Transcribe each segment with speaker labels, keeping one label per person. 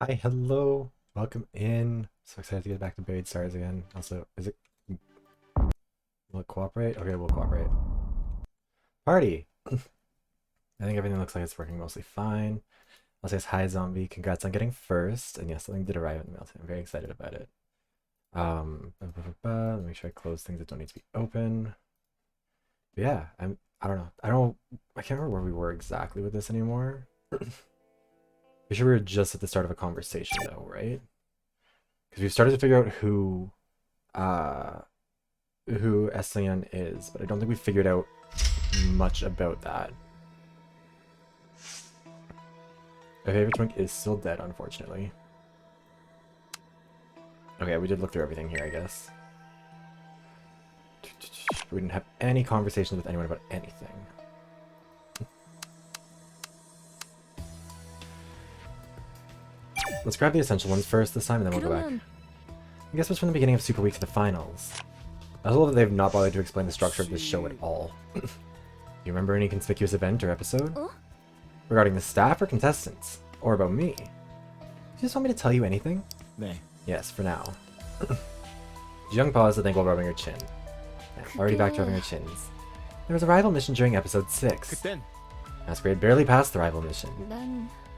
Speaker 1: Hi, hello, welcome in. So excited to get back to Buried Stars again. Also, will it cooperate? Okay, we'll cooperate. Party! I think everything looks like it's working mostly fine. I'll say hi, zombie. Congrats on getting first. And yes, something did arrive in the mail today. I'm very excited about it. Let me make sure I close things that don't need to be open. But yeah, I don't know. I can't remember where we were exactly with this anymore. I'm sure we were just at the start of a conversation though, right? Because we've started to figure out who Eslian is, but I don't think we figured out much about that. My favorite twink is still dead, unfortunately. Okay, we did look through everything here, I guess. We didn't have any conversations with anyone about anything. Let's grab the essential ones first this time, and then we'll go back. I guess it's from the beginning of Super Week to the finals. I love that they've not bothered to explain the structure of this show at all. Do you remember any conspicuous event or episode? Regarding the staff or contestants? Or about me? Do you just want me to tell you anything?
Speaker 2: 네.
Speaker 1: Yes, for now. Jung paused to think while rubbing her chin. Already back to rubbing her chins. There was a rival mission during episode 6.
Speaker 2: 그땐
Speaker 1: Asprey had barely passed the rival mission.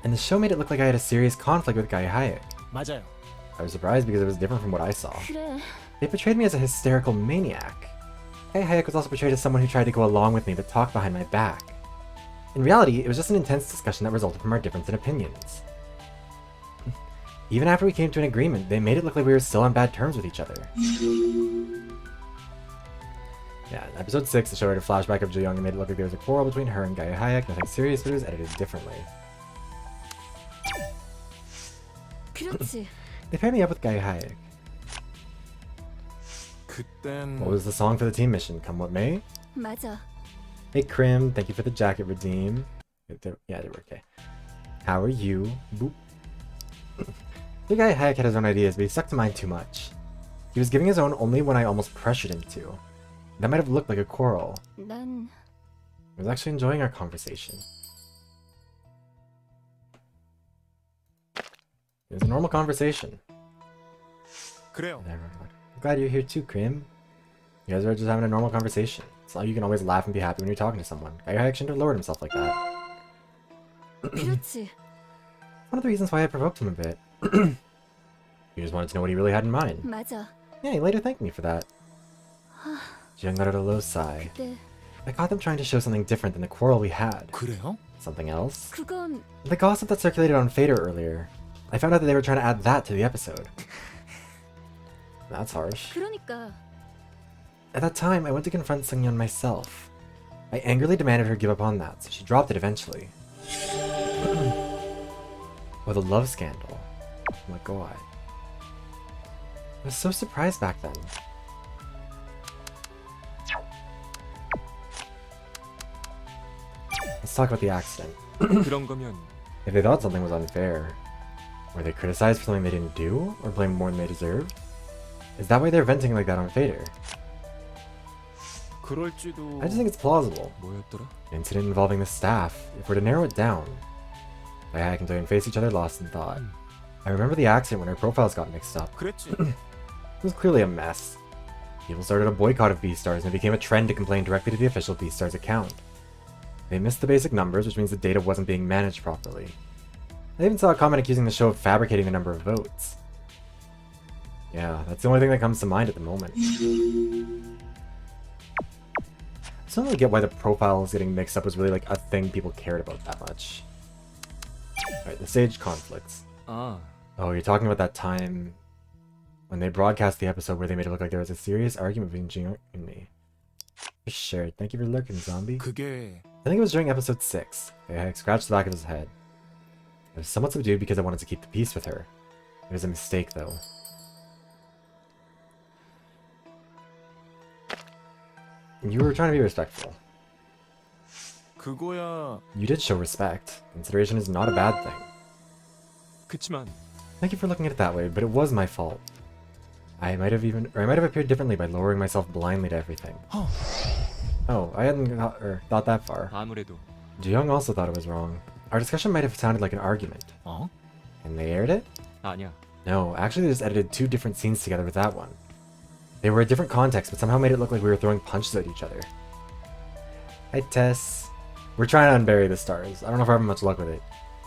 Speaker 1: And the show made it look like I had a serious conflict with Guy Hayek.
Speaker 2: 맞아요.
Speaker 1: I was surprised because it was different from what I saw. They portrayed me as a hysterical maniac. Guy Hayek was also portrayed as someone who tried to go along with me but talked behind my back. In reality, it was just an intense discussion that resulted from our difference in opinions. Even after we came to an agreement, they made it look like we were still on bad terms with each other. Yeah, in episode 6, the show had a flashback of Jo-young and made it look like there was a quarrel between her and Guy Hayek, nothing serious, but it was edited differently. They paired me up with Guy Hayek.
Speaker 2: 그땐
Speaker 1: What was the song for the team mission? Come what may?
Speaker 3: 맞아.
Speaker 1: Hey Krim, thank you for the jacket redeem. Yeah, they were okay. How are you? Boop. The Guy Hayek had his own ideas, but he stuck to mine too much. He was giving his own only when I almost pressured him to. That might have looked like a quarrel.
Speaker 3: 난
Speaker 1: I was actually enjoying our conversation. It was a normal conversation.
Speaker 2: 그래요.
Speaker 1: I'm glad you're here too, Krim. You guys are just having a normal conversation. It's not like you can always laugh and be happy when you're talking to someone. Guy Hayek shouldn't have lowered himself like that.
Speaker 3: 그렇지.
Speaker 1: One of the reasons why I provoked him a bit. You just wanted to know what he really had in mind.
Speaker 3: 맞아.
Speaker 1: Yeah, he later thanked me for that. Jung let out a low sigh.
Speaker 3: 그때
Speaker 1: I caught them trying to show something different than the quarrel we had.
Speaker 2: 그래요?
Speaker 1: Something else?
Speaker 3: 그건
Speaker 1: The gossip that circulated on Fader earlier. I found out that they were trying to add that to the episode. That's harsh.
Speaker 3: 그러니까
Speaker 1: At that time, I went to confront Seungyeon myself. I angrily demanded her give up on that, so she dropped it eventually. With a love scandal. Oh my god. I was so surprised back then. Let's talk about the accident.
Speaker 2: 그런 거면
Speaker 1: If they thought something was unfair, were they criticized for something they didn't do, or blamed more than they deserved? Is that why they're venting like that on Fader?
Speaker 2: 그럴지도.
Speaker 1: I just think it's plausible.
Speaker 2: 뭐였더라?
Speaker 1: An incident involving the staff. If we're to narrow it down, Hayek and Doyen face each other lost in thought. I remember the accident when our profiles got mixed up.
Speaker 2: 그랬지.
Speaker 1: It was clearly a mess. People started a boycott of Beastars, and it became a trend to complain directly to the official Beastars account. They missed the basic numbers, which means the data wasn't being managed properly. I even saw a comment accusing the show of fabricating the number of votes. Yeah, that's the only thing that comes to mind at the moment. I just don't really get why the profiles getting mixed up was really like a thing people cared about that much. Alright, the stage conflicts.
Speaker 2: 아,
Speaker 1: Oh, you're talking about that time when they broadcast the episode where they made it look like there was a serious argument between Jing and me. Sure, thank you for lurking, zombie.
Speaker 2: 그게
Speaker 1: I think it was during episode 6. I scratched the back of his head. I was somewhat subdued because I wanted to keep the peace with her. It was a mistake, though. You were trying to be respectful.
Speaker 2: 그거야.
Speaker 1: You did show respect. Consideration is not a bad thing.
Speaker 2: 그치만
Speaker 1: Thank you for looking at it that way, but it was my fault. I might have appeared differently by lowering myself blindly to everything. Oh, I hadn't thought that far.
Speaker 2: 아무래도.
Speaker 1: Ji-young also thought it was wrong. Our discussion might have sounded like an argument.
Speaker 2: 어?
Speaker 1: And they aired it?
Speaker 2: 아니야.
Speaker 1: No, actually they just edited 2 different scenes together with that one. They were a different context, but somehow made it look like we were throwing punches at each other. Hi, Tess. We're trying to unbury the stars. I don't know if we're having much luck with it.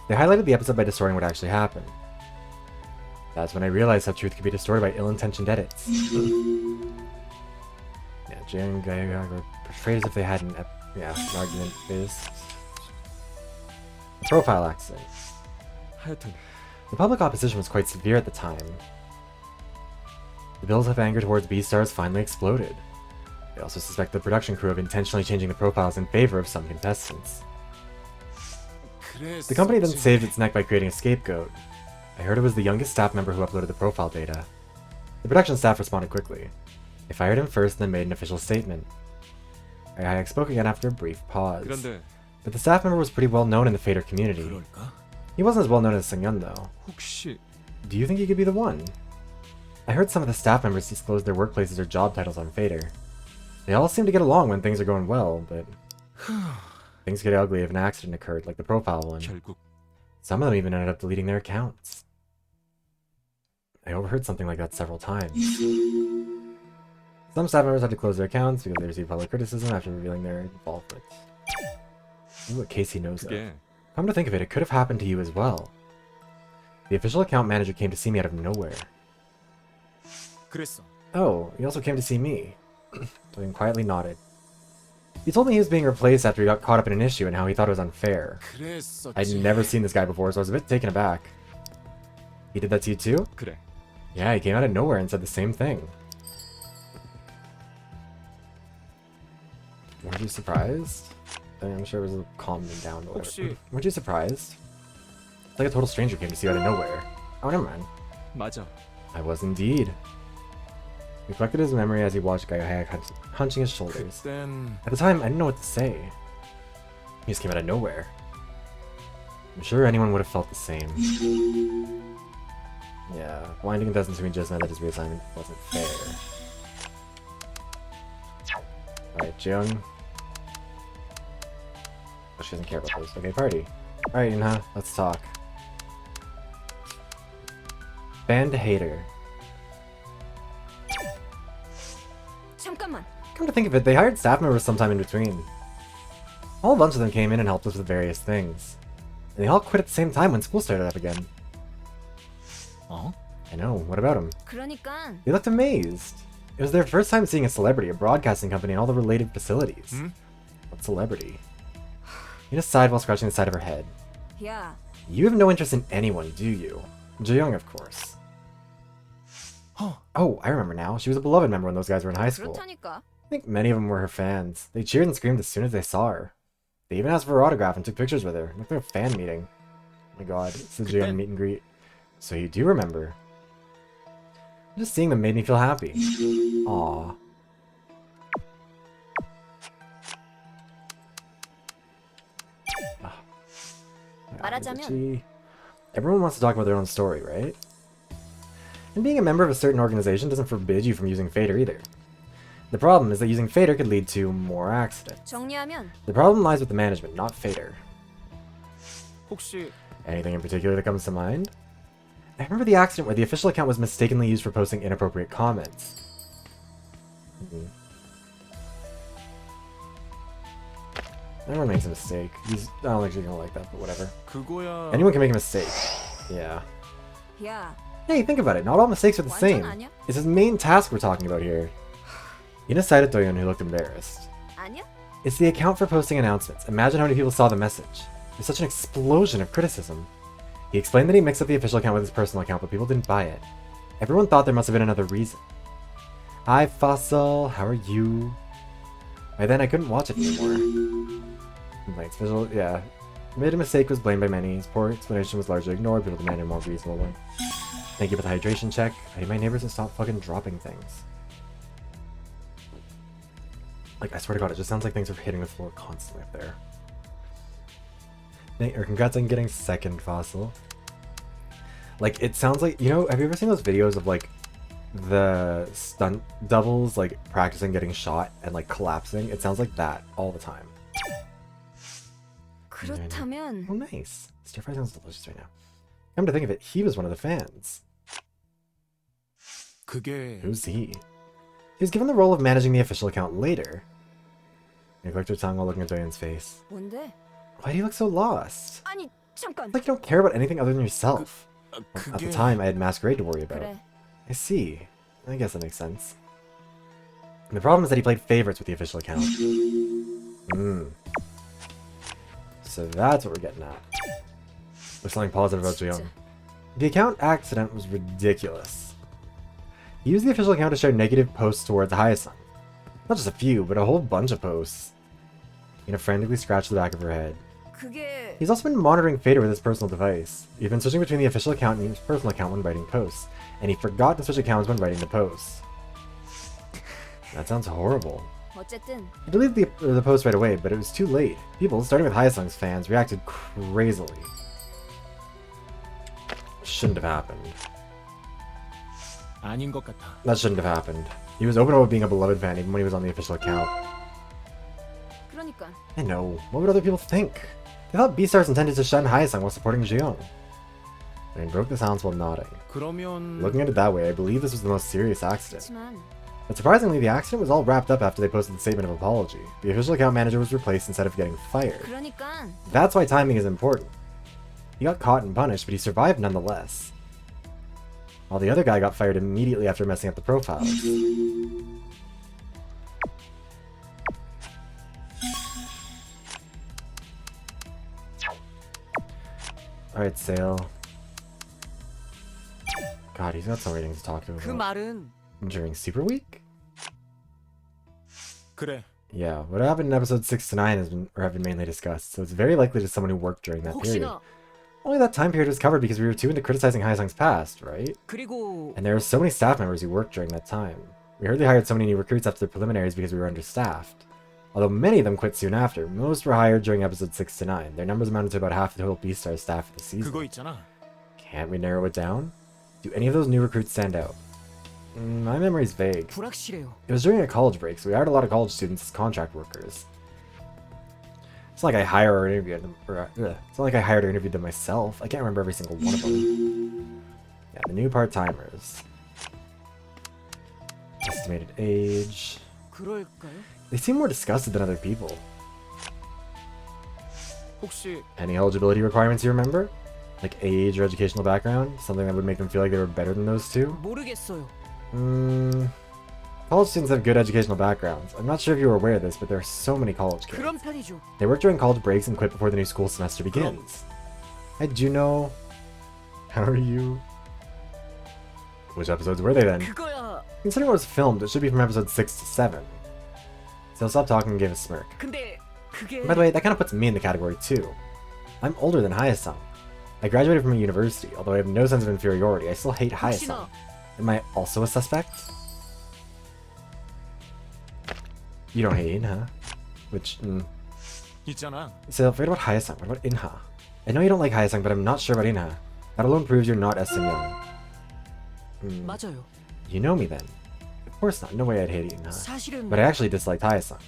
Speaker 1: They highlighted the episode by distorting what actually happened. That's when I realized how truth could be distorted by ill-intentioned edits. Yeah, Jay and Guy were portrayed as if they had an argument based. The profile accident.
Speaker 2: 하여튼
Speaker 1: The public opposition was quite severe at the time. The bills of anger towards B-stars finally exploded. They also suspect the production crew of intentionally changing the profiles in favor of some contestants. The company then saved its neck by creating a scapegoat. I heard it was the youngest staff member who uploaded the profile data. The production staff responded quickly. They fired him first and then made an official statement. I spoke again after a brief pause.
Speaker 2: 그런데
Speaker 1: But the staff member was pretty well known in the Fader community.
Speaker 2: 그럴까?
Speaker 1: He wasn't as well known as Seungyeon though.
Speaker 2: 혹시
Speaker 1: Do you think he could be the one? I heard some of the staff members disclose their workplaces or job titles on Fader. They all seem to get along when things are going well, but things get ugly if an accident occurred, like the profile one.
Speaker 2: 결국
Speaker 1: Some of them even ended up deleting their accounts. I overheard something like that several times. Some staff members had to close their accounts because they received public criticism after revealing their involvement. Ooh, what Casey knows of.
Speaker 2: 그게
Speaker 1: Come to think of it, it could have happened to you as well. The official account manager came to see me out of nowhere.
Speaker 2: 그랬어.
Speaker 1: Oh, he also came to see me. Doing quietly nodded. He told me he was being replaced after he got caught up in an issue and how he thought it was unfair.
Speaker 2: 그랬었지.
Speaker 1: I'd never seen this guy before, so I was a bit taken aback. He did that to you too?
Speaker 2: 그래.
Speaker 1: Yeah, he came out of nowhere and said the same thing. Weren't you surprised? I'm sure it was calming down or whatever.
Speaker 2: 혹시-
Speaker 1: Weren't you surprised? It's like a total stranger came to see you out of nowhere. Oh, never mind.
Speaker 2: 맞아.
Speaker 1: I was indeed. He collected his memory as he watched Gaihayak hunching his shoulders.
Speaker 2: 그땐
Speaker 1: At the time, I didn't know what to say. He just came out of nowhere. I'm sure anyone would have felt the same. Yeah, blinding contestants who just meant that his reassignment wasn't fair. Alright, Jeong. Oh, she doesn't care about those. Okay, party. Alright, Yunha, let's talk. Band hater.
Speaker 3: 잠깐만.
Speaker 1: Come to think of it, they hired staff members sometime in between. A whole bunch of them came in and helped us with various things. And they all quit at the same time when school started up again.
Speaker 2: 어?
Speaker 1: I know, what about them?
Speaker 3: 그러니까
Speaker 1: They looked amazed. It was their first time seeing a celebrity, a broadcasting company, and all the related facilities.
Speaker 2: Hmm?
Speaker 1: What celebrity? Yuna sighed while scratching the side of her head.
Speaker 3: 야,
Speaker 1: You have no interest in anyone, do you? Jaeyoung, of course.
Speaker 2: 어.
Speaker 1: Oh, I remember now. She was a beloved member when those guys were in high school.
Speaker 3: 그렇다니까.
Speaker 1: I think many of them were her fans. They cheered and screamed as soon as they saw her. They even asked for her autograph and took pictures with her. It looked like a fan meeting. Oh my god, it's the Jaeyoung meet and greet. So you do remember. Just seeing them made me feel happy. Aww. Ah.
Speaker 3: 말하자면-
Speaker 1: Gee. Everyone wants to talk about their own story, right? And being a member of a certain organization doesn't forbid you from using Fader either. The problem is that using Fader could lead to more accidents.
Speaker 3: 정리하면
Speaker 1: The problem lies with the management, not Fader.
Speaker 2: 혹시
Speaker 1: Anything in particular that comes to mind? I remember the accident where the official account was mistakenly used for posting inappropriate comments. Everyone makes a mistake. I don't think she's gonna like that, but whatever.
Speaker 2: 그거야.
Speaker 1: Anyone can make a mistake. Yeah.
Speaker 3: 야,
Speaker 1: Hey, think about it. Not all mistakes are the
Speaker 3: 완전
Speaker 1: same.
Speaker 3: 아니야?
Speaker 1: It's his main task we're talking about here. Yuna cited Doyeon, who looked embarrassed.
Speaker 3: 아니야?
Speaker 1: It's the account for posting announcements. Imagine how many people saw the message. There's such an explosion of criticism. He explained that he mixed up the official account with his personal account, but people didn't buy it. Everyone thought there must have been another reason. Hi, Fossil. How are you? By then, I couldn't watch it anymore. Complaints. Visual, yeah. Made a mistake was blamed by many. His poor explanation was largely ignored. People demanded a more reasonable one. Thank you for the hydration check. I need my neighbors to stop fucking dropping things. Like, I swear to god, it just sounds like things are hitting the floor constantly up there. Or congrats on getting second, Fossil. Like, it sounds like, you know, have you ever seen those videos of, like, the stunt doubles, like, practicing getting shot and, like, collapsing? It sounds like that all the time.
Speaker 3: 그렇다면
Speaker 1: Oh, nice. Stir fry sounds delicious right now. Come to think of it, he was one of the fans.
Speaker 2: 그게
Speaker 1: Who's he? He was given the role of managing the official account later. He clicked her tongue while looking at Doyen's face.
Speaker 3: 뭔데?
Speaker 1: Why do you look so lost?
Speaker 3: 아니 잠깐.
Speaker 1: It's like you don't care about anything other than yourself.
Speaker 2: 아,
Speaker 1: At the
Speaker 2: 그게
Speaker 1: time, I had Masquerade to worry about.
Speaker 3: 그래.
Speaker 1: I see. I guess that makes sense. And the problem is that he played favorites with the official account. So that's what we're getting at. There's something positive about Juyong. The account accident was ridiculous. He used the official account to share negative posts towards Hyasung. Not just a few, but a whole bunch of posts. Ina frantically scratched the back of her head.
Speaker 3: 그게
Speaker 1: He's also been monitoring Fader with his personal device. He's been switching between the official account and his personal account when writing posts, and he forgot to switch accounts when writing the posts. That sounds horrible.
Speaker 3: 어쨌든
Speaker 1: He deleted the post right away, but it was too late. People, starting with Hyasung's fans, reacted crazily. Shouldn't have happened.
Speaker 2: 아닌 것 같아.
Speaker 1: That shouldn't have happened. He was open about being a beloved fan even when he was on the official account.
Speaker 3: 그러니까
Speaker 1: I know. What would other people think? They thought B-Stars intended to shun Hyasung while supporting Jeong. And he broke the silence while nodding.
Speaker 2: 그러면
Speaker 1: Looking at it that way, I believe this was the most serious accident.
Speaker 3: 그렇지만
Speaker 1: But surprisingly, the accident was all wrapped up after they posted the statement of apology. The official account manager was replaced instead of getting fired.
Speaker 3: 그러니까
Speaker 1: That's why timing is important. He got caught and punished, but he survived nonetheless. While the other guy got fired immediately after messing up the profiles. Alright, Sale. God, he's got so many things to talk to
Speaker 2: 그
Speaker 1: about.
Speaker 2: 말은
Speaker 1: During Super Week?
Speaker 2: 그래.
Speaker 1: Yeah, what happened in episodes 6 to 9 have been mainly discussed, so it's very likely to someone who worked during that period.
Speaker 2: 혹시나
Speaker 1: Only that time period was covered because we were too into criticizing Hyasung's past, right?
Speaker 2: 그리고
Speaker 1: And there were so many staff members who worked during that time. We heard they hired so many new recruits after the preliminaries because we were understaffed. Although many of them quit soon after, most were hired during episodes 6 to 9. Their numbers amounted to about half the total B-Star staff for the season.
Speaker 2: 그거 있잖아.
Speaker 1: Can't we narrow it down? Do any of those new recruits stand out? My memory's vague.
Speaker 2: 불확실해요.
Speaker 1: It was during a college break, so we hired a lot of college students as contract workers. It's not like I hired or interviewed them, it's not like I hired or interviewed them myself. I can't remember every single one of them. Yeah, the new part-timers. Estimated age.
Speaker 2: 그럴까요?
Speaker 1: They seem more disgusted than other people.
Speaker 2: 혹시
Speaker 1: Any eligibility requirements you remember? Like age or educational background? Something that would make them feel like they were better than those two?
Speaker 2: 모르겠어요.
Speaker 1: College students have good educational backgrounds. I'm not sure if you were aware of this, but there are so many college kids.
Speaker 2: 그런 편이죠.
Speaker 1: They work during college breaks and quit before the new school semester begins. Hi, Juno. How are you? Which episodes were they then?
Speaker 2: 그거야.
Speaker 1: Considering what was filmed, it should be from episode 6 to 7. So stop talking and gave a smirk.
Speaker 2: 근데 그게
Speaker 1: By the way, that kind of puts me in the category too. I'm older than Hyasung. I graduated from a university, although I have no sense of inferiority. I still hate Hyasung.
Speaker 2: 혹시나
Speaker 1: Am I also a suspect? You don't hate Inha. Which,
Speaker 2: 있잖아.
Speaker 1: So, forget about Hyasung. What about Inha? I know you don't like Hyasung, but I'm not sure about Inha. That alone proves you're not SM Young.
Speaker 2: 맞아요.
Speaker 1: You know me then. Of course not. No way I'd hate Inha.
Speaker 2: 사실은
Speaker 1: But I actually disliked Hyasung.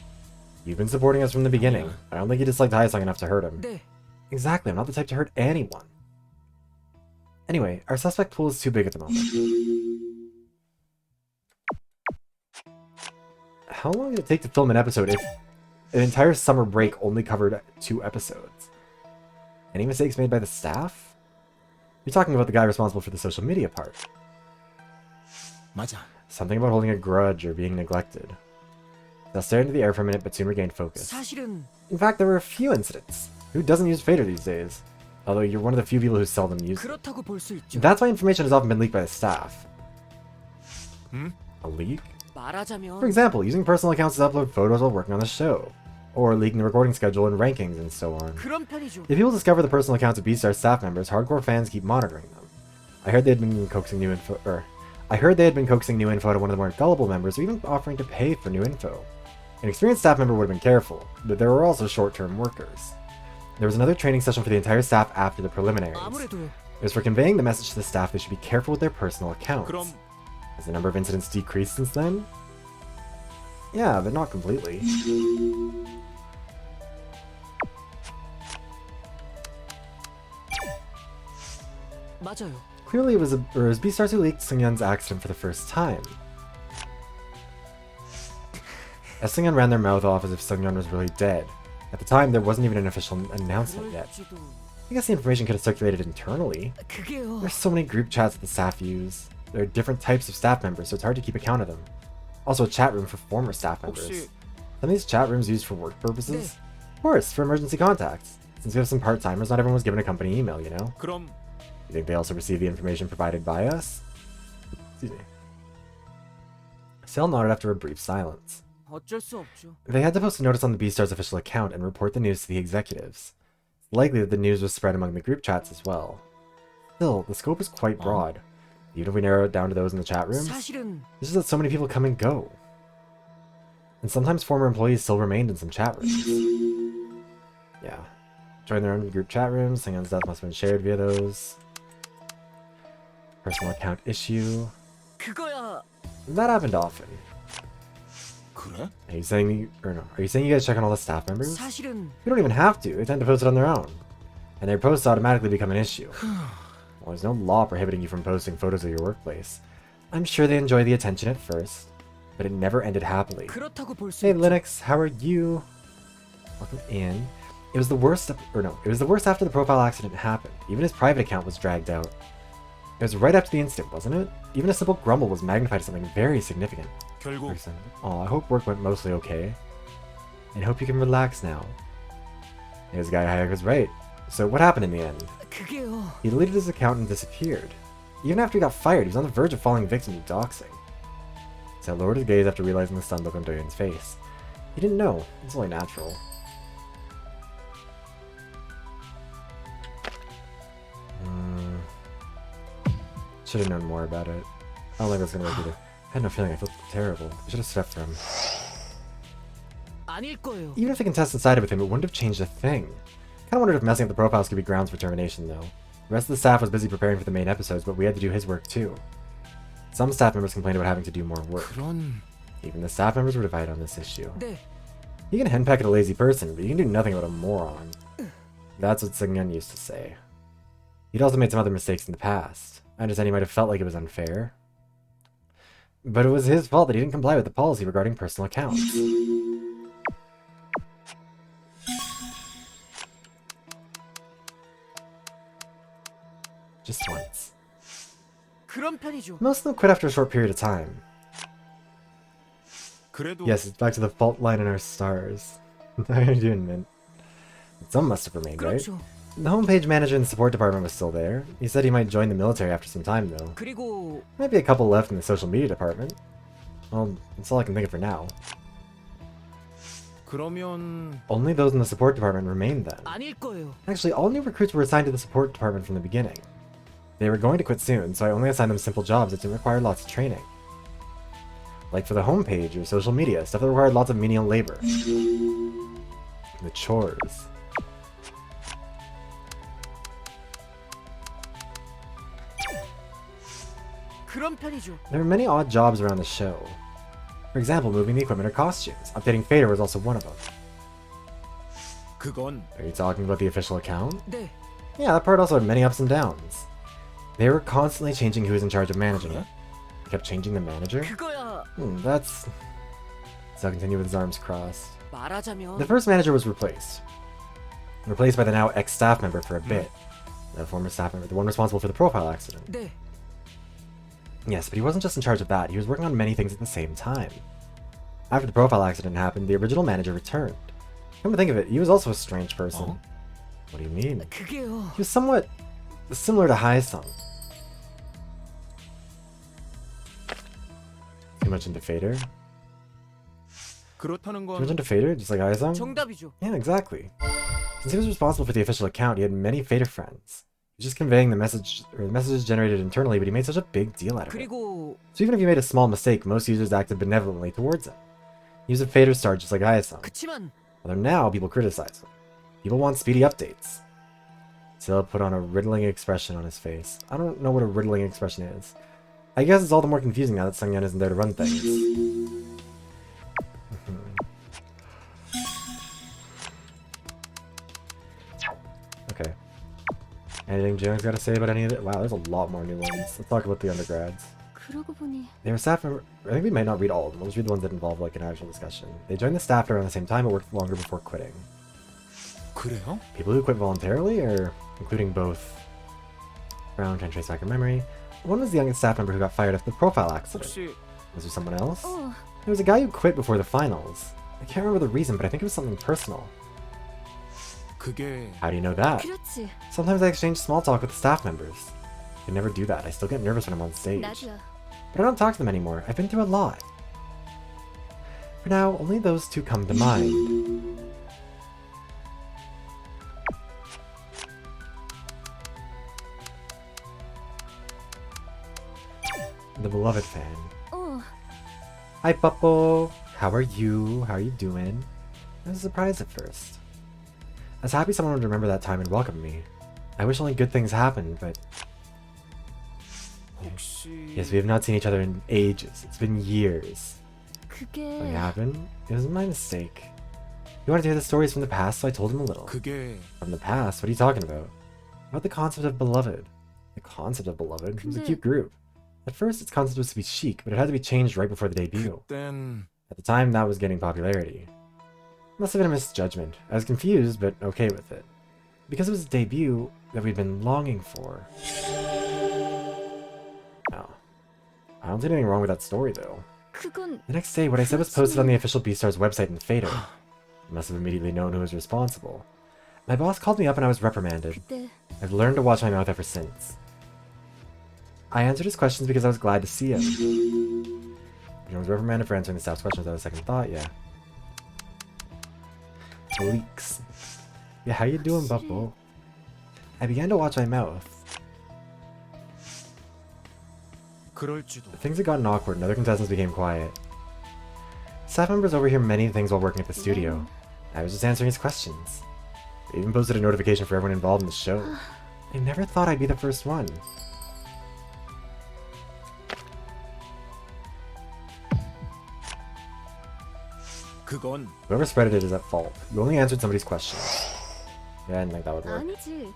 Speaker 1: You've been supporting us from the beginning. I don't think you disliked Hyasung enough to hurt him.
Speaker 2: 네.
Speaker 1: Exactly, I'm not the type to hurt anyone. Anyway, our suspect pool is too big at the moment. How long did it take to film an episode if an entire summer break only covered 2 episodes? Any mistakes made by the staff? You're talking about the guy responsible for the social media part.
Speaker 2: 맞아.
Speaker 1: Something about holding a grudge or being neglected. They'll stare into the air for a minute but soon regained focus.
Speaker 2: 사실은
Speaker 1: In fact, there were a few incidents. Who doesn't use Fader these days? Although you're one of the few people who seldom use it.
Speaker 2: 그렇다고 볼 수 있죠.
Speaker 1: That's why information has often been leaked by the staff. A leak? For
Speaker 2: 말하자면
Speaker 1: example, using personal accounts to upload photos while working on the show. Or leaking the recording schedule and rankings and so on.
Speaker 2: 그런 편이죠.
Speaker 1: If people discover the personal accounts of B-Star staff members, hardcore fans keep monitoring them. I heard they had been coaxing new info to one of the more gullible members, or even offering to pay for new info. An experienced staff member would have been careful, but there were also short-term workers. There was another training session for the entire staff after the preliminaries.
Speaker 2: 아무래도
Speaker 1: It was for conveying the message to the staff they should be careful with their personal accounts.
Speaker 2: 그럼
Speaker 1: Has the number of incidents decreased since then? Yeah, but not completely.
Speaker 2: 맞아요.
Speaker 1: Clearly it was Beastars who leaked Seungyeon's accident for the first time. As Seungyeon ran their mouth off as if Seungyeon was really dead. At the time, there wasn't even an official announcement yet.
Speaker 2: 그럴지도.
Speaker 1: I guess the information could have circulated internally.
Speaker 2: 그게요.
Speaker 1: There's so many group chats that the staff use. There are different types of staff members, so it's hard to keep account of them. Also a chat room for former staff members.
Speaker 2: 혹시
Speaker 1: Some of these chat rooms used for work purposes? Of course, for emergency contacts. Since we have some part-timers, not everyone was given a company email, you know?
Speaker 2: 그럼
Speaker 1: You think they also received the information provided by us? Excuse me. Sale nodded after a brief silence.
Speaker 2: 어쩔 수 없죠.
Speaker 1: They had to post a notice on the Beastars official account and report the news to the executives. It's likely that the news was spread among the group chats as well. Still, the scope is quite broad. Even if we narrow it down to those in the chat rooms,
Speaker 2: 사실은
Speaker 1: it's just that so many people come and go. And sometimes former employees still remained in some chat rooms. Yeah. Join their own group chat rooms, Seungyeon's death must have been shared via those. Personal account issue.
Speaker 2: 그거야.
Speaker 1: That happened often.
Speaker 2: 그래?
Speaker 1: Are you saying you guys check on all the staff members?
Speaker 2: 사실은
Speaker 1: You don't even have to. They tend to post it on their own. And their posts automatically become an issue. Well, there's no law prohibiting you from posting photos of your workplace. I'm sure they enjoy the attention at first, but it never ended happily.
Speaker 2: 그렇다고 볼 수
Speaker 1: Hey
Speaker 2: 있죠.
Speaker 1: Linux, how are you? Welcome in. It was the worst after the profile accident happened. Even his private account was dragged out. It was right after the incident, wasn't it? Even a simple grumble was magnified to something very significant.
Speaker 2: 결국
Speaker 1: Oh, I hope work went mostly okay. And hope you can relax now. This guy Hayek was right. So what happened in the end?
Speaker 2: 그게요.
Speaker 1: He deleted his account and disappeared. Even after he got fired, he was on the verge of falling victim to doxing. So lowered his gaze after realizing the stun look on Doyeon's face. He didn't know. It's only natural. Should have known more about it. I don't think that's gonna work either. I had no feeling. I felt terrible. I should have stepped for him.
Speaker 2: 아닐 거예요.
Speaker 1: Even if the contestant sided with him, it wouldn't have changed a thing. Kinda wondered if messing up the profiles could be grounds for termination, though. The rest of the staff was busy preparing for the main episodes, but we had to do his work too. Some staff members complained about having to do more work.
Speaker 2: 그런
Speaker 1: Even the staff members were divided on this issue.
Speaker 2: 네.
Speaker 1: You can henpeck at a lazy person, but you can do nothing about a moron. That's what Seungyeon used to say. He'd also made some other mistakes in the past. I understand he might have felt like it was unfair. But it was his fault that he didn't comply with the policy regarding personal accounts. Just once.
Speaker 2: 그런 편이죠.
Speaker 1: Most of them quit after a short period of time.
Speaker 2: 그래도
Speaker 1: Yes, it's back to the fault line in our stars. How are you doing, Mint? Some must have remained, right?
Speaker 2: 그렇죠.
Speaker 1: The homepage manager in the support department was still there. He said he might join the military after some time, though.
Speaker 2: 그리고
Speaker 1: Might be a couple left in the social media department. Well, that's all I can think of for now.
Speaker 2: 그러면
Speaker 1: Only those in the support department remained then.
Speaker 2: 아닐 거예요.
Speaker 1: Actually, all new recruits were assigned to the support department from the beginning. They were going to quit soon, so I only assigned them simple jobs that didn't require lots of training. Like for the homepage or social media, stuff that required lots of menial labor. The chores.
Speaker 2: 그런 편이죠.
Speaker 1: There were many odd jobs around the show. For example, moving the equipment or costumes. Updating Fader was also one of them.
Speaker 2: 그건
Speaker 1: Are you talking about the official account?
Speaker 2: 네.
Speaker 1: Yeah, that part also had many ups and downs. They were constantly changing who was in charge of managing it. They kept changing the manager?
Speaker 2: 그거야.
Speaker 1: That's... So I'll continue with his arms crossed.
Speaker 2: 말하자면
Speaker 1: The first manager was replaced. Replaced by the now ex-staff member for a bit. The former staff member, the one responsible for the profile accident.
Speaker 2: 네.
Speaker 1: Yes, but he wasn't just in charge of that, he was working on many things at the same time. After the profile accident happened, the original manager returned. Come to think of it, he was also a strange person.
Speaker 2: Oh?
Speaker 1: What do you mean?
Speaker 2: 그게요.
Speaker 1: He was somewhat similar to Haesung. Too much into Fader?
Speaker 2: 그렇다는
Speaker 1: Too much
Speaker 2: 건
Speaker 1: into Fader, just like Haesung?
Speaker 2: 정답이죠.
Speaker 1: Yeah, exactly. Since he was responsible for the official account, he had many Fader friends. He was just conveying the message, or the messages generated internally, but he made such a big deal out of it.
Speaker 2: 그리고
Speaker 1: So even if he made a small mistake, most users acted benevolently towards him. He was a Fader star just like Haesung.
Speaker 2: 그치만
Speaker 1: Although now people criticize him. People want speedy updates. Still put on a riddling expression on his face. I don't know what a riddling expression is. I guess it's all the more confusing now that Seungyeon isn't there to run things. Okay. Anything Jiyoung's got to say about any of it? Wow, there's a lot more new ones. Let's talk about the undergrads.
Speaker 3: 그러고 보니
Speaker 1: They were staff member. I think we might not read all of them. We'll just read the ones that involve like an actual discussion. They joined the staff around the same time but worked longer before quitting.
Speaker 4: 그래요?
Speaker 1: People who quit voluntarily, or including both? Brown, trying to trace back in memory. One was the youngest staff member who got fired after the profile accident.
Speaker 2: 혹시
Speaker 1: Was there someone else?
Speaker 3: 어
Speaker 1: There was a guy who quit before the finals. I can't remember the reason, but I think it was something personal.
Speaker 4: 그게
Speaker 1: How do you know that?
Speaker 3: 그렇지
Speaker 1: Sometimes I exchange small talk with the staff members. I never do that. I still get nervous when I'm on stage.
Speaker 3: 나도야
Speaker 1: But I don't talk to them anymore. I've been through a lot. For now, only those two come to mind. The beloved fan.
Speaker 3: 어
Speaker 1: Hi, Puppo. How are you? How are you doing? I was surprised at first. I was happy someone would remember that time and welcome me. I wish only good things happened, but
Speaker 4: 혹시
Speaker 1: yes, we have not seen each other in ages. It's been years.
Speaker 3: 그게
Speaker 1: Something happened? It was my mistake. He wanted to hear the stories from the past, so I told him a little.
Speaker 4: 그게
Speaker 1: From the past? What are you talking about? About the concept of beloved. The concept of beloved? It was a cute group. At first, its concept was to be chic, but it had to be changed right before the debut.
Speaker 4: 그땐
Speaker 1: At the time, that was getting popularity. Must have been a misjudgment. I was confused, but okay with it. Because it was a debut that we'd been longing for. Oh. I don't see anything wrong with that story, though.
Speaker 3: 그건
Speaker 1: The next day, what I said was posted on the official Beastars website in Fader. I must have immediately known who was responsible. My boss called me up and I was reprimanded.
Speaker 3: 그때
Speaker 1: I've learned to watch my mouth ever since. I answered his questions because I was glad to see him. I was reprimanded for answering the staff's questions without a second thought, yeah. Leaks. Yeah, how you doing, Bubble? I began to watch my mouth.
Speaker 4: 그럴지도.
Speaker 1: Things had gotten awkward and other contestants became quiet. Staff members overhear many things while working at the studio. I was just answering his questions. They even posted a notification for everyone involved in the show. I never thought I'd be the first one.
Speaker 4: 그건
Speaker 1: Whoever spreaded it is at fault. You only answered somebody's questions. Yeah, I didn't think that would work.
Speaker 3: 아니지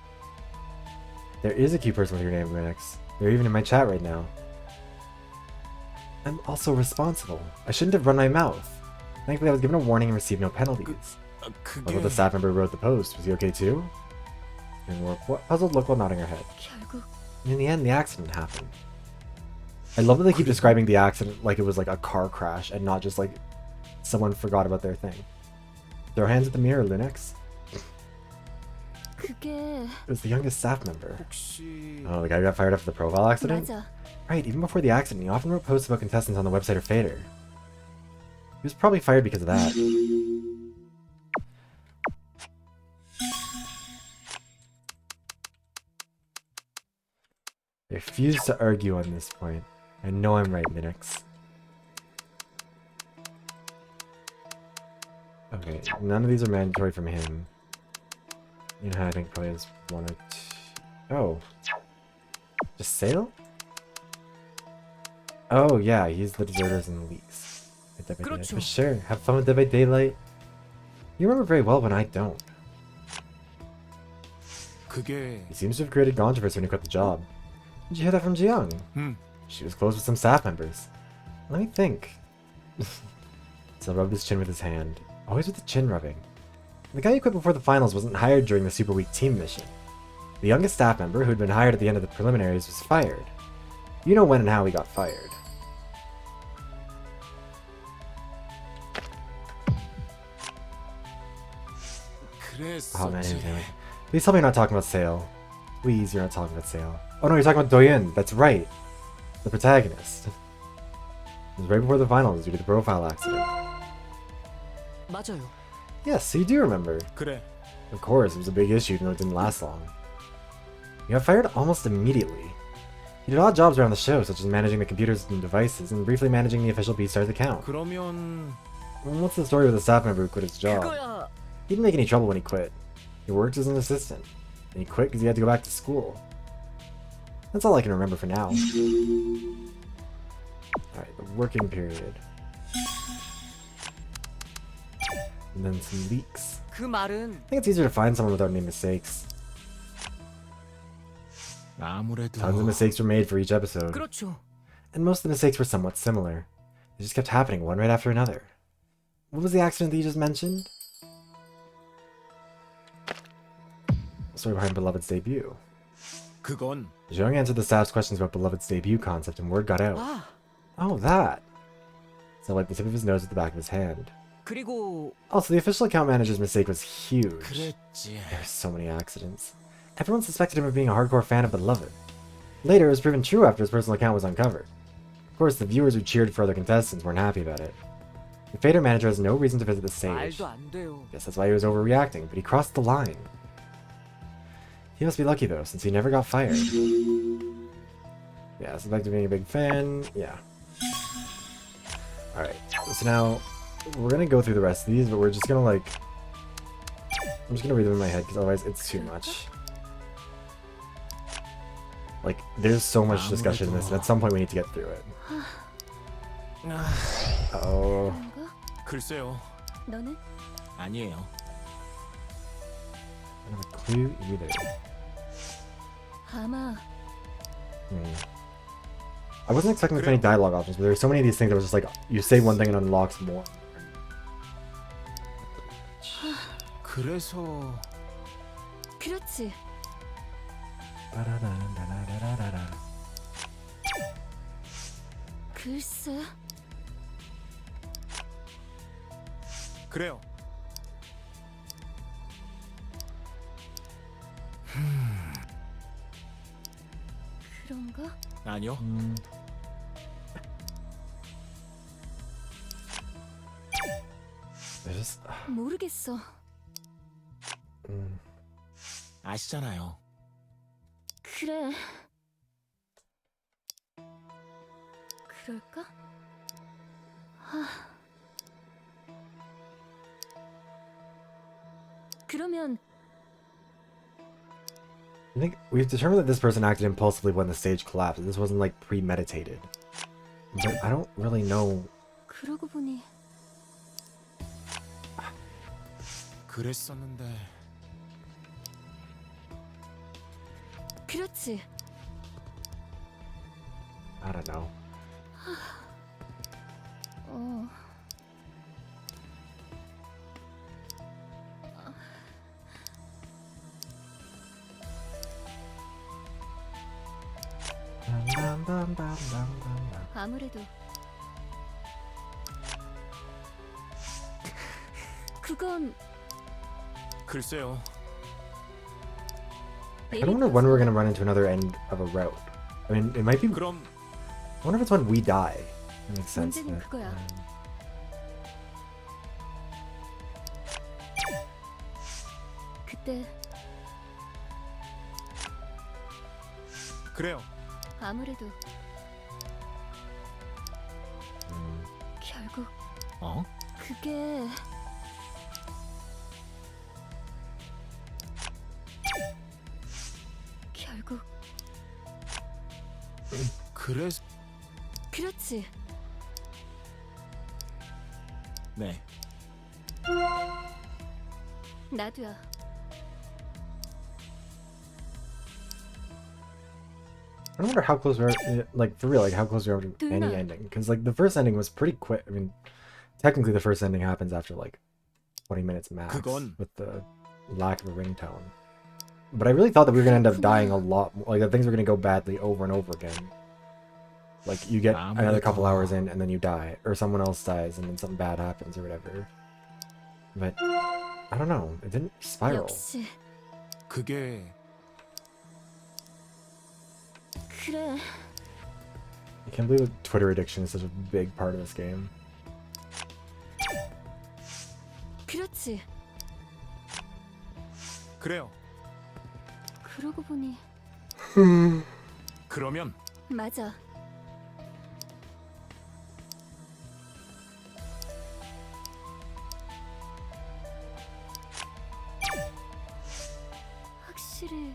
Speaker 1: There is a key person with your name, Linux. They're even in my chat right now. I'm also responsible. I shouldn't have run my mouth. Thankfully, I was given a warning and received no penalties.
Speaker 4: 그게
Speaker 1: Although the staff member who wrote the post, was he okay too? And we're puzzled look while nodding her head.
Speaker 3: 결국
Speaker 1: In the end, the accident happened. I love that they keep describing the accident like it was like a car crash and not just like someone forgot about their thing. Throw hands at the mirror, Linux.
Speaker 3: 그게
Speaker 1: It was the youngest staff member.
Speaker 4: 혹시
Speaker 1: Oh, the guy who got fired after the profile accident?
Speaker 3: 맞아
Speaker 1: Right, even before the accident, he often wrote posts about contestants on the website or Fader. He was probably fired because of that. I refuse to argue on this point. I know I'm right, Linux. Okay, none of these are mandatory from him. You know, I think probably has one or two. Oh. Just Sale? Oh, yeah, he's the deserters and the leaks. Dead by Daylight.
Speaker 2: 그렇죠.
Speaker 1: For sure, have fun with Dead by Daylight. You remember very well when I don't.
Speaker 4: 그게
Speaker 1: He seems to have created controversy when he quit the job. Did you hear that from Jiyoung?
Speaker 4: 음
Speaker 1: She was close with some staff members. Let me think. So rubbed his chin with his hand. Always with the chin rubbing. The guy who quit before the finals wasn't hired during the Super Week team mission. The youngest staff member, who'd been hired at the end of the preliminaries, was fired. You know when and how he got fired. Oh man,
Speaker 4: 그랬었지.
Speaker 1: damn it. Please tell me you're not talking about Sale. Please, you're not talking about Sale. Oh no, you're talking about Doyun. That's right. The protagonist. It was right before the finals due to the profile accident.
Speaker 2: 맞아요.
Speaker 1: Yes, so you do remember.
Speaker 4: 그래.
Speaker 1: Of course, it was a big issue even though it didn't last long. He got fired almost immediately. He did odd jobs around the show, such as managing the computers and devices, and briefly managing the official Beastars account.
Speaker 4: 그러면
Speaker 1: What's the story with the staff member who quit his job?
Speaker 2: 그거야.
Speaker 1: He didn't make any trouble when he quit. He worked as an assistant. And he quit because he had to go back to school. That's all I can remember for now. Alright, the working period. And then some leaks.
Speaker 2: 그 말은
Speaker 1: I think it's easier to find someone without any mistakes.
Speaker 4: 아무래도
Speaker 1: Tons of mistakes were made for each episode,
Speaker 2: 그렇죠.
Speaker 1: and most of the mistakes were somewhat similar. They just kept happening one right after another. What was the accident that you just mentioned? The story behind Beloved's debut.
Speaker 4: 그건
Speaker 1: Zhang answered the staff's questions about Beloved's debut concept, and word got out.
Speaker 2: 아,
Speaker 1: Oh, that! So, like the tip of his nose at the back of his hand.
Speaker 2: 그리고
Speaker 1: Also, the official account manager's mistake was huge.
Speaker 4: 그랬지.
Speaker 1: There's so many accidents. Everyone suspected him of being a hardcore fan of Beloved. Later, it was proven true after his personal account was uncovered. Of course, the viewers who cheered for other contestants weren't happy about it. The Fader manager has no reason to visit the stage.
Speaker 2: 말도 안 돼요.
Speaker 1: Guess that's why he was overreacting, but he crossed the line. He must be lucky though, since he never got fired. Yeah, suspected of being a big fan. Yeah. Alright, so now we're gonna go through the rest of these, but we're just gonna like... I'm just gonna read them in my head, because otherwise it's too much. Like, there's so much discussion in this, and at some point we need to get through it. Uh-oh.
Speaker 3: 그런가?
Speaker 4: 글쎄요.
Speaker 3: 너는?
Speaker 4: 아니에요.
Speaker 1: I don't have a clue either.
Speaker 3: 아마
Speaker 1: I wasn't expecting this many dialogue options, but there were so many of these things that was just like, you say one thing and it unlocks more.
Speaker 4: 그래서
Speaker 3: 그렇지. 글쎄.
Speaker 4: 그래요.
Speaker 3: 그런가?
Speaker 4: 아니요.
Speaker 1: There's just...
Speaker 3: 모르겠어.
Speaker 4: 아시잖아요.
Speaker 3: 그래. 그럴까? 그러면
Speaker 1: I think we've determined that this person acted impulsively when the stage collapsed. This wasn't like premeditated. But I don't really know.
Speaker 3: 그러고 보니
Speaker 4: 그랬었는데
Speaker 3: 그렇지.
Speaker 1: I don't know.
Speaker 3: 어. 아무래도 그건
Speaker 4: 글쎄요.
Speaker 1: I don't wonder when we're gonna run into another end of a route. I mean, it might be.
Speaker 4: 그럼
Speaker 1: I wonder if it's when we die. That makes sense.
Speaker 3: 문제는
Speaker 1: But,
Speaker 3: 그거야. 그때
Speaker 4: 그래요.
Speaker 3: 아무래도 결국
Speaker 4: 어?
Speaker 3: 그게 결국
Speaker 4: 그래서
Speaker 3: 그렇지.
Speaker 4: 네.
Speaker 3: 나도야.
Speaker 1: I wonder how close we are, like for real, like how close we are to
Speaker 3: Do
Speaker 1: any
Speaker 3: not.
Speaker 1: ending. Because like the first ending was pretty quick. I mean, technically the first ending happens after like 20 minutes max
Speaker 4: 그건-
Speaker 1: with the lack of a ringtone. But I really thought that we were gonna end up dying a lot more. Like that things were gonna go badly over and over again. Like you get another couple hours in and then you die, or someone else dies and then something bad happens or whatever. But I don't know. It didn't spiral.
Speaker 3: 역시
Speaker 4: 그게
Speaker 3: 그래.
Speaker 1: I can't believe that Twitter addiction is such a big part of this game.
Speaker 3: 그렇지.
Speaker 4: 그래요.
Speaker 3: 그러고 보니
Speaker 4: 그러면
Speaker 3: 맞아. 확실히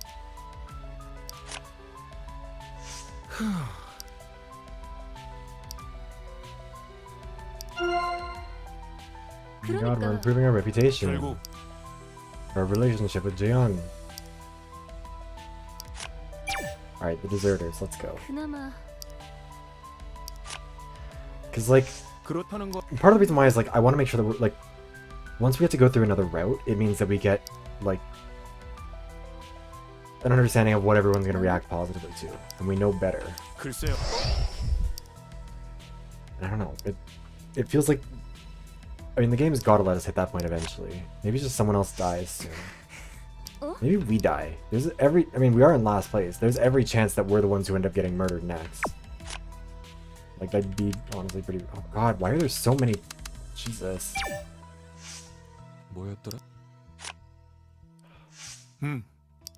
Speaker 1: Oh my God, we're
Speaker 3: 그러니까
Speaker 1: improving our reputation.
Speaker 4: 결국
Speaker 1: Our relationship with Jaeon. Alright, Alright, the deserters, let's go.
Speaker 3: 그나마
Speaker 1: Because, like,
Speaker 4: 그렇다는 거.
Speaker 1: part of the reason why is, like, I want to make sure that we're, like, once we have to go through another route, it means that we get, like, an understanding of what everyone's going to react positively to. And we know better.
Speaker 4: 글쎄요.
Speaker 1: And I don't know. It feels like... I mean, the game's got to let us hit that point eventually. Maybe just someone else dies soon. Maybe we die. There's every... I mean, we are in last place. There's every chance that we're the ones who end up getting murdered next. Like, that'd be honestly pretty... Oh god, why are there so many... Jesus.
Speaker 4: 뭐였더라?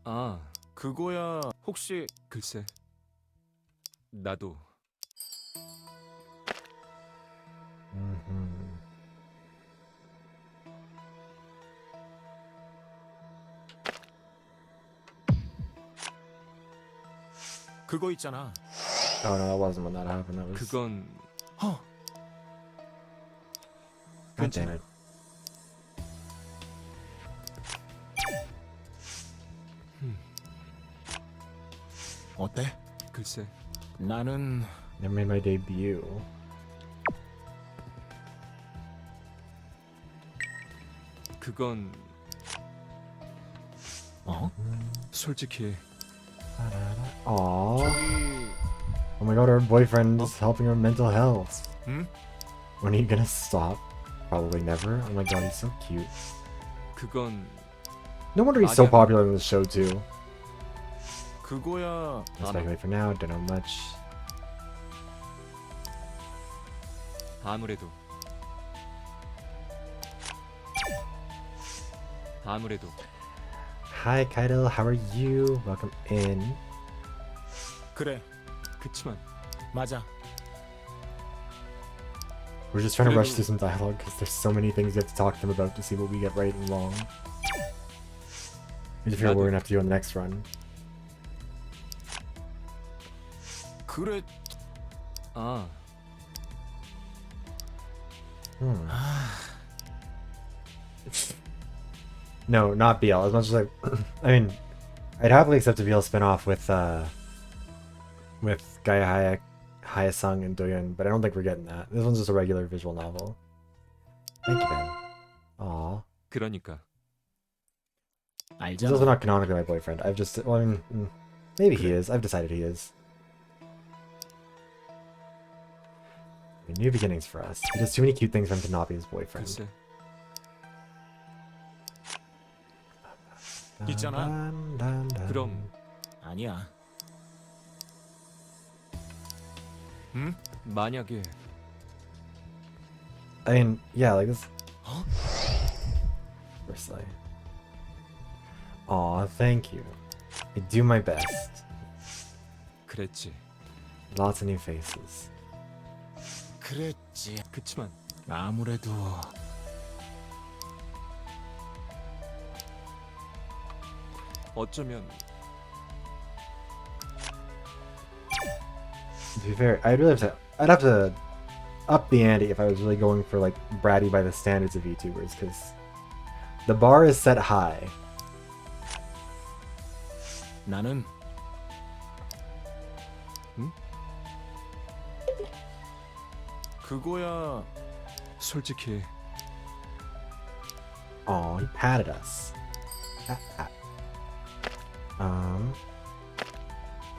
Speaker 4: 아, 그거야. 혹시 글쎄. 나도 그거 있잖아.
Speaker 1: Oh no, that wasn't when that happened. That was...
Speaker 4: 그건
Speaker 1: God damn it.
Speaker 4: 어때? 글쎄. 나는
Speaker 1: Never made my debut.
Speaker 4: 그건 솔직히
Speaker 1: Aww.
Speaker 4: 저기
Speaker 1: Oh my god, our boyfriend is helping her mental health.
Speaker 4: 응?
Speaker 1: When are you gonna stop? Probably never. Oh my god, he's so cute.
Speaker 4: 그건
Speaker 1: No wonder he's so
Speaker 4: 아니야.
Speaker 1: popular in the show too.
Speaker 4: 그거야.
Speaker 1: I'll speculate for now, don't know much.
Speaker 4: 아무래도
Speaker 1: Hi Kaido, how are you? Welcome in.
Speaker 4: 그래. 그치만 맞아.
Speaker 1: We're just trying to rush
Speaker 4: 그래도-
Speaker 1: through some dialogue because there's so many things you have to talk to them about to see what we get right and wrong. We just figure out what we're gonna have to do on the next run.
Speaker 4: 그래. 아.
Speaker 1: No, not BL. As much as I mean, I'd happily accept a BL spin-off with Gaia Hayasung and Doyun, but I don't think we're getting that. This one's just a regular visual novel. Thank you, Ben. Aw.
Speaker 4: 그러니까
Speaker 1: He's also not canonically my boyfriend. I've just, well, I mean, maybe he is. I've decided he is. I mean, new beginnings for us. He does too many cute things for him to not be his boyfriend.
Speaker 4: 글쎄. 있잖아. 그럼 아니야. 응? 만약에
Speaker 1: I mean, yeah, like this.
Speaker 4: Huh?
Speaker 1: Firstly. Aw, thank you. I do my best.
Speaker 4: 그랬지.
Speaker 1: Lots of new faces.
Speaker 4: 그랬지. 그치만 아무래도 어쩌면
Speaker 1: To be fair, I'd have to up the ante if I was really going for like bratty by the standards of VTubers, because the bar is set high.
Speaker 4: 나는 응? 그거야 솔직히
Speaker 1: Aw, he patted us.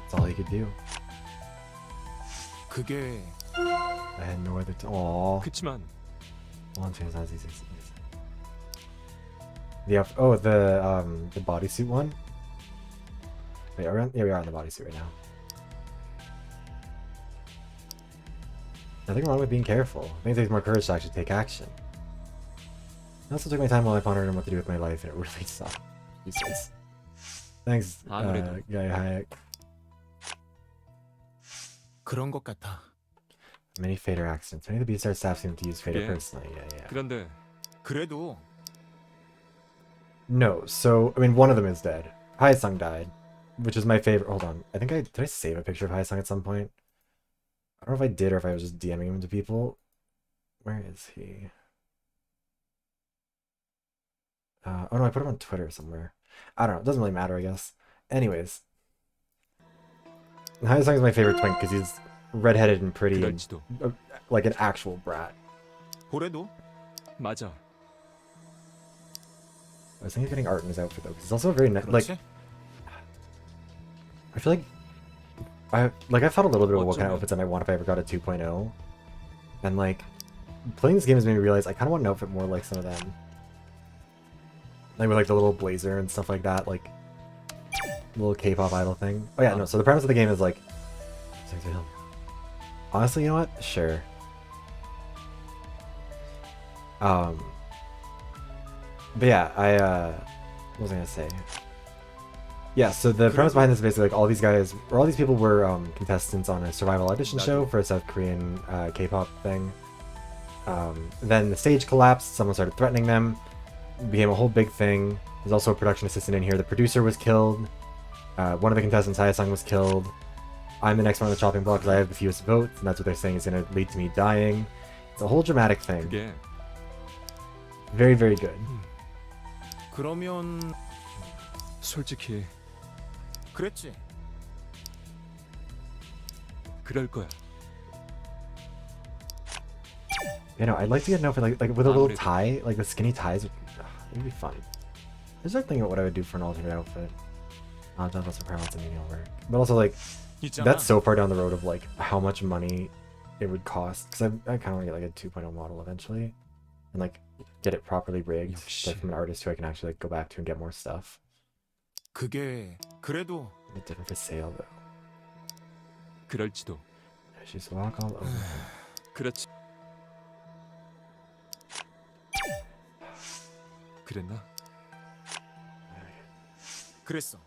Speaker 1: That's all he could do.
Speaker 4: 그게
Speaker 1: I had no other. Aw.
Speaker 4: 그치만
Speaker 1: One change as easy. The bodysuit one. Wait, are we on? Yeah, we are on the bodysuit right now. Nothing wrong with being careful. I think it takes more courage to actually take action. I also took my time while I pondered on what to do with my life, and it really sucked. Jesus. Thanks,
Speaker 4: 아무래도.
Speaker 1: Gaia Hayek.
Speaker 4: 그런 것 같아.
Speaker 1: Many Fader accidents. Many of the Beastar staff seem to use Fader
Speaker 4: Yeah.
Speaker 1: personally. Yeah.
Speaker 4: 그런데 그래도
Speaker 1: No, so, I mean, one of them is dead. Hyesung died, which is my favorite. Hold on. Did I save a picture of Hyesung at some point? I don't know if I did or if I was just DMing him to people. Where is he? Oh no, I put him on Twitter somewhere. I don't know. It doesn't really matter, I guess. Anyways. Hayasung is my favorite twink because he's redheaded and pretty and
Speaker 4: 그럴지도.
Speaker 1: like an actual brat.
Speaker 4: 고래도 맞아.
Speaker 1: I was thinking of getting art in his outfit though, 'cause he's also very like.
Speaker 4: 그렇지?
Speaker 1: I feel like I thought a little bit of what kind of
Speaker 4: 어쩌면.
Speaker 1: outfits I might want if I ever got a 2.0, and like playing this game has made me realize I kind of want an outfit more like some of them, like with like the little blazer and stuff like that, like little K-pop idol thing. Oh yeah, no. So the premise of the game is like, honestly, you know what? Sure. But yeah, what was I gonna say? Yeah, so the premise behind this is basically like all these guys, or all these people were contestants on a survival audition show for a South Korean K-pop thing. Then the stage collapsed, someone started threatening them, it became a whole big thing. There's also a production assistant in here. The producer was killed. One of the contestants, Hayasung, was killed. I'm the next one on the chopping block because I have the fewest votes, and that's what they're saying is going to lead to me dying. It's a whole dramatic thing.
Speaker 4: 그게
Speaker 1: Very, very good.
Speaker 4: 그러면 솔직히 그랬지. 그럴 거야.
Speaker 1: You know, I'd like to get an outfit like with a little
Speaker 4: 아무래도.
Speaker 1: tie, like the skinny ties. It'd be fun. I just started thinking about what I would do for an alternate outfit. Not just for parents and menial work, but also like
Speaker 4: 있잖아.
Speaker 1: that's so far down the road of like how much money it would cost. Because I kind of want to get like a 2.0 model eventually, and like get it properly rigged,
Speaker 4: 역시.
Speaker 1: like from an artist who I can actually like go back to and get more stuff.
Speaker 4: 그게 그래도
Speaker 1: A bit different for sale though.
Speaker 4: 그럴지도.
Speaker 1: She's walk all over.
Speaker 4: 그렇지. 그랬나? 그랬어.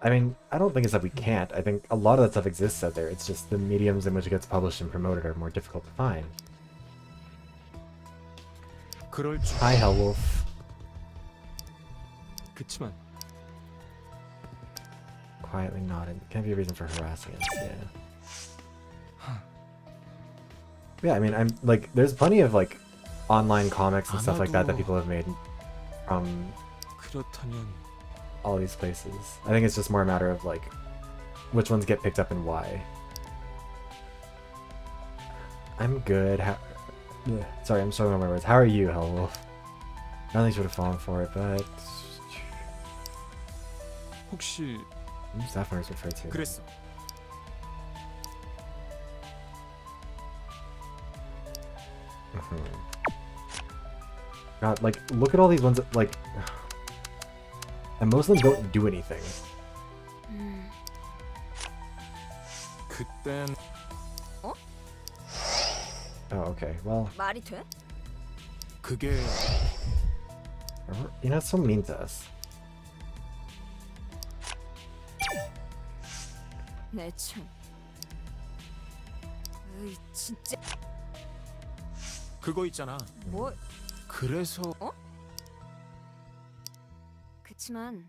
Speaker 1: I mean, I don't think it's that we can't. I think a lot of that stuff exists out there. It's just the mediums in which it gets published and promoted are more difficult to find.
Speaker 4: 그럴 줄.
Speaker 1: Hi, Hellwolf.
Speaker 4: 그치만
Speaker 1: Quietly nodded. Can't be a reason for harassing us. Yeah. Yeah, I mean, I'm like, there's plenty of like online comics and stuff like that that people have made from
Speaker 4: 그렇다면
Speaker 1: all these places. I think it's just more a matter of like which ones get picked up and why. I'm good. Sorry, I'm struggling with my words. How are you, Hellwolf? I don't think you would have fallen for it, but
Speaker 4: 혹시
Speaker 1: staff members refer to.
Speaker 4: 그랬어.
Speaker 1: God, like, look at all these ones that, like, and most of them don't do anything.
Speaker 4: 그땐
Speaker 1: Oh, okay. Well,
Speaker 3: 말이 돼?
Speaker 4: 그게
Speaker 1: you're not so mean to us.
Speaker 3: 내 참. 으이, 진짜.
Speaker 4: 그거 있잖아.
Speaker 3: 뭐?
Speaker 4: 그래서
Speaker 3: 그치만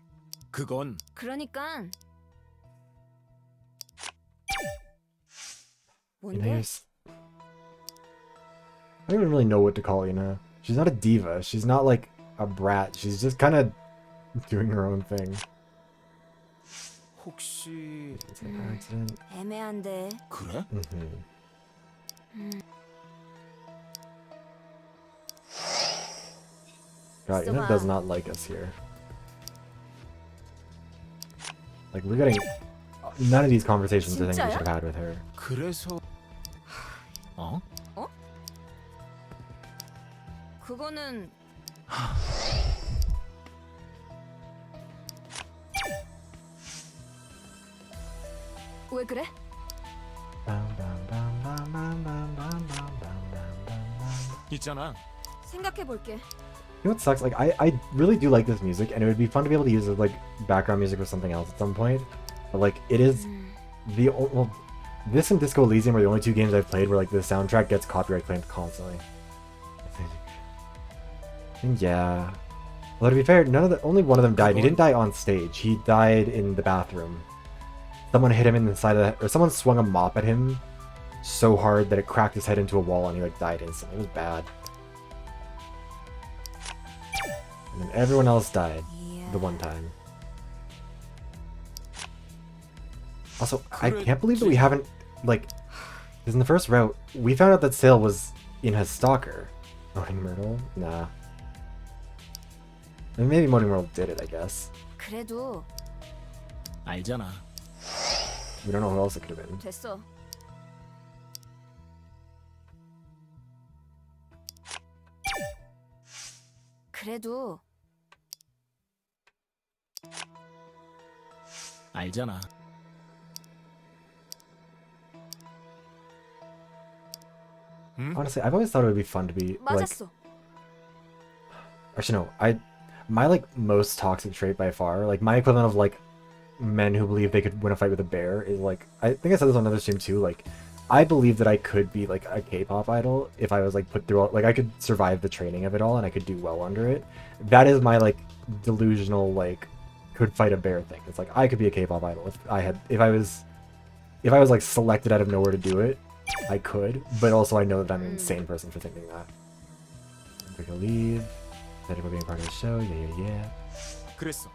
Speaker 4: 그건
Speaker 3: 그러니까
Speaker 1: You know,
Speaker 3: 뭔데?
Speaker 1: I don't even really know what to call Ina. She's not a diva. She's not like a brat. She's just kind of doing her own thing.
Speaker 4: 혹시
Speaker 1: It's like an accident.
Speaker 3: 애매한데.
Speaker 4: 그래?
Speaker 1: God, Ina does not like us here. Like, we're getting none of these conversations I think we should have had with her.
Speaker 4: 그래서 어?
Speaker 3: 그거는 왜 그래?
Speaker 4: 있잖아.
Speaker 3: 생각해 볼게.
Speaker 1: You know what sucks? Like, I really do like this music, and it would be fun to be able to use it like background music with something else at some point. But like, it is well, this and Disco Elysium are the only two games I've played where like the soundtrack gets copyright claimed constantly. And yeah. Well, to be fair, only one of them died. He didn't die on stage. He died in the bathroom. Someone hit him in the side of the, or someone swung a mop at him so hard that it cracked his head into a wall and he like died instantly. It was bad. And then everyone else died the one time. Also, I can't believe that we haven't, like, because in the first route, we found out that Sale was in his stalker. Moaning Myrtle? Nah. I mean, maybe Moaning Myrtle did it, I guess.
Speaker 3: 그래도
Speaker 4: 알잖아.
Speaker 1: We don't know who else it could have been.
Speaker 3: 됐어. 그래도
Speaker 4: 알잖아.
Speaker 1: Honestly, I've always thought it would be fun to be, like...
Speaker 3: 맞았어.
Speaker 1: Actually, no. My, like, most toxic trait by far, like, my equivalent of, like, men who believe they could win a fight with a bear is, like... I think I said this on another stream, too, like... I believe that I could be, like, a K-pop idol if I was, like, put through all... Like, I could survive the training of it all, and I could do well under it. That is my, like, delusional, like, could fight a bear thing. It's like, I could be a K-pop idol if I was, like, selected out of nowhere to do it. I could, but also I know that I'm an insane person for thinking that. Take a leave. Thank you for being part of the show. Yeah.
Speaker 4: 그랬어.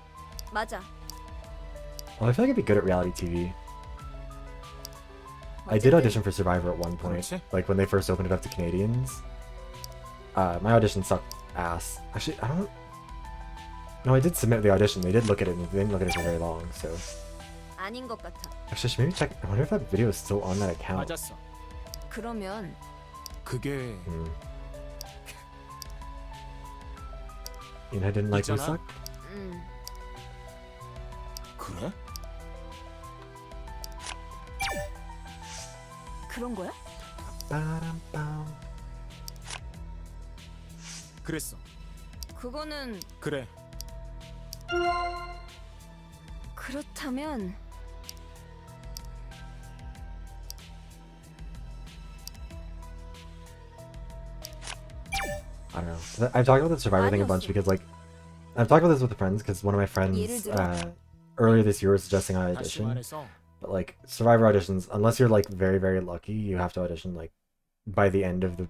Speaker 3: 맞아.
Speaker 1: Well, I feel like I'd be good at reality TV. I did audition for Survivor at one point,
Speaker 4: 그렇지?
Speaker 1: like when they first opened it up to Canadians. My audition sucked ass. Actually, I don't... No, I did submit the audition. They did look at it, and they didn't look at it for very long, so...
Speaker 3: 아닌 것 같아.
Speaker 1: Actually, I should maybe check... I wonder if that video is still on that account.
Speaker 4: 맞았어.
Speaker 3: 그러면
Speaker 4: 그게
Speaker 1: You know, I didn't like who
Speaker 4: 있잖아.
Speaker 1: sucked?
Speaker 4: 그래?
Speaker 3: 그런 거야?
Speaker 1: Ba-dum-bum.
Speaker 4: 그랬어.
Speaker 3: 그거는
Speaker 4: 그래.
Speaker 3: 그렇다면
Speaker 1: I don't know. I've talked about the Survivor thing a bunch because, like, I've talked about this with friends because one of my friends earlier this year was suggesting I
Speaker 4: 다시
Speaker 1: audition.
Speaker 4: 말해서
Speaker 1: But, like, Survivor auditions, unless you're, like, very, very lucky, you have to audition, like, by the end of the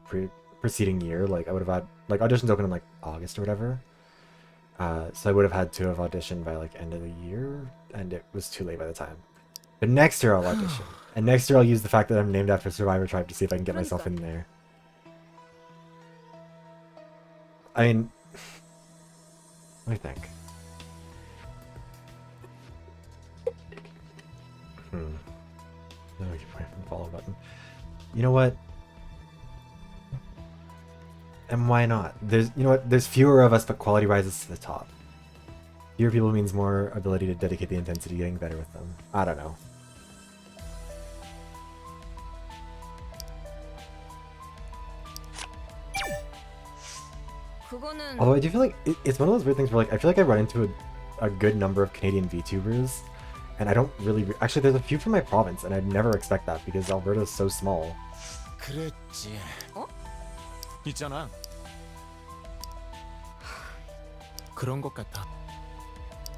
Speaker 1: preceding year. Like, I would have had, like, auditions open in, like, August or whatever. So I would have had to have auditioned by, like, end of the year, and it was too late by the time. But next year I'll audition. And next year I'll use the fact that I'm named after Survivor Tribe to see if I can get myself in there. I mean, what do you think? No, I keep waiting for the follow button. You know what? And why not? There's, you know what? There's fewer of us, but quality rises to the top. Fewer people means more ability to dedicate the intensity, getting better with them. I don't know.
Speaker 3: 그거는
Speaker 1: Although I do feel like it's one of those weird things where, like, I feel like I run into a good number of Canadian VTubers, and I don't really... Actually, there's a few from my province, and I'd never expect that because Alberta is so small.
Speaker 4: 그랬지.
Speaker 3: 어?
Speaker 4: 있잖아. 그런 것 같아.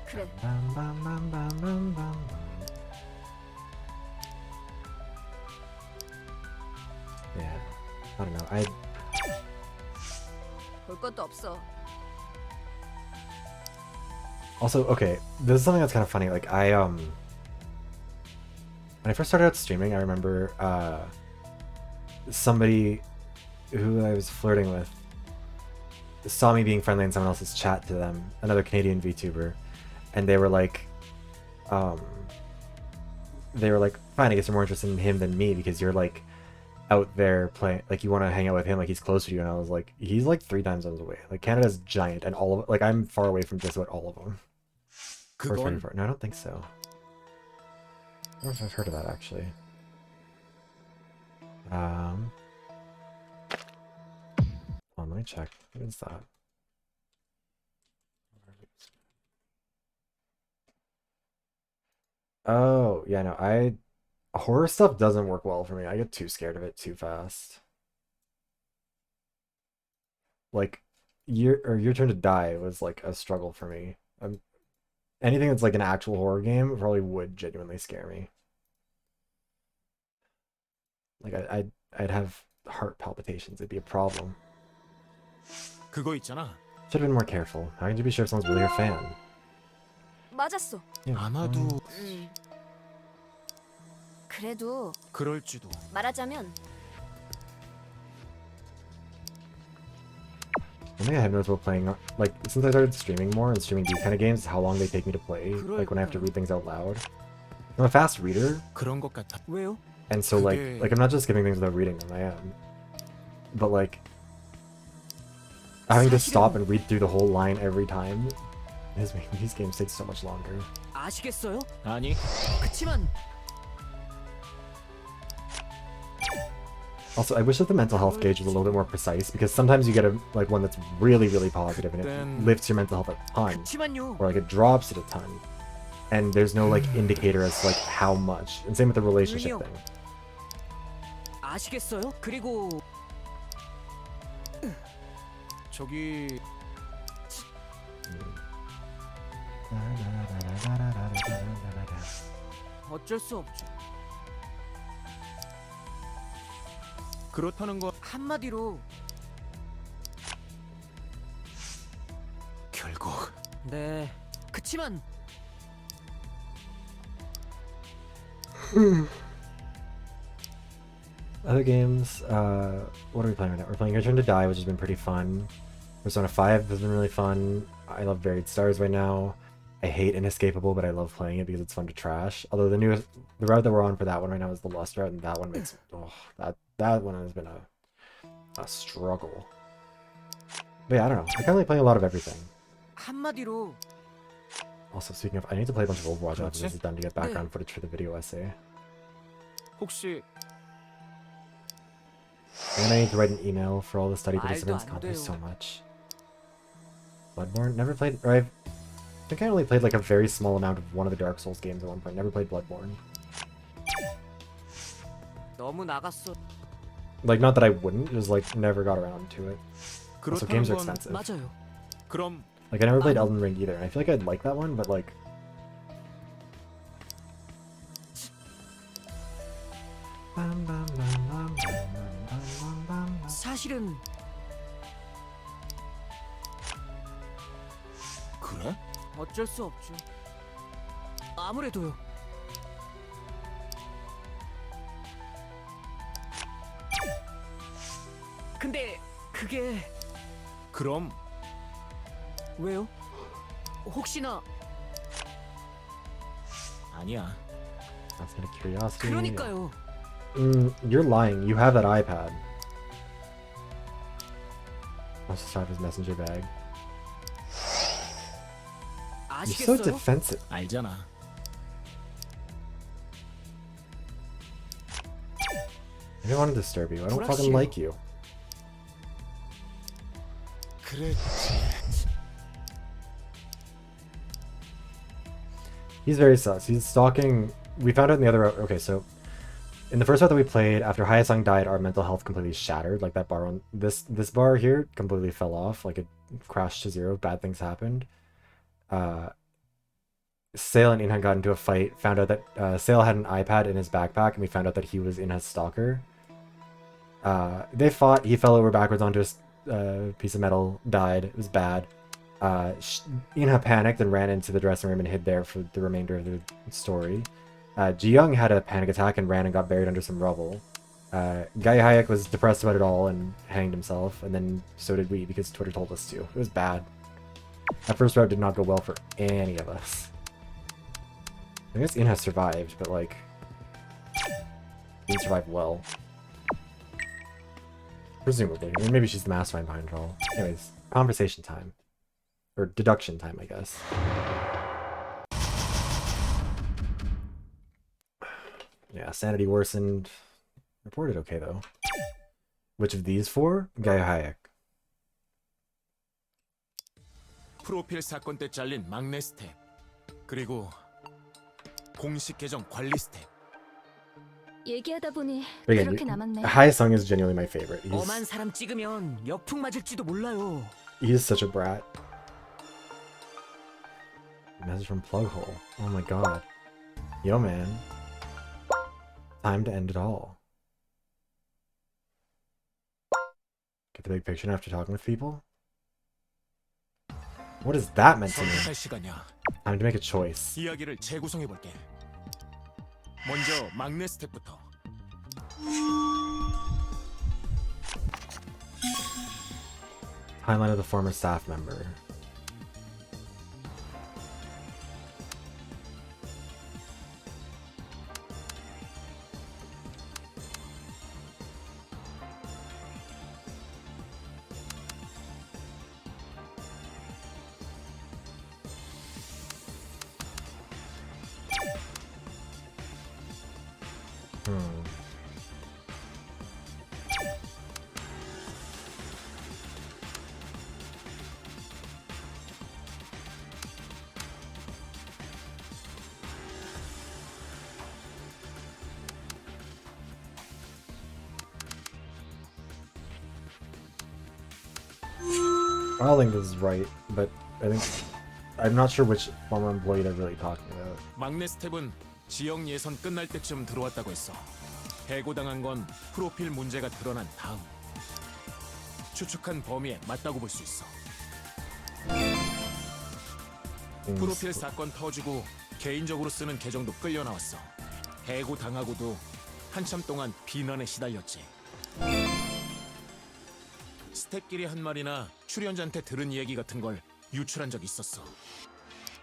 Speaker 3: 그래.
Speaker 1: Bam, bam, bam, bam, bam, bam. Yeah, I don't know.
Speaker 3: 볼 것도 없어.
Speaker 1: Also, okay, this is something that's kind of funny. Like, when I first started out streaming, I remember somebody who I was flirting with saw me being friendly in someone else's chat to them, another Canadian VTuber, and they were like, fine, I guess you're more interested in him than me because you're, like, out there playing, like, you want to hang out with him, like, he's closer to you. And I was like, he's like 3 time zones away. Like, Canada's giant, and all of, like, I'm far away from just about all of them. Or
Speaker 4: 그건
Speaker 1: 34. No, I don't think so. I don't know if I've heard of that, actually. Hold on, let me check. What is that? Oh, yeah, no, horror stuff doesn't work well for me. I get too scared of it too fast. Like, Your Turn to Die was, like, a struggle for me. Anything that's, like, an actual horror game probably would genuinely scare me. Like, I'd have heart palpitations. It'd be a problem.
Speaker 4: 그거 있잖아.
Speaker 1: Should have been more careful. How can you be sure if someone's really your fan?
Speaker 3: 맞았어.
Speaker 1: Yeah.
Speaker 4: 아마도
Speaker 3: 그래도
Speaker 4: 그럴지도.
Speaker 3: 말하자면
Speaker 1: One thing I have noticed while playing, like, since I started streaming more and streaming these kind of games, is how long they take me to play, like, when I have to read things out loud. I'm a fast reader,
Speaker 4: 그런 것 같아.
Speaker 2: 왜요?
Speaker 1: and so, like, I'm not just skipping things without reading them, I am. But, like, having to stop and read through the whole line every time is making these games take so much longer.
Speaker 2: 아시겠어요?
Speaker 4: 아니,
Speaker 2: 그치만
Speaker 1: Also, I wish that the mental health gauge was a little bit more precise, because sometimes you get a one that's really, really positive and it
Speaker 4: Then-
Speaker 1: lifts your mental health a ton,
Speaker 2: 그치만요.
Speaker 1: or like it drops it a ton, and there's no like indicator as to like how much. And same with the relationship thing.
Speaker 2: 아시겠어요? 그리고
Speaker 4: 저기
Speaker 2: 어쩔 수 없죠.
Speaker 4: 그렇다는 거
Speaker 2: 한마디로
Speaker 4: 결국
Speaker 2: 네. 그치만
Speaker 1: Other games, what are we playing right now? We're playing Return to Die, which has been pretty fun. Persona 5 has been really fun. I love Varied Stars right now. I hate Inescapable, but I love playing it because it's fun to trash. Although the route that we're on for that one right now is the Lust route, and that one makes that one has been a struggle. But yeah, I don't know. I kind of like playing a lot of everything.
Speaker 2: 한마디로
Speaker 1: Also, speaking of, I need to play a bunch of Overwatch after
Speaker 4: 그렇지?
Speaker 1: this is done to get background footage for the video essay.
Speaker 4: 혹시
Speaker 1: And I need to write an email for all the study
Speaker 2: 말도
Speaker 1: participants.
Speaker 2: 안
Speaker 1: God, there's so
Speaker 2: 돼요.
Speaker 1: much. Bloodborne? Never played, or I think I only played like a very small amount of one of the Dark Souls games at one point. Never played Bloodborne.
Speaker 2: 너무 나갔어.
Speaker 1: Like, not that I wouldn't, just like never got around to it. Also,
Speaker 4: 그렇다는
Speaker 1: games are
Speaker 4: 건
Speaker 1: expensive.
Speaker 2: 맞아요.
Speaker 4: 그럼
Speaker 1: Like, I never played Elden Ring either, and I feel like I'd like that one, but like...
Speaker 2: 사실은
Speaker 4: 그래?
Speaker 2: 어쩔 수 없죠. 아무래도요. 근데 그게
Speaker 4: 그럼
Speaker 2: 왜요? 혹시나
Speaker 4: 아니야.
Speaker 1: That's out of curiosity.
Speaker 2: 그러니까요.
Speaker 1: You're lying. You have that iPad. Let's just have his messenger bag. You're so
Speaker 2: 아시겠어요?
Speaker 1: defensive.
Speaker 4: 알잖아.
Speaker 1: I didn't want to disturb you. I don't fucking
Speaker 2: 불확실해요.
Speaker 1: like you.
Speaker 4: 그랬지.
Speaker 1: He's very sus. He's stalking. We found out in the other. Okay, so in the first route that we played, after Hyasung died, our mental health completely shattered. Like that bar on this bar here completely fell off. Like it crashed to zero. Bad things happened. Sale and Inhan got into a fight. Found out that Sale had an iPad in his backpack, and we found out that he was Inha's stalker. They fought. He fell over backwards onto a piece of metal. Died. It was bad. Inha panicked and ran into the dressing room and hid there for the remainder of the story. Ji-young had a panic attack and ran and got buried under some rubble. Guy Hayek was depressed about it all and hanged himself, and then so did we because Twitter told us to. It was bad. That first route did not go well for any of us. I guess Inha survived, but like, didn't survive well. Presumably. I mean, maybe she's the mastermind behind it all. Anyways, conversation time. Or deduction time, I guess. Yeah, sanity worsened. Reported okay, though. Which of these four? Guy Hayek.
Speaker 4: 프로필 사건 때 잘린 막내 스텝. 그리고 공식 계정 관리 스텝.
Speaker 3: 얘기하다 보니
Speaker 1: But again,
Speaker 3: 그렇게 남았네.
Speaker 1: Haesung is genuinely my favorite.
Speaker 2: 엄한 사람 찍으면 역풍 맞을지도 몰라요.
Speaker 1: He's such a brat. Message from Plughole. Oh my god. Yo, man. Time to end it all. Get the big picture now after talking with people? What is that meant to mean?
Speaker 4: 선택할 시간이야.
Speaker 1: Time to make a choice.
Speaker 4: 이야기를 재구성해 볼게. 먼저 막내 스텝부터.
Speaker 1: Timeline of the former staff member. I don't think this is right, but I think I'm not sure which former employee they're really talking about.
Speaker 4: 막내 스텝은 지역 예선 끝날 때쯤 들어왔다고 했어. 해고당한 건 프로필 문제가 드러난 다음. 추측한 범위에 맞다고 볼 수 있어. 프로필 사건 터지고 개인적으로 쓰는 계정도 끌려 나왔어. 해고당하고도 한참 동안 비난에 시달렸지. 스텝끼리 한 말이나 출연자한테 들은 얘기 같은 걸 유출한 적 있었어.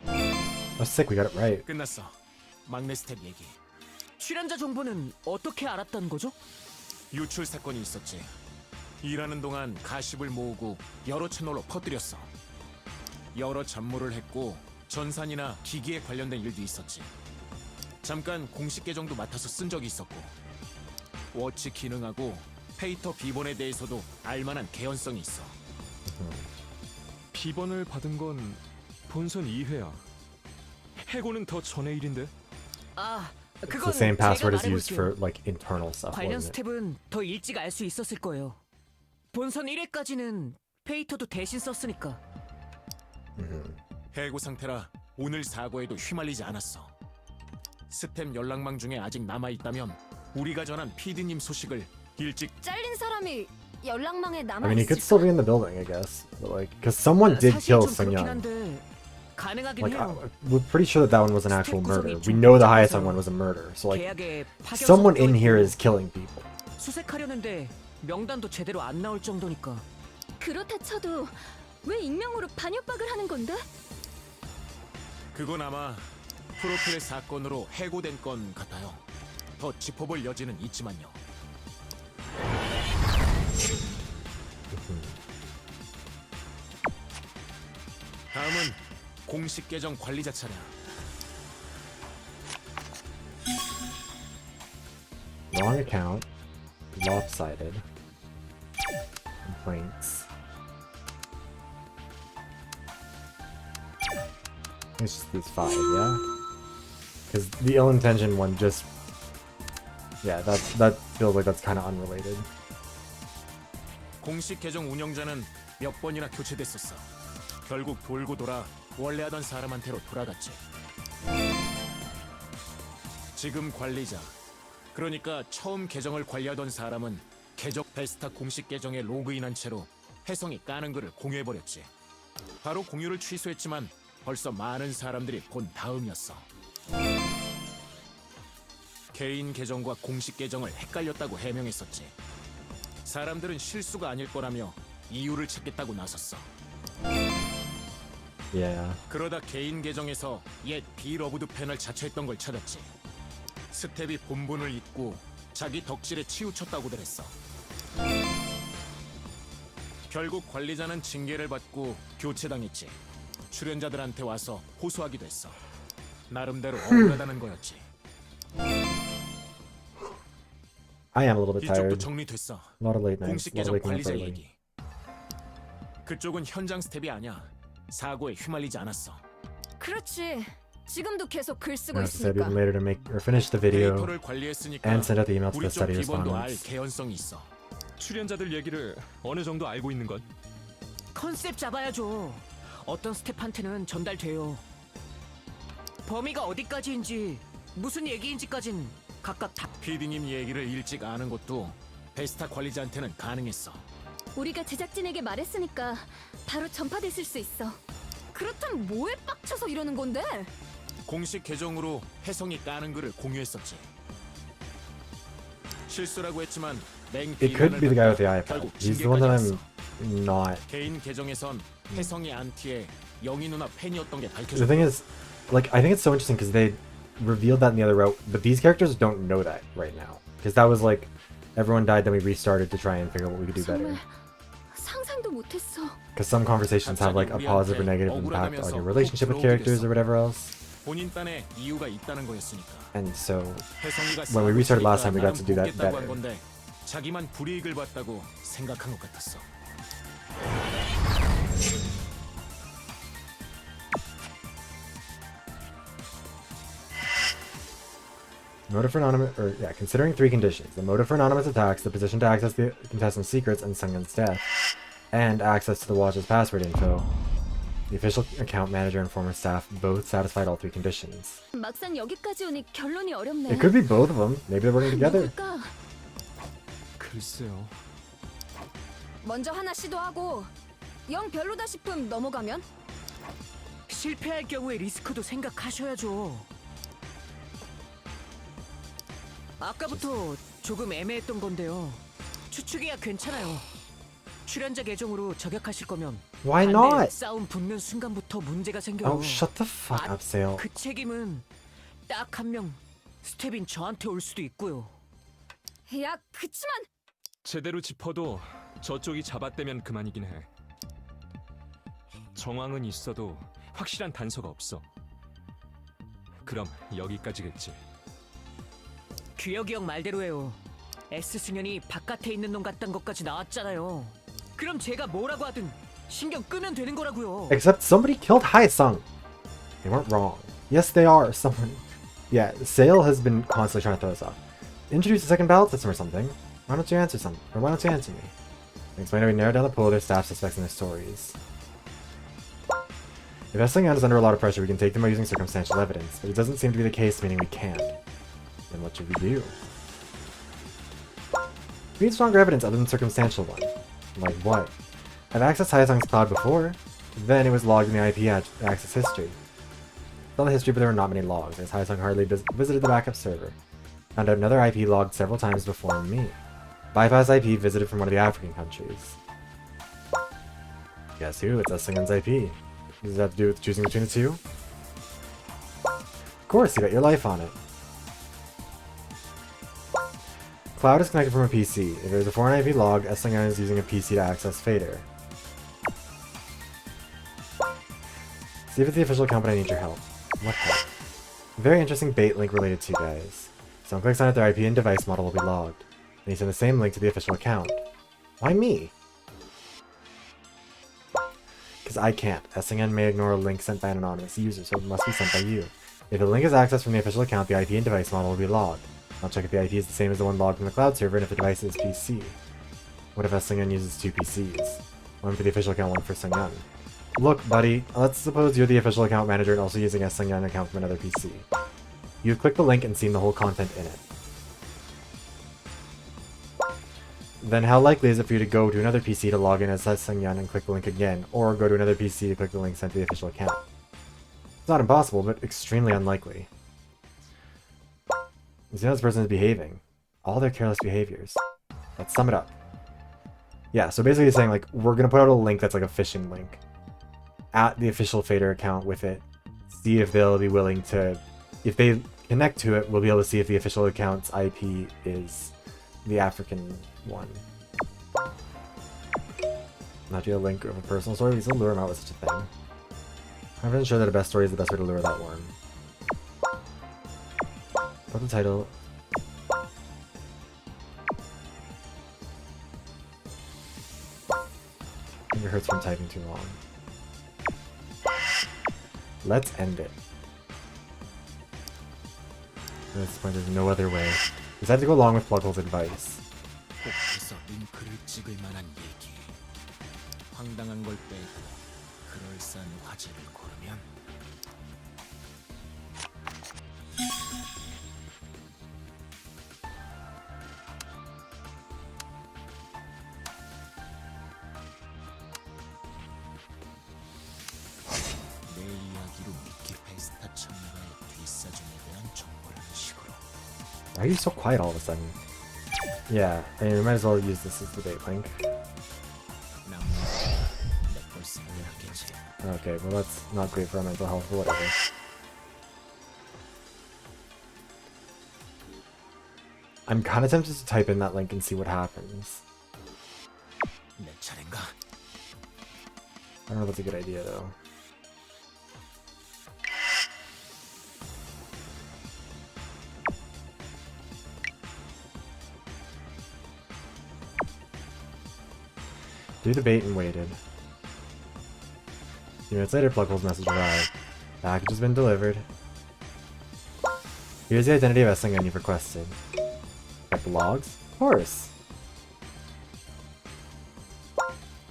Speaker 1: Oh, sick, we got it right.
Speaker 4: 끝났어. 막내 스텝 얘기.
Speaker 2: 출연자 정보는 어떻게 알았다는 거죠?
Speaker 4: 유출 사건이 있었지. 일하는 동안 가십을 모으고 여러 채널로 퍼뜨렸어. 여러 잡무를 했고 전산이나 기기에 관련된 일도 있었지. 잠깐 공식 계정도 맡아서 쓴 적이 있었고 워치 기능하고 페이터 비번에 대해서도 알만한 개연성이 있어.
Speaker 5: 비번을 받은 건 본선 2회야. 해고는 더 전의 일인데.
Speaker 2: 아,
Speaker 1: It's
Speaker 2: 그건
Speaker 1: the same
Speaker 2: 제가
Speaker 1: password is used
Speaker 2: 말해볼게요.
Speaker 1: for like internal stuff.
Speaker 2: 관련
Speaker 1: Wasn't it?
Speaker 2: 스텝은 더 일찍 알 수 있었을 거예요. 본선 1회까지는 페이터도 대신 썼으니까.
Speaker 4: 해고 상태라 오늘 사고에도 휘말리지 않았어. 스텝 연락망 중에 아직 남아있다면 우리가 전한 PD님 소식을 일찍.
Speaker 3: 잘린 사람이 연락망에
Speaker 1: I
Speaker 3: 남아
Speaker 1: mean, he could
Speaker 3: 있을까?
Speaker 1: still be in the building, I guess. But like, because someone did
Speaker 2: 사실
Speaker 1: kill
Speaker 2: 좀
Speaker 1: Sung
Speaker 2: 그렇긴
Speaker 1: Young.
Speaker 2: 한데 가능하긴
Speaker 1: Like,
Speaker 2: 해요.
Speaker 1: we're pretty sure that that one was an actual
Speaker 2: Step
Speaker 1: murder.
Speaker 2: 구성이
Speaker 1: We
Speaker 2: 좀
Speaker 1: know the highest
Speaker 2: 복잡해서
Speaker 1: one was a murder. So like,
Speaker 2: 계약에 파견
Speaker 1: someone
Speaker 2: 섞여
Speaker 1: in here
Speaker 2: 있고
Speaker 1: is killing people.
Speaker 2: 수색하려는데 명단도 제대로 안 나올 정도니까.
Speaker 3: 그렇다 쳐도 왜 익명으로 반협박을 하는 건데?
Speaker 4: 그건 아마 프로필 사건으로 해고된 건 같아요. 더 짚어볼 여지는 있지만요. 다음은 공식 계정 관리자 차례.
Speaker 1: Wrong account. Lopsided. Complaints. It's just these 5, yeah? Because the ill-intentioned one just... Yeah, that feels like that's kind of unrelated.
Speaker 4: 공식 계정 운영자는 몇 번이나 교체됐었어. 결국 돌고 돌아 원래 하던 사람한테로 돌아갔지. 지금 관리자, 그러니까 처음 계정을 관리하던 사람은 계정 베스타 공식 계정에 로그인한 채로 혜성이 까는 글을 공유해버렸지. 바로 공유를 취소했지만 벌써 많은 사람들이 본 다음이었어. 개인 계정과 공식 계정을 헷갈렸다고 해명했었지. 사람들은 실수가 아닐 거라며 이유를 찾겠다고 나섰어.
Speaker 1: Yeah.
Speaker 4: 그러다 개인 계정에서 옛 비러브드 패널 자처했던 걸 찾았지. 스텝이 본분을 잊고 자기 덕질에 치우쳤다고들 했어. 결국 관리자는 징계를 받고 교체당했지. 출연자들한테 와서 호소하기도 했어. 나름대로 억울하다는 거였지.
Speaker 1: I am a little bit
Speaker 4: 이쪽도
Speaker 1: tired.
Speaker 4: 정리됐어.
Speaker 1: A lot of late nights.
Speaker 4: 공식
Speaker 1: A lot of
Speaker 4: 계정
Speaker 1: waking up
Speaker 4: 관리자
Speaker 1: early.
Speaker 4: 얘기. 그쪽은 현장 스텝이 아니야. 사고에 휘말리지 않았어.
Speaker 3: 그렇지. 지금도 계속 글 쓰고
Speaker 1: I have to say
Speaker 3: 있으니까.
Speaker 1: even later to make or finish the video
Speaker 4: 데이터를 관리했으니까
Speaker 1: and send out the email to
Speaker 4: 우리
Speaker 1: the
Speaker 4: 쪽
Speaker 1: study
Speaker 4: 비번도 알
Speaker 1: respondents.
Speaker 4: 개연성이 있어.
Speaker 5: 출연자들 얘기를 어느 정도 알고 있는 건?
Speaker 2: 컨셉 잡아야죠. 어떤 스텝한테는 전달돼요. 범위가 어디까지인지 무슨 얘기인지까진 각각 다.
Speaker 4: PD님 얘기를 일찍 아는 것도 베스타 관리자한테는 가능했어.
Speaker 3: 우리가 제작진에게 말했으니까 바로 전파됐을 수 있어. 그렇다면 뭐에 빡쳐서 이러는 건데?
Speaker 4: 공식 계정으로 혜성이 까는 글을 공유했었지. 실수라고 했지만 냉
Speaker 1: It could be the guy with the iPad.
Speaker 4: 결국
Speaker 1: He's the one that
Speaker 4: 징계까지
Speaker 1: I'm
Speaker 4: 했어.
Speaker 1: not.
Speaker 4: 개인 계정에선 혜성이 안티의 영희 누나 팬이었던 게
Speaker 1: The
Speaker 4: 밝혀졌고
Speaker 1: thing is, like, I think it's so interesting because they revealed that in the other route, but these characters don't know that right now. Because that was like, everyone died, then we restarted to try and figure out what we could do better.
Speaker 3: 정말 상상도 못했어.
Speaker 1: Because some conversations have like a positive or negative impact on your relationship with characters or whatever else.
Speaker 4: 본인 딴에 이유가 있다는 거였으니까.
Speaker 1: And so,
Speaker 4: 혜성이가
Speaker 1: when we restarted last time, we got to do that
Speaker 4: 나름 보겠다고 한
Speaker 1: better.
Speaker 4: 건데 자기만 불이익을 봤다고 생각한 것 같았어.
Speaker 1: Motive for anonymous, or yeah, considering three conditions: the motive for anonymous attacks, the position to access the contestant's secrets, and Sungun's death, and access to the watch's password info. The official account manager and former staff both satisfied all three conditions.
Speaker 3: 막상 여기까지 오니 결론이 어렵네.
Speaker 1: It could be both of them. Maybe they're working together.
Speaker 3: 누굴까?
Speaker 5: 글쎄요.
Speaker 3: 먼저 하나 시도하고 영 별로다 싶음 넘어가면?
Speaker 2: 실패할 경우의 리스크도 생각하셔야죠. 아까부터 조금 애매했던 건데요. 추측이야 괜찮아요. 출연자 계정으로 저격하실 거면
Speaker 1: Why
Speaker 2: 반대
Speaker 1: not?
Speaker 2: 싸움 붙는 순간부터 문제가 생겨요.
Speaker 1: Oh, shut the fuck up, Sale.
Speaker 2: 그 책임은 딱 한 명 스텝인 저한테 올 수도 있고요.
Speaker 3: 야, 그치만
Speaker 5: 제대로 짚어도 저쪽이 잡아떼면 그만이긴 해. 정황은 있어도 확실한 단서가 없어. 그럼 여기까지겠지.
Speaker 2: 규혁이 형 말대로예요. S승연이 바깥에 있는 놈 같단 것까지 나왔잖아요. 그럼 제가 뭐라고 하든 신경 끄면 되는 거라고요.
Speaker 1: Except somebody killed Haesung. They weren't wrong. Yes, they are. Someone. Yeah, Sale has been constantly trying to throw us off. Introduce a second ballot system or something. Why don't you answer some? Or why don't you answer me? Explain how we narrow down the pool of their staff suspects and their stories. If Esslingan is under a lot of pressure, we can take them by using circumstantial evidence, but it doesn't seem to be the case, meaning we can't. Then what should we do? We need stronger evidence other than circumstantial one. Like what? I've accessed Haesung's cloud before. Then it was logged in the IP access history. Saw the history, but there were not many logs, as Haesung hardly visited the backup server. Found out another IP logged several times before me. Bypass IP visited from one of the African countries. Guess who? It's Esslingan's IP. Does that have to do with choosing between the two? Of course, you got your life on it. Cloud is connected from a PC. If there's a foreign IP log, Esslingan is using a PC to access Fader. See if it's the official account, but I need your help. What help? Very interesting bait link related to you guys. Someone clicks on it, their IP and device model will be logged. Then you send the same link to the official account. Why me? Because I can't. Esslingan may ignore a link sent by an anonymous user, so it must be sent by you. If the link is accessed from the official account, the IP and device model will be logged. I'll check if the IP is the same as the one logged from the cloud server and if the device is PC. What if Esslingan uses two PCs? One for the official account, one for Sungun. Look, buddy, let's suppose you're the official account manager and also using a Sungun account from another PC. You've clicked the link and seen the whole content in it. Then how likely is it for you to go to another PC to log in as Sungun and click the link again, or go to another PC to click the link sent to the official account? It's not impossible, but extremely unlikely. You see how this person is behaving. All their careless behaviors. Let's sum it up. Yeah, so basically saying, like, we're gonna put out a link that's like a phishing link at the official Fader account with it. See if they'll be willing to... If they connect to it, we'll be able to see if the official account's IP is the African one. Not do a link of a personal story, we still lure him out with such a thing. I'm not sure that a best story is the best way to lure that worm. Put the title. Finger hurts from typing too long. Let's end it. At this point, there's no other way. We just have to go along with Plughole's advice.
Speaker 4: 혹해서 링크를 찍을 만한 얘기. 황당한 걸 빼고 그럴싸한 화제를 고르면 내 이야기로 미끼 페스타 참가에
Speaker 1: Why are you so quiet all of a sudden? Yeah, I mean, we might as well use this as the bait link. Okay, well that's not great for our mental health, but whatever. I'm kind of tempted to type in that link and see what happens. I don't know if that's a good idea though. Do the bait and waited. A few minutes later, Plughole's message arrived. Package has been delivered. Here's the identity of Esslingan you've requested. Check the logs? Of course!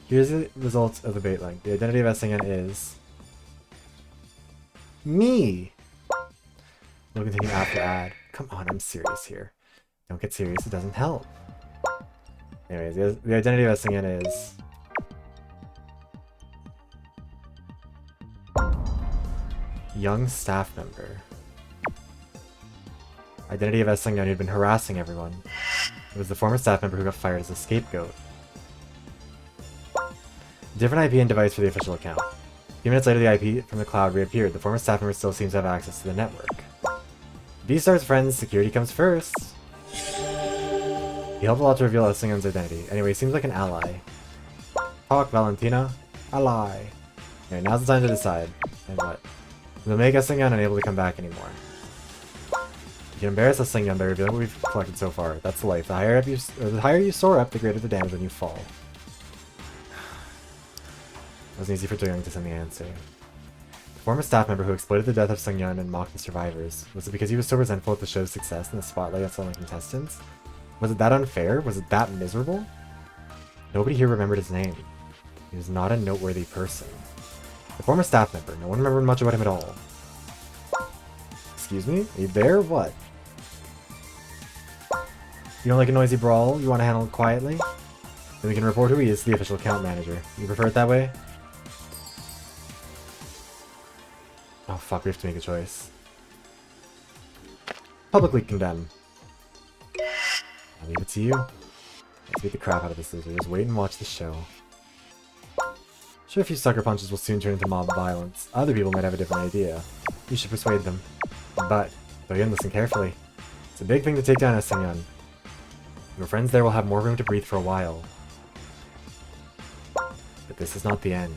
Speaker 1: Here's the results of the bait link. The identity of Esslingan is... me! We'll continue after ad. Come on, I'm serious here. Don't get serious, it doesn't help. Anyways, the identity of Esslingan is... young staff member. Identity of Esslingan who'd been harassing everyone. It was the former staff member who got fired as a scapegoat. Different IP and device for the official account. A few minutes later, the IP from the cloud reappeared. The former staff member still seems to have access to the network. Beastar's friends, security comes first. He helped a lot to reveal Esslingan's identity. Anyway, he seems like an ally. Talk, Valentina. Ally. Okay, now's the time to decide. And what? They'll make Esslingan unable to come back anymore. You can embarrass Esslingan by revealing what we've collected so far. That's life. The higher you soar up, the greater the damage when you fall. It wasn't easy for Doyoung to send the answer. The former staff member who exploited the death of Sungyeon and mocked the survivors. Was it because he was so resentful at the show's success and the spotlight on some contestants? Was it that unfair? Was it that miserable? Nobody here remembered his name. He was not a noteworthy person. The former staff member. No one remembered much about him at all. Excuse me? Are you there or what? You don't like a noisy brawl? You want to handle it quietly? Then we can report who he is to the official account manager. You prefer it that way? Oh fuck, we have to make a choice. Publicly condemn. I'll leave it to you. Let's beat the crap out of this loser. Just wait and watch the show. Sure, a few sucker punches will soon turn into mob violence. Other people might have a different idea. You should persuade them. But, Doyoung, listen carefully. It's a big thing to take down Esslingan. Your friends there will have more room to breathe for a while. But this is not the end.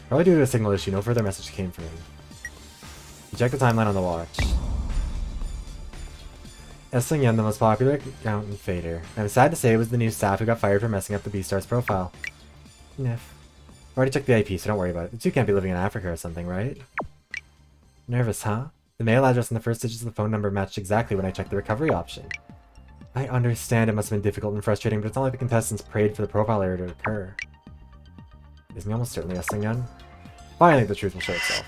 Speaker 1: Probably due to a signal issue, no further message came from him. You check the timeline on the watch. Esslingan, the most popular account in Fader. I'm sad to say it was the new staff who got fired for messing up the Beastar's profile. Niff. I've already checked the IP, so don't worry about it. The two can't be living in Africa or something, right? Nervous, huh? The mail address and the first digits of the phone number matched exactly when I checked the recovery option. I understand it must have been difficult and frustrating, but it's not like the contestants prayed for the profile error to occur. Isn't he almost certainly Esslingan? Finally, the truth will show itself.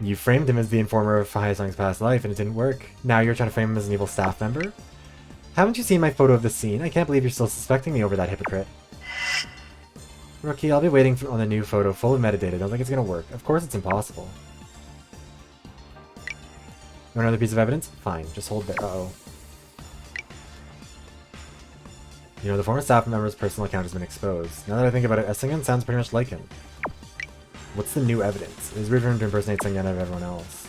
Speaker 1: You framed him as the informer of Haesung's past life, and it didn't work. Now you're trying to frame him as an evil staff member? Haven't you seen my photo of the scene? I can't believe you're still suspecting me over that hypocrite. Rookie, I'll be waiting on a new photo full of metadata. Don't think it's gonna work. Of course it's impossible. You want another piece of evidence? Fine, just hold there. Uh-oh. You know, the former staff member's personal account has been exposed. Now that I think about it, Esslingan sounds pretty much like him. What's the new evidence? It is weird for him to impersonate Sungyeon out of everyone else.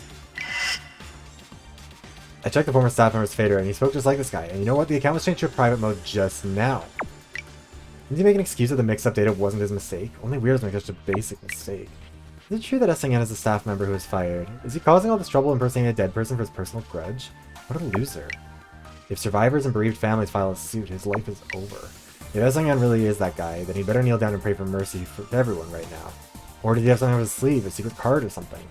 Speaker 1: I checked the former staff member's fader and he spoke just like this guy. And you know what? The account was changed to a private mode just now. Did he make an excuse that the mix-up data wasn't his mistake? Only weirdos make such a basic mistake. Is it true that Esslingan is a staff member who was fired? Is he causing all this trouble impersonating a dead person for his personal grudge? What a loser. If survivors and bereaved families file a suit, his life is over. If Esslingan really is that guy, then he better kneel down and pray for mercy for everyone right now. Or did he have something on his sleeve, a secret card or something?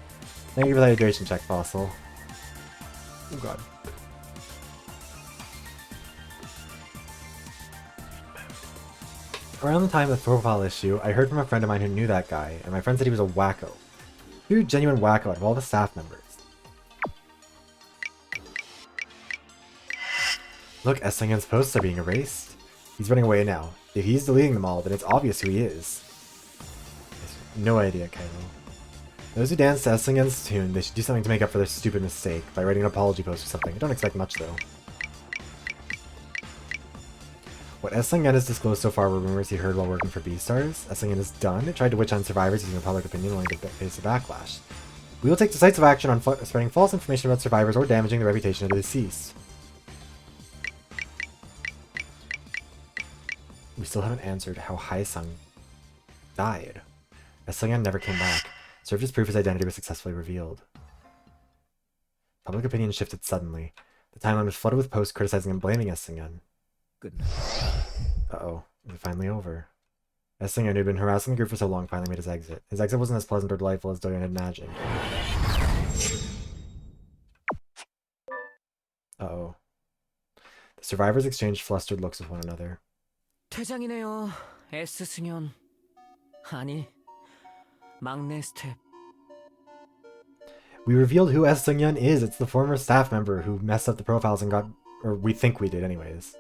Speaker 1: Thank you for that hydration check, Fossil. Oh god. Around the time of the profile issue, I heard from a friend of mine who knew that guy, and my friend said he was a wacko. Huge genuine wacko out of all the staff members. Look, Esslingan's posts are being erased. He's running away now. If he's deleting them all, then it's obvious who he is. No idea, Kylo. Those who dance to Essingen's tune, they should do something to make up for their stupid mistake by writing an apology post or something. I don't expect much, though. What Essingen has disclosed so far were rumors he heard while working for Beastars. Essingen is done. It tried to witch on survivors using public opinion, only to face a backlash. We will take decisive action on spreading false information about survivors or damaging the reputation of the deceased. We still haven't answered how Haesung died. Essingen never came back. Served as proof his identity was successfully revealed. Public opinion shifted suddenly. The timeline was flooded with posts criticizing and blaming Essingen.
Speaker 2: Good.
Speaker 1: Uh-oh. Is it finally over? Essingen, who had been harassing the group for so long, finally made his exit. His exit wasn't as pleasant or delightful as Doyen had imagined. Uh-oh. The survivors exchanged flustered looks with one another.
Speaker 2: 퇴장이네요. S승연. 아니, 막내 스텝.
Speaker 1: We revealed who Essingen is. It's the former staff member who messed up the profiles and got... Or we think we did anyways.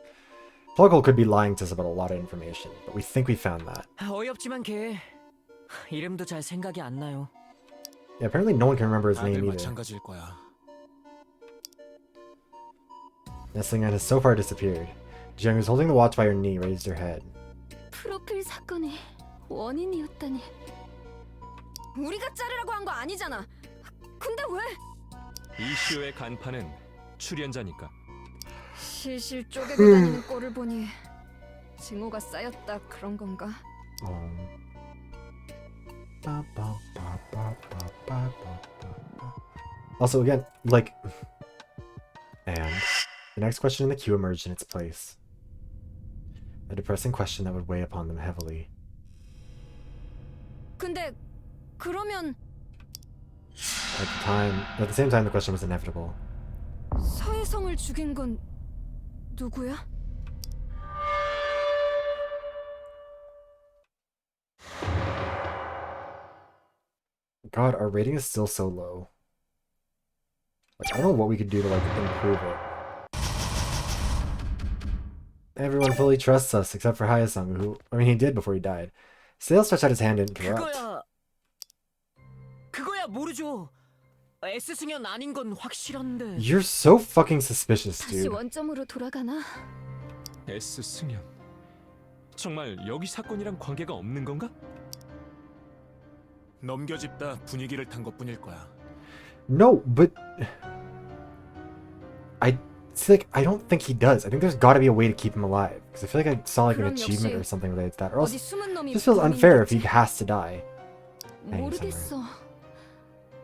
Speaker 1: Pluggle could be lying to us about a lot of information, but we think we found that.
Speaker 2: 어이없지만 걔 이름도 잘 생각이 안 나요.
Speaker 1: Yeah, apparently no one can remember his
Speaker 4: 다들
Speaker 1: name either.
Speaker 4: 마찬가지일 거야.
Speaker 1: Essingen has so far disappeared. Jiyoung, who's holding the watch by her knee, raised her head.
Speaker 3: 프로필 사건의 원인이었다니. 우리가 자르라고 한 거 아니잖아. 근데 왜?
Speaker 5: 이슈의 간판은 출연자니까.
Speaker 3: 실실 쪼개고 다니는 꼴을 보니 증오가 쌓였다 그런 건가?
Speaker 1: Also, again, like... And... The next question in the queue emerged in its place. A depressing question that would weigh upon them heavily.
Speaker 3: 근데 그러면
Speaker 1: At the same time, the question was inevitable.
Speaker 3: 서혜성을 죽인 건 누구야?
Speaker 1: God, our rating is still so low. Like, I don't know what we could do to, like, improve it. Everyone fully trusts us, except for Haesung, who... I mean, he did before he died. Sale stretched out his hand to interrupt.
Speaker 2: 그거야 모르죠. S승연 아닌 건 확실한데.
Speaker 1: You're so fucking suspicious,
Speaker 3: 다시
Speaker 1: dude.
Speaker 3: 원점으로 돌아가나?
Speaker 5: S승연. 정말 여기 사건이랑 관계가 없는 건가?
Speaker 4: 넘겨짚다 분위기를 탄 것뿐일 거야.
Speaker 1: No, but... I don't think he does. I think there's gotta be a way to keep him alive. Because I feel like I saw like an
Speaker 3: 그럼
Speaker 1: achievement
Speaker 3: 역시
Speaker 1: or something related to that. Or else
Speaker 3: 어디 숨은 놈이
Speaker 1: this feels unfair if he
Speaker 3: 범인이겠지?
Speaker 1: has to die.
Speaker 3: 모르겠어.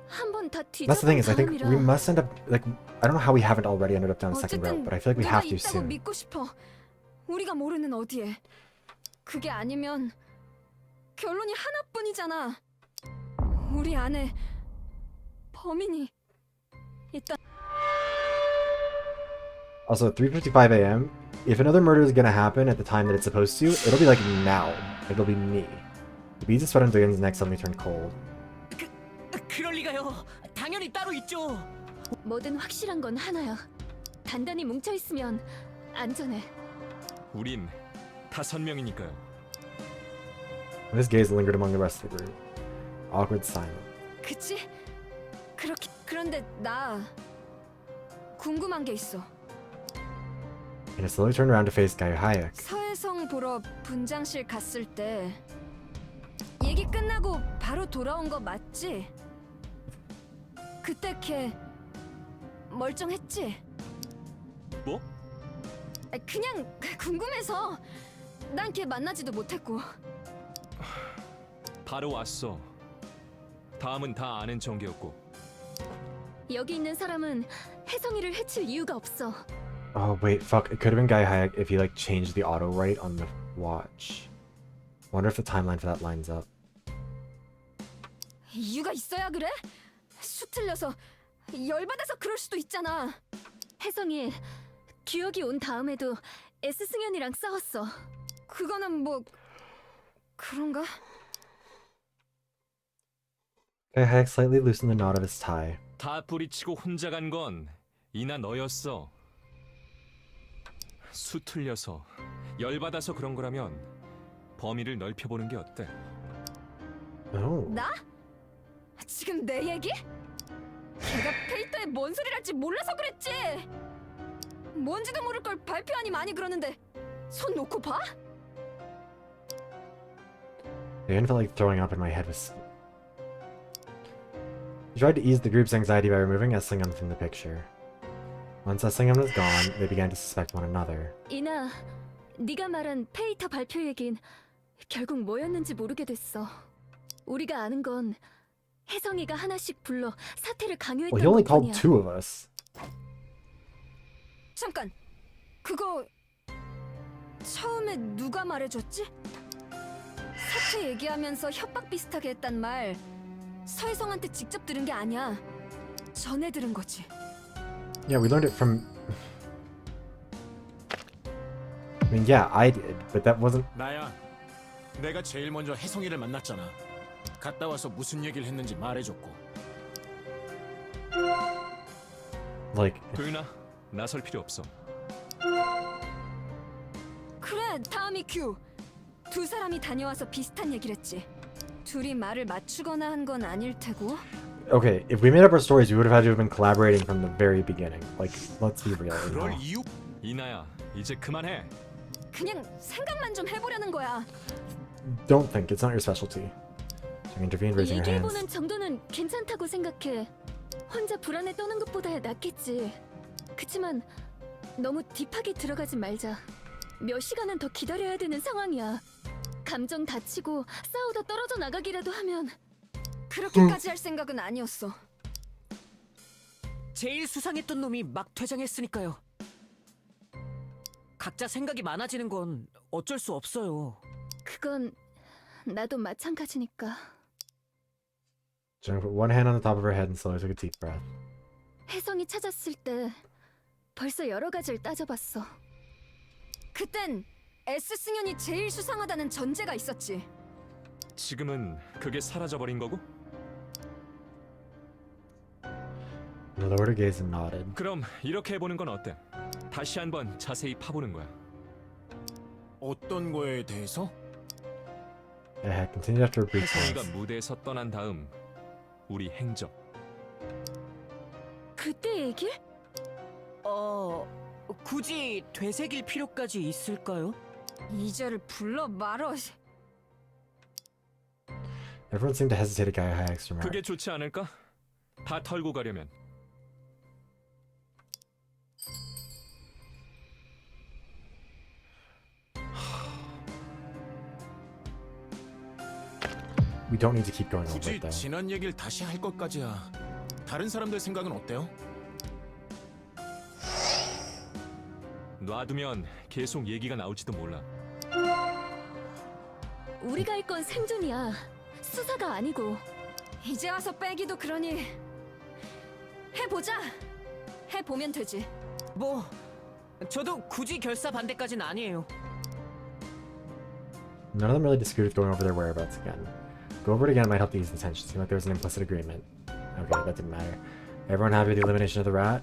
Speaker 3: 한번 다
Speaker 1: That's the thing
Speaker 3: 뒤져본
Speaker 1: is, I think we
Speaker 3: 다음이라.
Speaker 1: must end up, like, I don't know how we haven't already ended up down the second route,
Speaker 3: 어쨌든
Speaker 1: but I feel like we
Speaker 3: 누가
Speaker 1: have to
Speaker 3: 있다고
Speaker 1: soon.
Speaker 3: 믿고 싶어. 우리가 모르는 어디에. 그게 아니면 결론이 하나뿐이잖아. 우리 안에 범인이 있다.
Speaker 1: Also, at 3:55 a.m., if another murder is gonna happen at the time that it's supposed to, it'll be like now. It'll be me. The beads of sweat on Doyen's neck suddenly turned cold.
Speaker 2: 그럴 리가요. 당연히 따로 있죠.
Speaker 3: 뭐든 확실한 건 하나야. 단단히 뭉쳐 있으면 안전해.
Speaker 5: 우린 5명이니까요.
Speaker 1: His gaze lingered among the rest of the group. Awkward silence.
Speaker 3: 그치? 그렇게. 그런데 나 궁금한 게 있어.
Speaker 1: And it slowly turned around to face Guy Hayek.
Speaker 3: 서혜성 보러 분장실 갔을 때 얘기 끝나고 바로 돌아온 거 맞지? 그때 걔 멀쩡했지?
Speaker 5: 뭐?
Speaker 3: 그냥 궁금해서. 난 걔 만나지도 못했고.
Speaker 5: 바로 왔어. 다음은 다 아는 정계였고.
Speaker 3: 여기 있는 사람은 혜성이를 해칠 이유가 없어.
Speaker 1: Oh wait, fuck. It could have been Guy Hayek if he like changed the auto write on the watch. Wonder if the timeline for that lines up.
Speaker 3: 이유가 있어야 그래? 수 틀려서 열받아서 그럴 수도 있잖아. 혜성이 기억이 온 다음에도 S승연이랑 싸웠어. 그거는 뭐 그런가?
Speaker 1: Guy Hayek slightly loosened the knot of his tie.
Speaker 5: 다 뿌리치고 혼자 간 건 이나 너였어. 수 틀려서 열받아서 그런 거라면 범위를 넓혀보는 게 어때?
Speaker 1: Oh.
Speaker 3: 나? 지금 내 얘기? 걔가 페이터에 뭔 소리를 할지 몰라서 그랬지. 뭔지도 모를 걸 발표하니 많이 그러는데 손 놓고 봐?
Speaker 1: I even felt like throwing up in my head was... He tried to ease the group's anxiety by removing Eslingham from the picture. Once Eslingham was gone, they began to suspect one another.
Speaker 3: 이나, 네가 말한 페이터 발표 얘긴 결국 뭐였는지 모르게 됐어. 우리가 아는 건 혜성이가 하나씩 불러 사태를 강요했던
Speaker 1: Well, he only called
Speaker 3: 것뿐이야.
Speaker 1: two of us.
Speaker 3: 잠깐, 그거 처음에 누가 말해줬지? 사태 얘기하면서 협박 비슷하게 했단 말 서혜성한테 직접 들은 게 아니야. 전해 들은 거지.
Speaker 1: Yeah, we learned it from... I mean, yeah, I did, but that wasn't...
Speaker 4: 나야. 내가 제일 먼저 혜성이를 만났잖아. 갔다 와서 무슨 얘기를 했는지 말해줬고.
Speaker 1: Like,
Speaker 5: 도윤아, 나설 필요 없어.
Speaker 3: 그래, 다음이 큐. 두 사람이 다녀와서 비슷한 얘기를 했지. 둘이 말을 맞추거나 한 건 아닐 테고.
Speaker 1: okay, if we made up our stories, we would have had to have been collaborating from the very beginning. Like, let's be real. You
Speaker 4: 그럴
Speaker 1: know?
Speaker 4: 이유?
Speaker 5: 이나야, 이제 그만해.
Speaker 3: 그냥 생각만 좀 해보려는 거야.
Speaker 1: Don't think, it's not your specialty. She intervened, raising her hands.
Speaker 3: 얘기해보는 정도는 괜찮다고 생각해. 혼자 불안에 떠는 것보다야 낫겠지. 그치만 너무 딥하게 들어가지 말자. 몇 시간은 더 기다려야 되는 상황이야. 감정 다치고 싸우다 떨어져 나가기라도 하면 그렇게까지 할 생각은 아니었어.
Speaker 2: 제일 수상했던 놈이 막 퇴장했으니까요. 각자 생각이 많아지는 건 어쩔 수 없어요.
Speaker 3: 그건 나도 마찬가지니까.
Speaker 1: Jennifer put one hand on the top of her head and slowly took a deep breath.
Speaker 3: 혜성이 찾았을 때 벌써 여러 가지를 따져봤어. 그땐 S 승연이 제일 수상하다는 전제가 있었지.
Speaker 5: 지금은 그게 사라져버린 거고?
Speaker 1: She lowered her gaze and nodded.
Speaker 5: 그럼 이렇게 해보는 건 어때? 다시 한번 자세히 파보는 거야.
Speaker 4: 어떤 거에 대해서?
Speaker 1: It had continued after a brief
Speaker 5: 혜성이가
Speaker 1: pause.
Speaker 5: 무대에서 떠난 다음 우리 행적.
Speaker 3: 그때 얘길?
Speaker 2: 굳이 되새길 필요까지 있을까요?
Speaker 3: 이자를 불러 말어.
Speaker 1: Everyone seemed to hesitate to Kayak's remark.
Speaker 5: 그게 좋지 않을까? 다 털고 가려면.
Speaker 1: We don't need to keep going over
Speaker 4: 굳이
Speaker 1: it though.
Speaker 4: 지난 얘기를 다시 할 것까지야. 다른 사람들 생각은 어때요?
Speaker 5: 놔두면 계속 얘기가 나올지도 몰라.
Speaker 3: 우리가 할 건 생존이야. 수사가 아니고. 이제 와서 빼기도 그러니 해보자. 해보면 되지.
Speaker 2: 뭐 저도 굳이 결사 반대까진 아니에요.
Speaker 1: None of them really disputed going over their whereabouts again. Go over it again might help to ease the tension. Seemed like there was an implicit agreement. Okay, that didn't matter. Everyone happy with the elimination of the rat?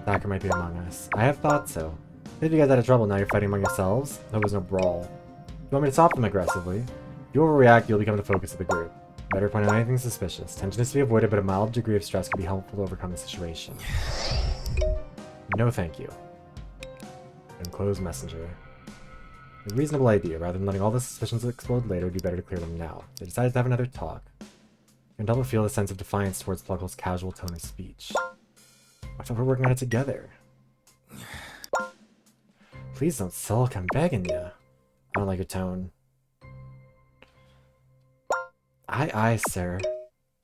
Speaker 1: Thacker might be among us. I have thought so. If you guys had trouble, now you're fighting among yourselves. There was no brawl. You want me to stop them aggressively? If you overreact, you'll become the focus of the group. Better point out anything suspicious. Tension is to be avoided, but a mild degree of stress can be helpful to overcome the situation. No thank you. Enclosed messenger. A reasonable idea. Rather than letting all the suspicions explode later, it'd be better to clear them now. They decided to have another talk. You can double feel the sense of defiance towards Pluggle's casual tone of speech. I thought we were working on it together. Please don't sulk, I'm begging you. I don't like your tone. Aye, sir.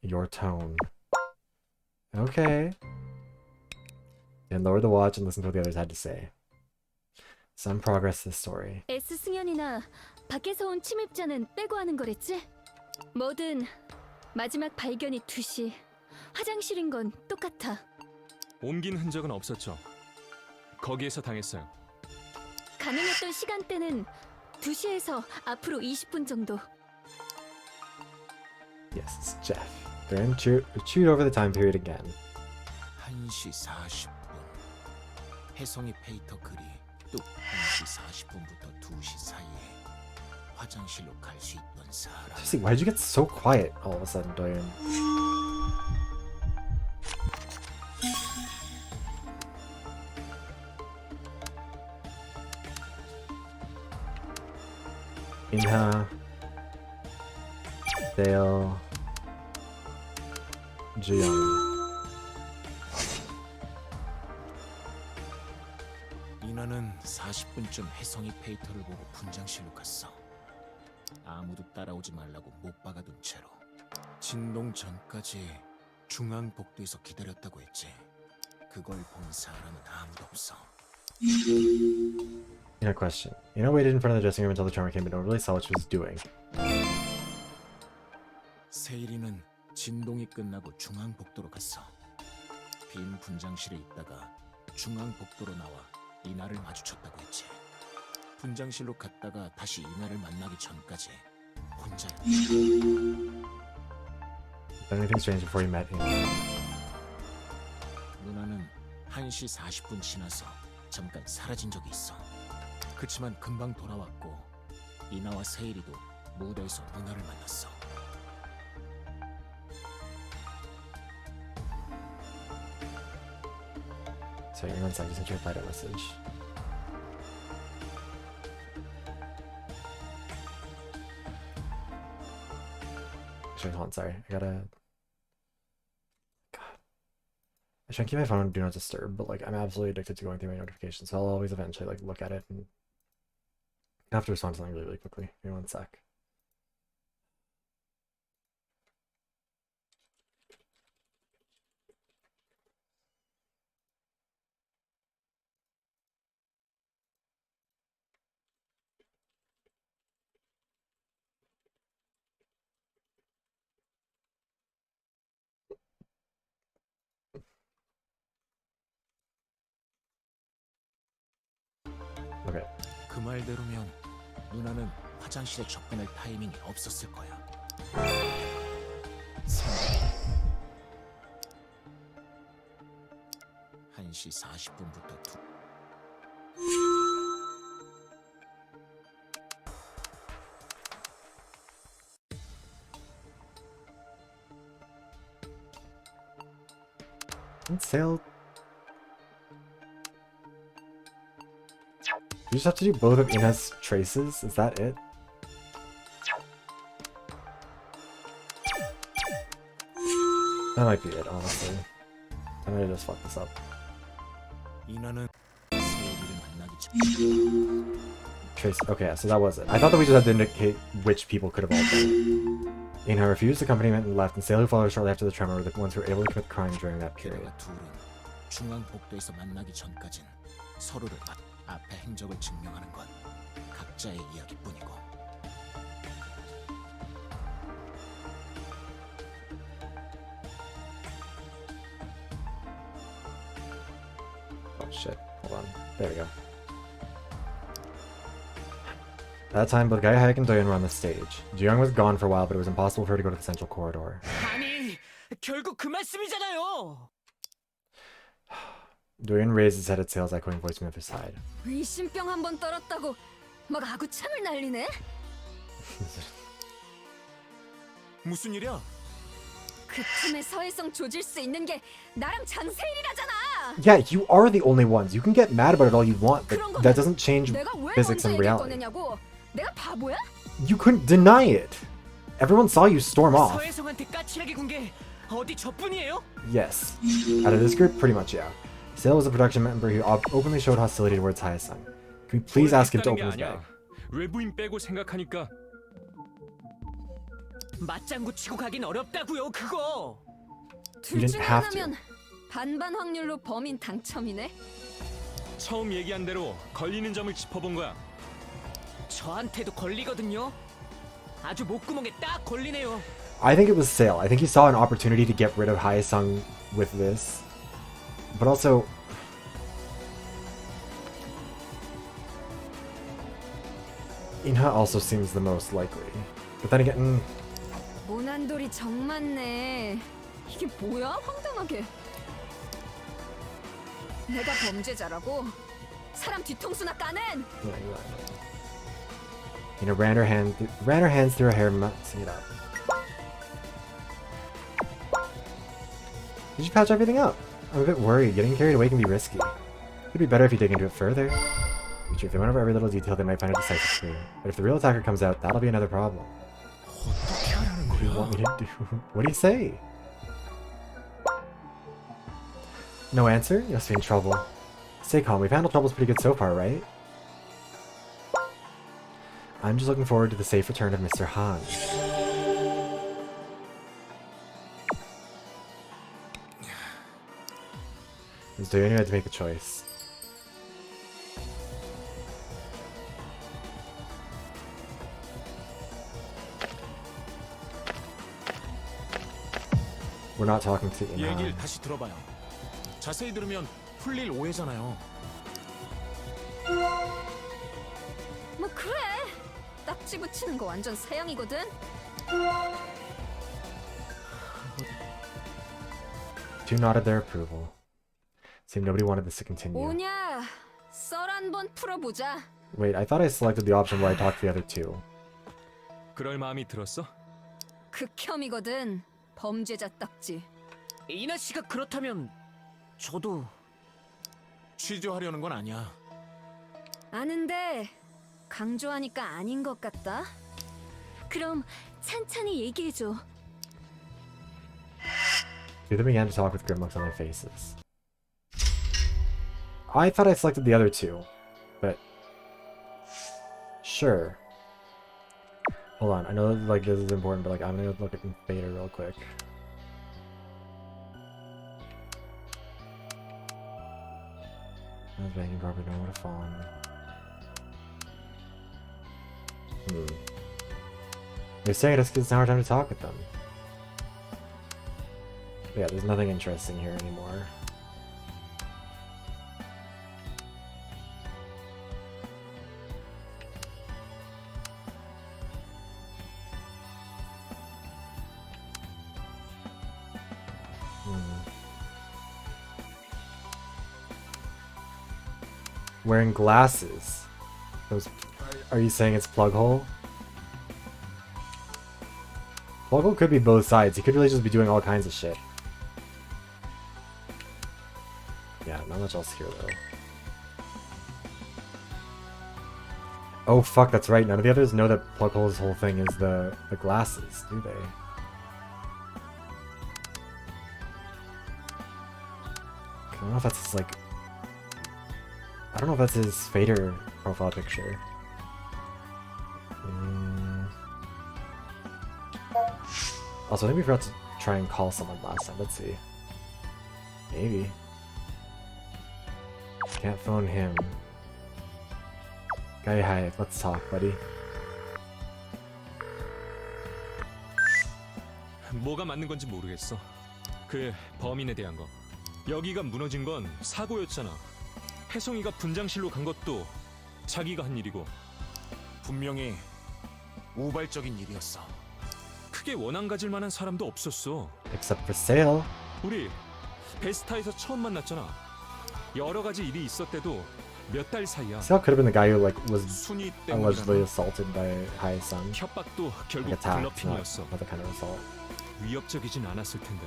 Speaker 1: Your tone. Okay. And lower the watch and listen to what the others had to say. Some progress to the story.
Speaker 3: S 승연이나 밖에서 온 침입자는 빼고 하는 거랬지? 뭐든 마지막 발견이 2시. 화장실인 건 똑같아.
Speaker 5: 옮긴 흔적은 없었죠. 거기에서 당했어요.
Speaker 3: 가능했던 시간대는 2시에서 앞으로 20분 정도.
Speaker 1: Yes, it's Jeff. Graham chewed over the time period again.
Speaker 4: 1시 40분. 혜성이 페이터 글이 또 1시 40분부터 2시 사이에. 화장실로 갈 수 있던 사람.
Speaker 1: Seriously, why did you get so quiet all of a sudden, Doyen? Inha, Dale, Jiyoung.
Speaker 4: 인하는 40분쯤 혜성이 페이터를 보고 분장실로 갔어. 아무도 따라오지 말라고 못 박아둔 채로. 진동 전까지 중앙 복도에서 기다렸다고 했지. 그걸 본 사람은 아무도 없어.
Speaker 1: Inha question. Inha waited in front of the dressing room until the charmer came, but no one really saw what she was doing.
Speaker 4: 세일이는 진동이 끝나고 중앙 복도로 갔어. 빈 분장실에 있다가 중앙 복도로 나와 이나를 마주쳤다고 했지. 분장실로 갔다가 다시 이나를 만나기 전까지 혼자였지.
Speaker 1: Done anything strange before you met him?
Speaker 4: 누나는 1시 40분 지나서 잠깐 사라진 적이 있어. 그치만 금방 돌아왔고 이나와 세일이도 무대에서 누나를 만났어.
Speaker 1: Sorry, give me 1 sec, just need to reply to a message. Actually, hold on, sorry. I gotta... God. I try and keep my phone on Do Not Disturb, but like I'm absolutely addicted to going through my notifications, so I'll always eventually like look at it and have to respond to something really, really quickly. Give me 1 sec. Okay.
Speaker 4: 그 말대로면 누나는 화장실에 접근할 타이밍이 없었을 거야. 1시 40분부터 2...
Speaker 1: Sale. You just have to do both of Ina's traces? Is that it? That might be it, honestly. I might have just fucked this up.
Speaker 4: 이나는 세일이를 만나기 전...
Speaker 1: Trace. Okay, so that was it. I thought that we just had to indicate which people could have all been. Ina refused accompaniment and left, and Sailor who followed shortly after the tremor were the ones who were able to commit crime during that period.
Speaker 4: 게다가 둘은 중앙 복도에서 만나기 전까진 서로를 앞에 행적을 증명하는 건 각자의 이야기뿐이고.
Speaker 1: Oh shit, hold on. There we go. At that time, both Gaia Hayek and Doyen were on the stage. Jiyoung was gone for a while, but it was impossible for her to go to the central corridor.
Speaker 2: 아니, 결국 그 말씀이잖아요.
Speaker 1: Doyen raised his head at Sale's echoing voice from the other side.
Speaker 3: 의심병 한 번 떨었다고 막 아구창을 날리네?
Speaker 4: 무슨 일이야?
Speaker 3: 그 틈에 서해성 조질 수 있는 게 나랑 장세일이라잖아.
Speaker 1: Yeah, you are the only ones. You can get mad about it all you want, but
Speaker 3: 그런 거면
Speaker 1: that doesn't change
Speaker 3: 내가 왜
Speaker 1: physics
Speaker 3: 먼저
Speaker 1: and
Speaker 3: 얘기
Speaker 1: reality.
Speaker 3: 꺼내냐고? 내가 바보야?
Speaker 1: You couldn't deny it. Everyone saw you storm off.
Speaker 2: 서해성한테 까칠하게 군 게 어디 저뿐이에요?
Speaker 1: Yes. Out of this group, pretty much, yeah. Sale was a production member who openly showed hostility towards Hayasan. Can we please ask him to open his bag?
Speaker 5: 외부인 빼고 생각하니까
Speaker 2: 맞장구 치고 가긴 어렵다고요, 그거.
Speaker 3: 둘
Speaker 1: didn't
Speaker 3: 중에
Speaker 1: have to.
Speaker 3: 하나면 반반 확률로 범인 당첨이네.
Speaker 5: 처음 얘기한 대로 걸리는 점을 짚어본 거야.
Speaker 2: 저한테도 걸리거든요. 아주 목구멍에 딱 걸리네요.
Speaker 1: I think it was Sale. I think he saw an opportunity to get rid of Hayasan with this. But also... Inha also seems the most likely. But then again...
Speaker 3: 모난돌이 정 많네. 이게 뭐야? 황당하게. 내가 범죄자라고? 사람 뒤통수나 까는?
Speaker 1: Yeah, you're right. Nina ran her hands through her hair, messing it up. Did you patch everything up? I'm a bit worried. Getting carried away can be risky. It'd be better if you dig into it further. If they went over every little detail, they might find a decisive clue. But if the real attacker comes out, that'll be another problem. What do you want me to do? What do you say? No answer? You must be in trouble. Stay calm. We've handled troubles pretty good so far, right? I'm just looking forward to the safe return of Mr. Han. So you had to make a choice. We're not talking to
Speaker 4: 얘기를
Speaker 1: Inhan.
Speaker 4: 다시 들어봐요. 자세히 들으면 풀릴 오해잖아요.
Speaker 3: 뭐 그래. 딱지 붙이는 거 완전 서양이거든.
Speaker 1: Two nodded their approval. Seemed nobody wanted this to continue.
Speaker 3: 뭐냐? 썰 한번 풀어보자.
Speaker 1: Wait, I thought I selected the option where I talked to the other two.
Speaker 5: 그럴 마음이 들었어?
Speaker 3: 극혐이거든. 범죄자 딱지.
Speaker 2: 이나 씨가 그렇다면 저도
Speaker 4: 취조하려는 건 아니야.
Speaker 3: 아는데 강조하니까 아닌 것 같다. 그럼 찬찬히 얘기해줘.
Speaker 1: They then began to talk with grim looks on their faces. I thought I selected the other two, but sure. Hold on, I know like this is important, but like I'm gonna look at Vader real quick. I was banging probably know what a fawn. They're saying it's now our time to talk with them. Yeah, there's nothing interesting here anymore. Wearing glasses. Those, are you saying it's plug hole? Plug hole could be both sides. He could really just be doing all kinds of shit. Yeah, not much else here though. Oh fuck, that's right. None of the others know that plug hole's whole thing is the glasses, do they? I don't know if that's like. I don't know if that's his Fader profile picture. Also, I think we forgot to try and call someone last time. Let's see. Maybe. Can't phone him. Guy hi, let's talk, buddy.
Speaker 5: 뭐가 맞는 건지 모르겠어. 그 범인에 대한 거. 여기가 무너진 건 사고였잖아. 혜성이가 분장실로 간 것도 자기가 한 일이고.
Speaker 4: 분명히 우발적인 일이었어.
Speaker 5: 크게 원한 가질 만한 사람도 없었어.
Speaker 1: Except for Sale.
Speaker 5: 우리 베스타에서 처음 만났잖아. 여러 가지 일이 있었대도 몇 달 사이야.
Speaker 1: Sale could have been the guy who like was
Speaker 4: 순위
Speaker 1: allegedly
Speaker 4: 때문이라면
Speaker 1: assaulted by Hae-san.
Speaker 5: 협박도
Speaker 1: Like
Speaker 5: 결국
Speaker 1: attacked,
Speaker 5: 블러핑이었어.
Speaker 1: not other kind of assault.
Speaker 5: 위협적이진 않았을 텐데.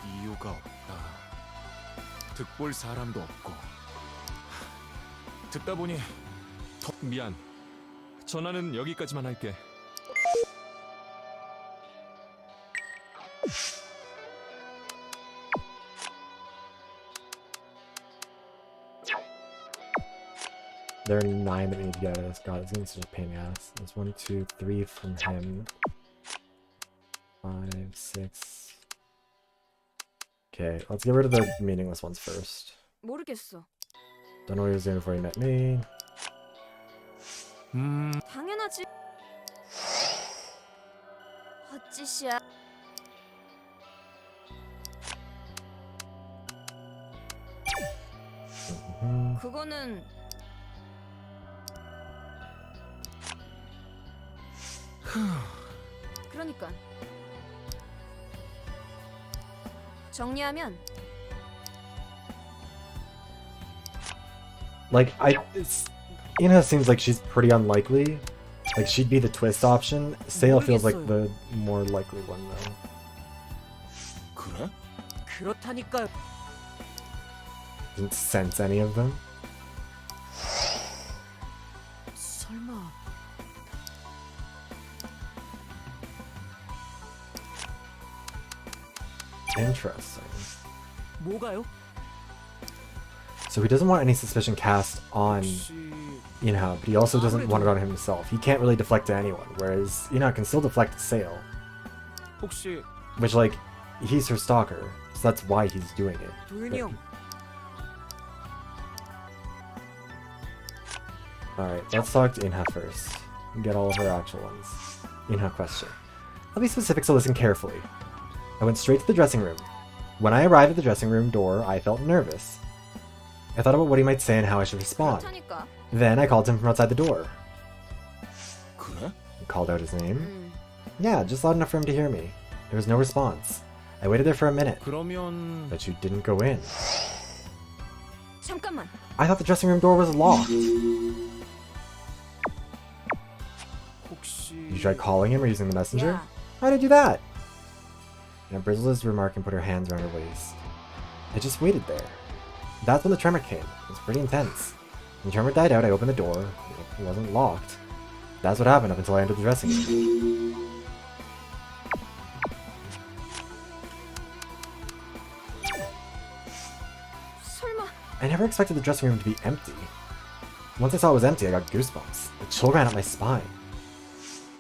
Speaker 4: 이유가 없다. 득볼 사람도 없고. 듣다 보니
Speaker 5: 미안. 전화는 여기까지만 할게.
Speaker 1: There are 9 that we need to get out of this. God, it's gonna be such a pain in the ass. There's 1, 2, 3 from him. 5, 6. Okay, let's get rid of the meaningless ones first.
Speaker 3: 모르겠어.
Speaker 1: Don't know what he was doing before he met me.
Speaker 3: 당연하지. 헛짓이야. 그거는 그러니까 정리하면
Speaker 1: Like, Ina seems like she's pretty unlikely. Like, she'd be the twist option. Sale feels like the more likely one, though.
Speaker 4: 그래?
Speaker 2: 그렇다니까요.
Speaker 1: Didn't sense any of them.
Speaker 2: 설마
Speaker 1: Interesting.
Speaker 2: 뭐가요?
Speaker 1: So he doesn't want any suspicion cast on
Speaker 4: 혹시
Speaker 1: Inha, but he also doesn't want it on himself. He can't really deflect to anyone, whereas Inha can still deflect to Sale.
Speaker 4: 혹시
Speaker 1: Which, like, he's her stalker, so that's why he's doing it.
Speaker 2: 도윤이 형.
Speaker 1: Alright, let's talk to Inha first. And get all of her actual ones. Inha question. I'll be specific, so listen carefully. I went straight to the dressing room. When I arrived at the dressing room door, I felt nervous. I thought about what he might say and how I should respond.
Speaker 3: 그렇다니까.
Speaker 1: Then I called him from outside the door.
Speaker 4: 그래?
Speaker 1: I called out his name. Yeah, just loud enough for him to hear me. There was no response. I waited there for a minute,
Speaker 4: 그러면
Speaker 1: but you didn't go in.
Speaker 3: 잠깐만.
Speaker 1: I thought the dressing room door was locked.
Speaker 4: 혹시
Speaker 1: You tried calling him or using the messenger?
Speaker 3: 야,
Speaker 1: Why'd I do that? Now bristled his remark and put her hands around her waist. I just waited there. That's when the tremor came. It was pretty intense. When the tremor died out, I opened the door. It wasn't locked. That's what happened up until I entered the dressing room.
Speaker 3: 설마.
Speaker 1: I never expected the dressing room to be empty. Once I saw it was empty, I got goosebumps. The chill ran up my spine.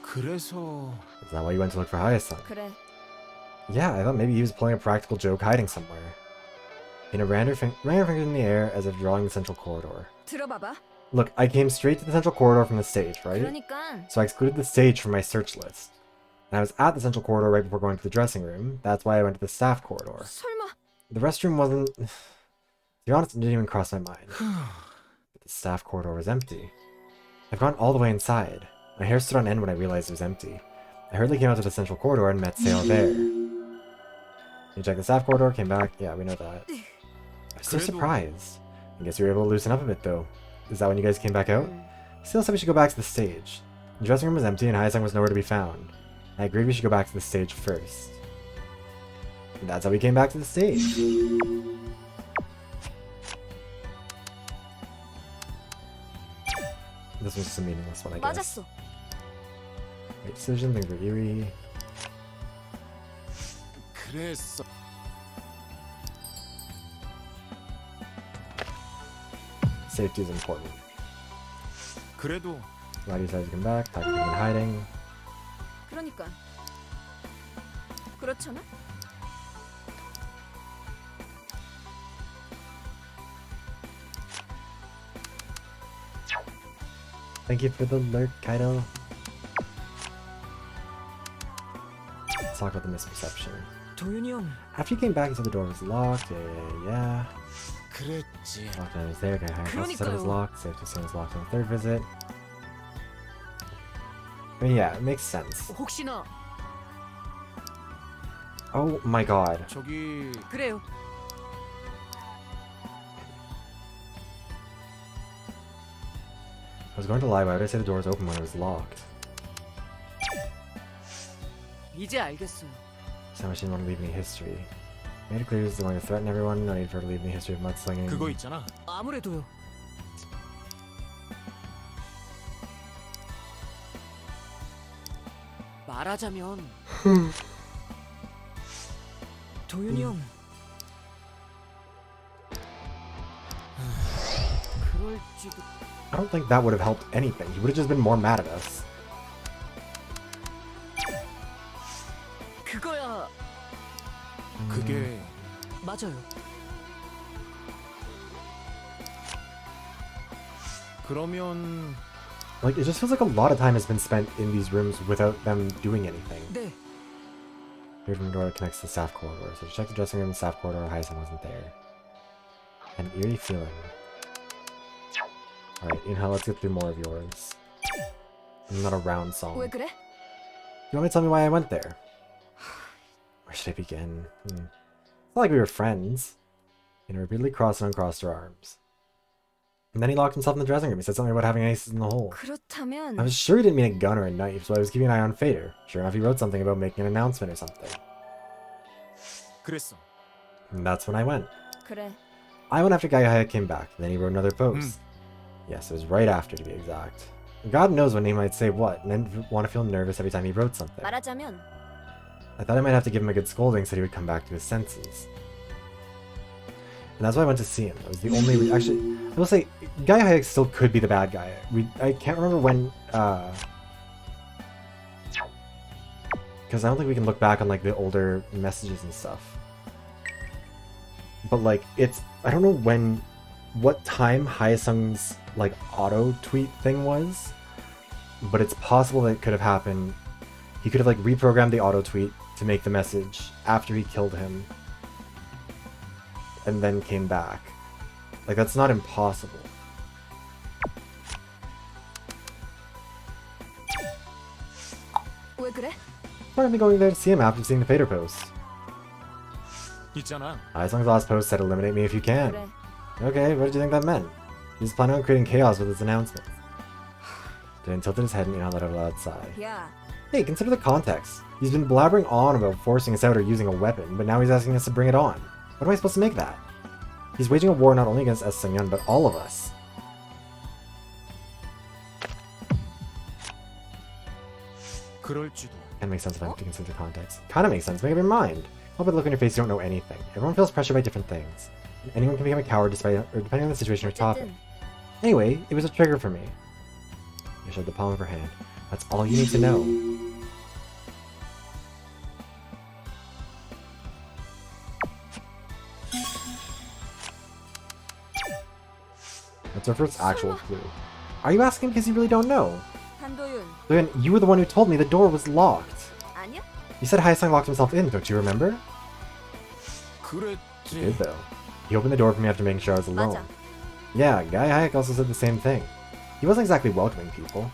Speaker 4: 그래서
Speaker 1: Is that why you went to look for Haya-san?
Speaker 3: 그래.
Speaker 1: Yeah, I thought maybe he was pulling a practical joke hiding somewhere. Ina ran her fingers in the air as if drawing the central corridor.
Speaker 3: 들어봐봐.
Speaker 1: Look, I came straight to the central corridor from the stage, right?
Speaker 3: 그러니까
Speaker 1: So I excluded the stage from my search list. And I was at the central corridor right before going to the dressing room. That's why I went to the staff corridor.
Speaker 3: 설마.
Speaker 1: The restroom wasn't... To be honest, it didn't even cross my mind. But the staff corridor was empty. I've gone all the way inside. My hair stood on end when I realized it was empty. I hurriedly came out to the central corridor and met Sale there. You checked the staff corridor, came back. Yeah, we know that. I was so surprised. I guess you were able to loosen up a bit, though. Is that when you guys came back out? Sale said we should go back to the stage. The dressing room was empty and Haya-san was nowhere to be found. I agreed we should go back to the stage first. And that's how we came back to the stage. This was just a meaningless one, I guess.
Speaker 3: 맞았어.
Speaker 1: Right decision, things were eerie.
Speaker 4: 그랬어.
Speaker 1: Safety is important.
Speaker 4: 그래도
Speaker 1: Why decided to come back? Talking to him in hiding.
Speaker 3: 그러니까. 그렇잖아.
Speaker 1: Thank you for the alert, Kaido. Let's talk about the misperception.
Speaker 2: 도윤이 형.
Speaker 1: After you came back, you said the door was locked. Yeah.
Speaker 4: 그랬지.
Speaker 1: Locked when I was there. Okay, I also said it was locked. Safe to assume it was locked on the third visit. I mean, yeah, it makes sense.
Speaker 2: 혹시나
Speaker 1: Oh my god.
Speaker 4: 저기
Speaker 2: 그래요.
Speaker 1: I was going to lie, why would I say the door was open when it was locked?
Speaker 2: 이제 알겠어요.
Speaker 1: Sam didn't want to leave any history. Made it clear he was going to threaten everyone, no need for her to leave any history of mudslinging.
Speaker 4: 그거 있잖아.
Speaker 2: 아무래도요. 말하자면 도윤이 형. 그럴지도.
Speaker 1: I don't think that would have helped anything. He would have just been more mad at us.
Speaker 2: 그거야.
Speaker 4: 그게
Speaker 2: 맞아요.
Speaker 4: 그러면
Speaker 1: Like, it just feels like a lot of time has been spent in these rooms without them doing anything.
Speaker 2: 네.
Speaker 1: Here from the door that connects to the staff corridor. So check the dressing room and staff corridor. Hyacinth wasn't there. An eerie feeling. Alright, Inha, let's get through more of yours. Not a round song.
Speaker 3: 왜 그래?
Speaker 1: You want me to tell me why I went there? Where should I begin? It's not like we were friends. Inha repeatedly crossed and uncrossed her arms. And then he locked himself in the dressing room. He said something about having aces in the hole. I
Speaker 3: 그렇다면
Speaker 1: was sure he didn't mean a gun or a knife, so I was keeping an eye on Fader. Sure enough, he wrote something about making an announcement or something.
Speaker 4: 그랬어.
Speaker 1: And that's when I went.
Speaker 3: 그래.
Speaker 1: I went after Gaia came back, and then he wrote another post. Yes, it was right after, to be exact. God knows when he might say what, and then want to feel nervous every time he wrote something.
Speaker 3: 말하자면
Speaker 1: I thought I might have to give him a good scolding so he would come back to his senses. And that's why I went to see him. That was the only actually, I will say, Gaia Hayek still could be the bad guy. I can't remember when, because I don't think we can look back on, like, the older messages and stuff. But, like, I don't know what time Hyesung's, like, auto-tweet thing was, but it's possible that it could have happened. He could have, like, reprogrammed the auto-tweet to make the message after he killed him, and then came back. Like, that's not impossible.
Speaker 3: 왜 그래?
Speaker 1: Why aren't they going there to see him after seeing the Fader post?
Speaker 4: 있잖아.
Speaker 1: Hyesung's last post said eliminate me if you can.
Speaker 3: 그래.
Speaker 1: Okay, what did you think that meant? He's planning on creating chaos with his announcement. Dan tilted his head and let out a loud sigh.
Speaker 3: 야,
Speaker 1: Hey, consider the context. He's been blabbering on about forcing us out or using a weapon, but now he's asking us to bring it on. What am I supposed to make that? He's waging a war not only against S. Seung-yeon, but all of us.
Speaker 4: 그럴지도.
Speaker 1: Kinda makes sense if I have to consider context. Kinda makes sense. Make up your mind. All by the look on your face, you don't know anything. Everyone feels pressure by different things. Anyone can become a coward despite, or depending on the situation or topic.
Speaker 3: 어쨌든
Speaker 1: Anyway, it was a trigger for me. She showed the palm of her hand. That's all you need to know. That's our first actual clue. Are you asking because you really don't know?
Speaker 3: 한도윤
Speaker 1: Then you were the one who told me the door was locked.
Speaker 3: 아니야?
Speaker 1: You said Hyesung locked himself in, don't you remember? He
Speaker 4: 그랬지.
Speaker 1: did though. He opened the door for me after making sure I was alone.
Speaker 3: 맞아.
Speaker 1: Yeah, Guy Hayek also said the same thing. He wasn't exactly welcoming people.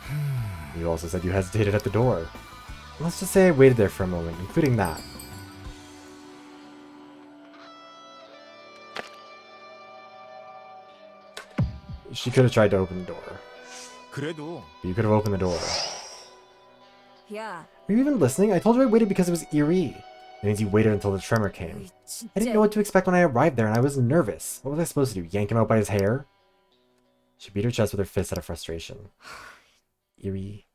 Speaker 1: You also said you hesitated at the door. Let's just say I waited there for a moment, including that. She could have tried to open the door.
Speaker 4: 그래도
Speaker 1: But you could have opened the door.
Speaker 3: 야,
Speaker 1: Were you even listening? I told you I waited because it was eerie. It means you waited until the tremor came. I didn't know what to expect when I arrived there, and I was nervous. What was I supposed to do? Yank him out by his hair? She beat her chest with her fist out of frustration. Eerie.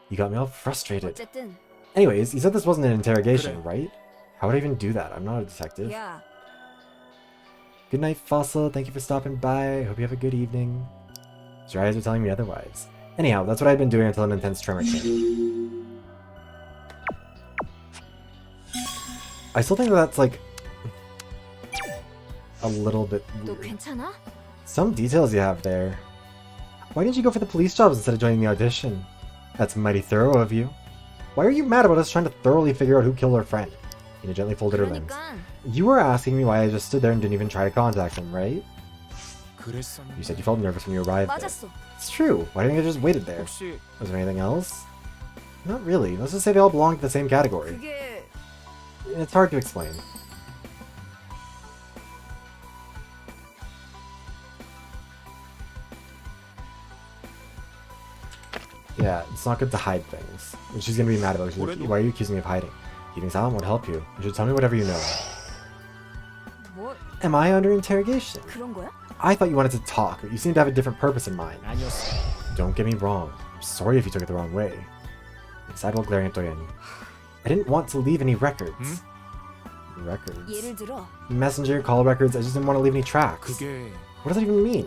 Speaker 1: You got me all frustrated.
Speaker 3: 어쨌든
Speaker 1: Anyways, you said this wasn't an interrogation,
Speaker 4: 그래.
Speaker 1: right? How would I even do that? I'm not a detective.
Speaker 3: 야,
Speaker 1: Good night, Fossil. Thank you for stopping by. Hope you have a good evening. Your eyes are telling me otherwise. Anyhow, that's what I'd been doing until an intense tremor came. I still think that's like a little bit
Speaker 3: 너
Speaker 1: weird.
Speaker 3: 괜찮아?
Speaker 1: Some details you have there. Why didn't you go for the police jobs instead of joining the audition? That's mighty thorough of you. Why are you mad about us trying to thoroughly figure out who killed our friend? Ina gently folded her limbs.
Speaker 3: 그러니까
Speaker 1: You were asking me why I just stood there and didn't even try to contact him, right?
Speaker 4: 그랬었는데.
Speaker 1: You said you felt nervous when you arrived there.
Speaker 3: 맞았어.
Speaker 1: It's true. Why didn't you just waited there?
Speaker 4: 혹시
Speaker 1: Was there anything else? Not really. Let's just say they all belong to the same category.
Speaker 3: 그게
Speaker 1: It's hard to explain. Yeah, it's not good to hide things. And she's gonna be mad about it. She's like, why are you accusing me of hiding? Keeping silent won't help you. You should tell me whatever you know.
Speaker 3: 뭐
Speaker 1: Am I under interrogation?
Speaker 3: 그런 거야?
Speaker 1: I thought you wanted to talk, but you seem to have a different purpose in mind.
Speaker 4: 아니었어.
Speaker 1: Don't get me wrong. I'm sorry if you took it the wrong way. He sighed while glaring at Doyen. I didn't want to leave any records. Records?
Speaker 3: 예를 들어
Speaker 1: Messenger, call records, I just didn't want to leave any tracks.
Speaker 4: 그게
Speaker 1: What does that even mean?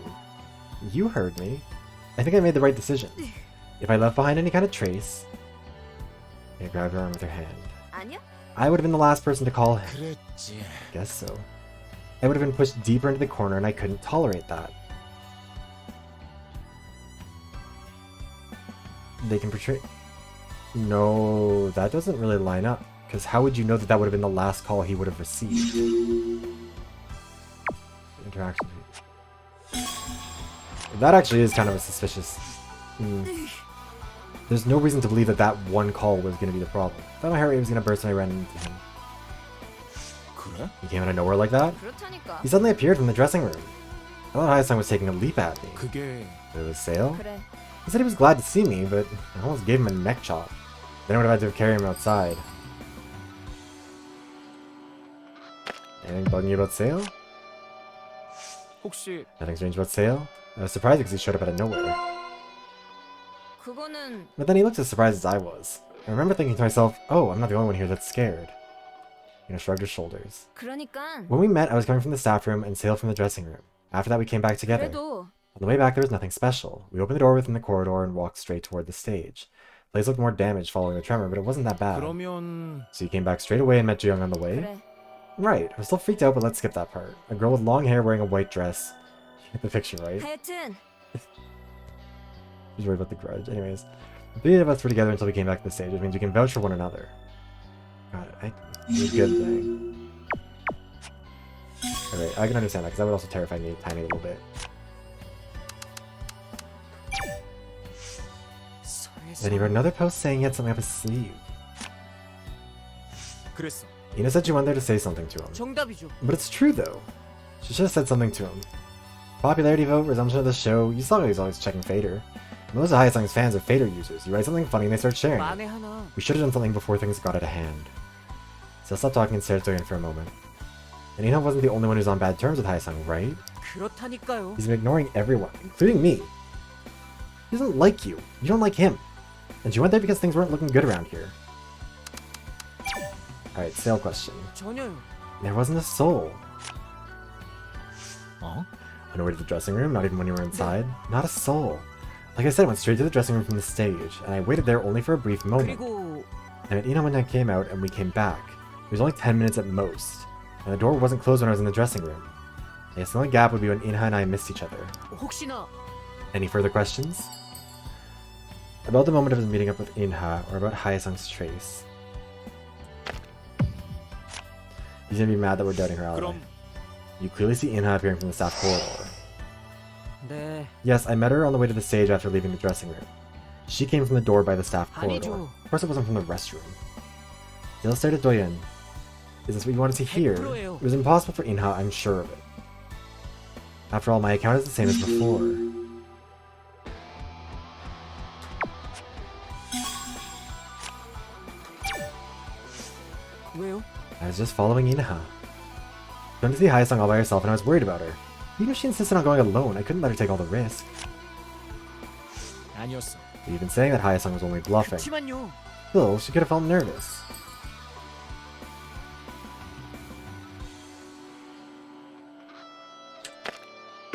Speaker 1: You heard me. I think I made the right decision. If I left behind any kind of trace... I grabbed her arm with her hand.
Speaker 3: 아니야?
Speaker 1: I would have been the last person to call him.
Speaker 4: 그랬지.
Speaker 1: Guess so. I would have been pushed deeper into the corner and I couldn't tolerate that. They can portray... No, that doesn't really line up. Because how would you know that that would have been the last call he would have received? Interaction. That actually is kind of a suspicious... There's no reason to believe that that one call was going to be the problem. I thought my heart rate was going to burst when I ran into him.
Speaker 4: 그래?
Speaker 1: He came out of nowhere like that?
Speaker 3: 그렇다니까.
Speaker 1: He suddenly appeared from the dressing room. I thought Hayasang was taking a leap at me.
Speaker 4: 그게
Speaker 1: But it was Sale?
Speaker 3: 그래.
Speaker 1: He said he was glad to see me, but I almost gave him a neck chop. Then I would have had to carry him outside. Anything bugging you about Sale?
Speaker 4: 혹시
Speaker 1: Nothing strange about Sale? I was surprised because he showed up out of nowhere.
Speaker 3: 그거는
Speaker 1: But then he looked as surprised as I was. I remember thinking to myself, oh, I'm not the only one here that's scared. Shrugged his shoulders.
Speaker 3: 그러니까.
Speaker 1: When we met, I was coming from the staff room and Sale from the dressing room. After that, we came back together.
Speaker 3: 그래도
Speaker 1: On the way back, there was nothing special. We opened the door within the corridor and walked straight toward the stage. The place looked more damaged following the tremor, but it wasn't that bad.
Speaker 4: 그러면
Speaker 1: So you came back straight away and met Ju-young on the way?
Speaker 3: 그래.
Speaker 1: Right. I was still freaked out, but let's skip that part. A girl with long hair wearing a white dress. You get the picture, right?
Speaker 3: 하여튼
Speaker 1: She's worried about the grudge. Anyways, the three of us were together until we came back to the stage, which means we can vouch for one another. God, it's a good thing. Alright, I can understand that, because that would also terrify me a tiny little bit. Then he wrote another post saying he had something up his sleeve.
Speaker 4: 그랬어.
Speaker 1: Ina said she went there to say something to him.
Speaker 2: 정답이죠.
Speaker 1: But it's true, though. She should have said something to him. Popularity vote, resumption of the show. You saw he's always checking Fader. Most of Hayasang's fans are Fader users. You write something funny and they start sharing it.
Speaker 2: 만에 하나.
Speaker 1: We should have done something before things got out of hand. So stop talking and stared at Doyen for a moment. And Ina wasn't the only one who's on bad terms with Hayasang, right?
Speaker 2: 그렇다니까요.
Speaker 1: He's been ignoring everyone, including me. He doesn't like you. You don't like him. And you went there because things weren't looking good around here. Alright, Sale question.
Speaker 2: 전혀요.
Speaker 1: There wasn't a soul.
Speaker 4: 어?
Speaker 1: On our way to the dressing room, not even when you were inside. Not a soul. Like I said, I went straight to the dressing room from the stage, and I waited there only for a brief moment.
Speaker 2: 그리고
Speaker 1: I met Ina when I came out, and we came back. It was only 10 minutes at most, and the door wasn't closed when I was in the dressing room. I guess the only gap would be when Inha and I missed each other.
Speaker 2: 혹시나
Speaker 1: Any further questions? About the moment of his meeting up with Inha, or about Hayasang's trace. He's gonna be mad that we're doubting her alibi.
Speaker 4: 그럼
Speaker 1: You clearly see Inha appearing from the staff corridor.
Speaker 2: 네.
Speaker 1: Yes, I met her on the way to the stage after leaving the dressing room. She came from the door by the staff corridor.
Speaker 2: 아니죠.
Speaker 1: Of course it wasn't from the restroom. They'll stare at Doyen. Is this what you wanted to hear?
Speaker 2: 100%예요.
Speaker 1: It was impossible for Inha, I'm sure of it. After all, my account is the same as before.
Speaker 2: 왜요?
Speaker 1: I was just following Inha. Going to see Hayasang all by herself and I was worried about her. Even if she insisted on going alone, I couldn't let her take all the risk.
Speaker 4: 아니었어.
Speaker 1: You've been saying that Hayasang was only bluffing.
Speaker 2: 그렇지만요.
Speaker 1: Still, she could have felt nervous.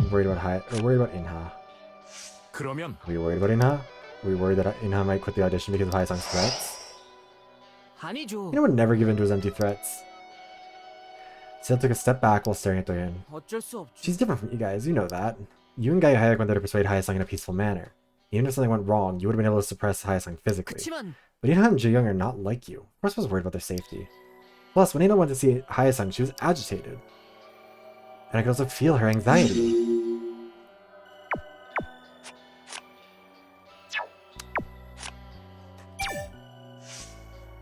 Speaker 1: I'm worried about Inha.
Speaker 4: 그러면
Speaker 1: Were you worried about Inha? Were you worried that Inha might quit the audition because of Hayasang's threats?
Speaker 2: 아니죠.
Speaker 1: Ina would never give in to his empty threats. Sale took a step back while staring at Doyen.
Speaker 2: 어쩔 수 없죠.
Speaker 1: She's different from you guys, you know that. You and Hayak went there to persuade Hayasang in a peaceful manner. Even if something went wrong, you would have been able to suppress Hayasang physically.
Speaker 2: 그치만
Speaker 1: But Ina and Ji-young are not like you. Of course I was worried about their safety. Plus, when Ina went to see Hayasang, she was agitated. And I could also feel her anxiety.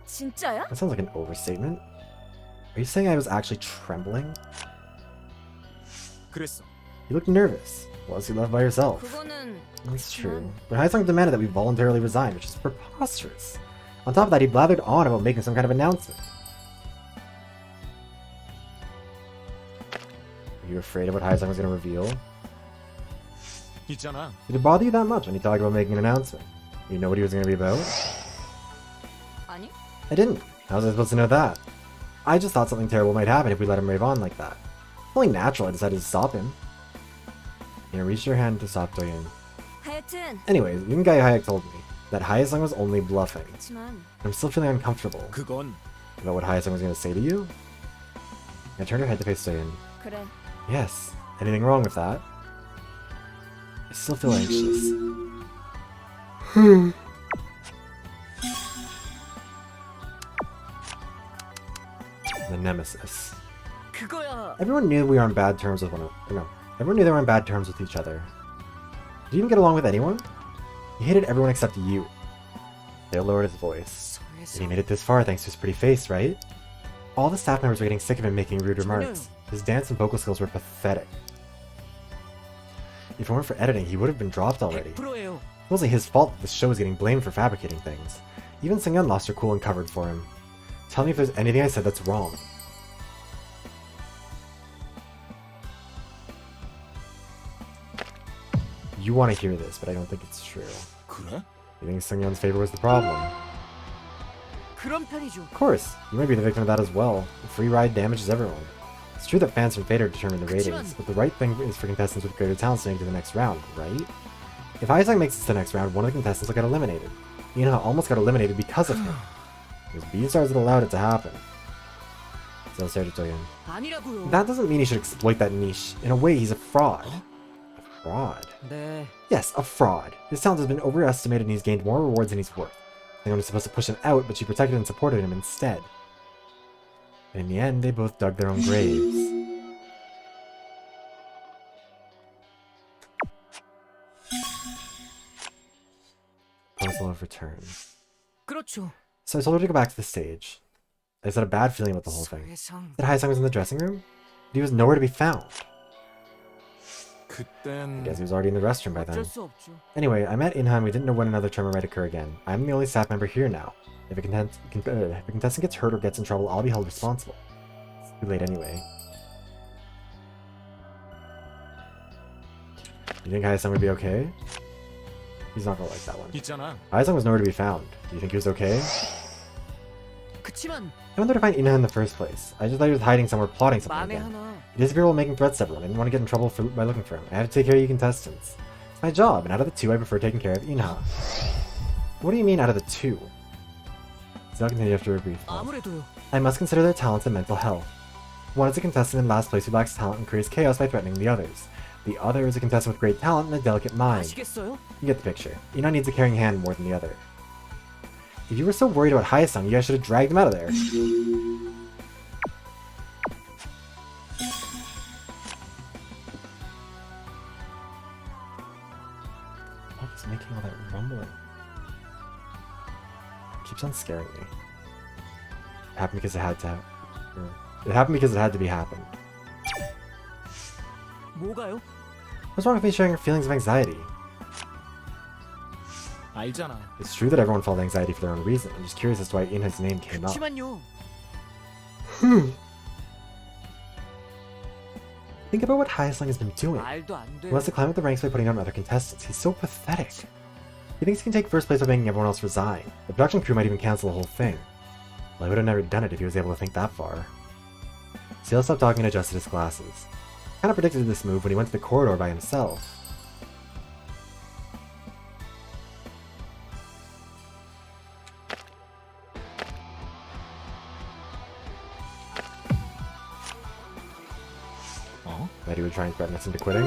Speaker 3: 진짜야?
Speaker 1: That sounds like an overstatement. Are you saying I was actually trembling?
Speaker 4: 그랬어.
Speaker 1: You looked nervous. Was you left by yourself?
Speaker 3: 그거는
Speaker 1: That's true. But Haesung demanded that we voluntarily resign, which is preposterous. On top of that, he blathered on about making some kind of announcement. Are you afraid of what Haesung was going to reveal?
Speaker 4: 있잖아.
Speaker 1: Did it bother you that much when he talked about making an announcement? You know what he was going to be about?
Speaker 3: 아니?
Speaker 1: I didn't. How was I supposed to know that? I just thought something terrible might happen if we let him rave on like that. Only natural I decided to stop him. You reached your hand to stop Doyen.
Speaker 3: 하여튼
Speaker 1: Anyways, Yoongae Hayek told me that Haesung was only bluffing.
Speaker 3: 그렇지만
Speaker 1: I'm still feeling uncomfortable
Speaker 4: 그건
Speaker 1: about what Haesung was going to say to you. I turned her head to face Doyen.
Speaker 3: 그래.
Speaker 1: Yes. Anything wrong with that? I still feel anxious. The nemesis.
Speaker 2: 그거야.
Speaker 1: Everyone knew we were on bad terms with one another. No, everyone knew they were on bad terms with each other. Did you even get along with anyone? He hated everyone except you. Dale lowered his voice. And he made it this far thanks to his pretty face, right? All the staff members were getting sick of him making rude remarks. His dance and vocal skills were pathetic. If it weren't for editing, he would have been dropped already.
Speaker 2: 100%예요.
Speaker 1: It wasn't his fault that the show was getting blamed for fabricating things. Even Seung-yeon lost her cool and covered for him. Tell me if there's anything I said that's wrong. You want to hear this, but I don't think it's true.
Speaker 4: 그래?
Speaker 1: You think Seung-yeon's favor was the problem?
Speaker 2: 그런 편이죠.
Speaker 1: Of course, you might be the victim of that as well. The free ride damages everyone. It's true that fans from Fader determine the ratings, but the right thing is for contestants with greater talents to make it to the next round, right? If Haesung makes it to the next round, one of the contestants will get eliminated. Inha almost got eliminated because of him. It was B-Stars that allowed it to happen. So
Speaker 2: 아니라고요.
Speaker 1: that doesn't mean he should exploit that niche. In a way, he's a fraud. A fraud?
Speaker 2: 네.
Speaker 1: Yes, a fraud. His talent has been overestimated and he's gained more rewards than he's worth. Someone was supposed to push him out, but she protected and supported him instead. And in the end, they both dug their own graves. Proposal of return.
Speaker 2: 그렇죠.
Speaker 1: So I told her to go back to the stage. I just had a bad feeling about the whole thing.
Speaker 2: 세상.
Speaker 1: That Haesung was in the dressing room? But he was nowhere to be found. I
Speaker 4: 그땐
Speaker 1: guess he was already in the restroom by then.
Speaker 2: 어쩔 수 없죠.
Speaker 1: Anyway, I met Inha and we didn't know when another tremor might occur again. I'm the only staff member here now. If a contestant gets hurt or gets in trouble, I'll be held responsible. It's too late anyway. You think Haesung would be okay? He's not gonna like that one.
Speaker 4: 있잖아.
Speaker 1: Haesung was nowhere to be found. Do you think he was okay?
Speaker 2: 그치만
Speaker 1: I went there to find Inha in the first place. I just thought he was hiding somewhere plotting something
Speaker 2: 만에
Speaker 1: again.
Speaker 2: 하나.
Speaker 1: He disappeared while making threats to everyone. I didn't want to get in trouble by looking for him. I have to take care of you contestants. It's my job, and out of the two, I prefer taking care of Inha. What do you mean, out of the two? I'll continue after a brief pause.
Speaker 2: 아무래도요.
Speaker 1: I must consider their talents and mental health. One is a contestant in last place who lacks talent and creates chaos by threatening the others. The other is a contestant with great talent and a delicate mind.
Speaker 2: 아시겠어요?
Speaker 1: You get the picture. Inha needs a caring hand more than the other. If you were so worried about Haesung, you guys should have dragged him out of there. What is making all that rumbling? It keeps on scaring me. It happened because it had to It happened because it had to be happened.
Speaker 2: 뭐가요?
Speaker 1: What's wrong with me sharing your feelings of anxiety?
Speaker 4: 알잖아.
Speaker 1: It's true that everyone felt anxiety for their own reason. I'm just curious as to why Inha's name came up.
Speaker 2: 그치만요.
Speaker 1: Think about what Haesung has been doing.
Speaker 2: 말도 안
Speaker 1: He
Speaker 2: 돼.
Speaker 1: wants to climb up the ranks by putting down other contestants. He's so pathetic. He thinks he can take first place by making everyone else resign. The production crew might even cancel the whole thing. Well, I would have never done it if he was able to think that far. Seal stopped talking and adjusted his glasses. Kind of predicted this move when he went to the corridor by himself.
Speaker 4: 어?
Speaker 1: That he would try and threaten us into quitting?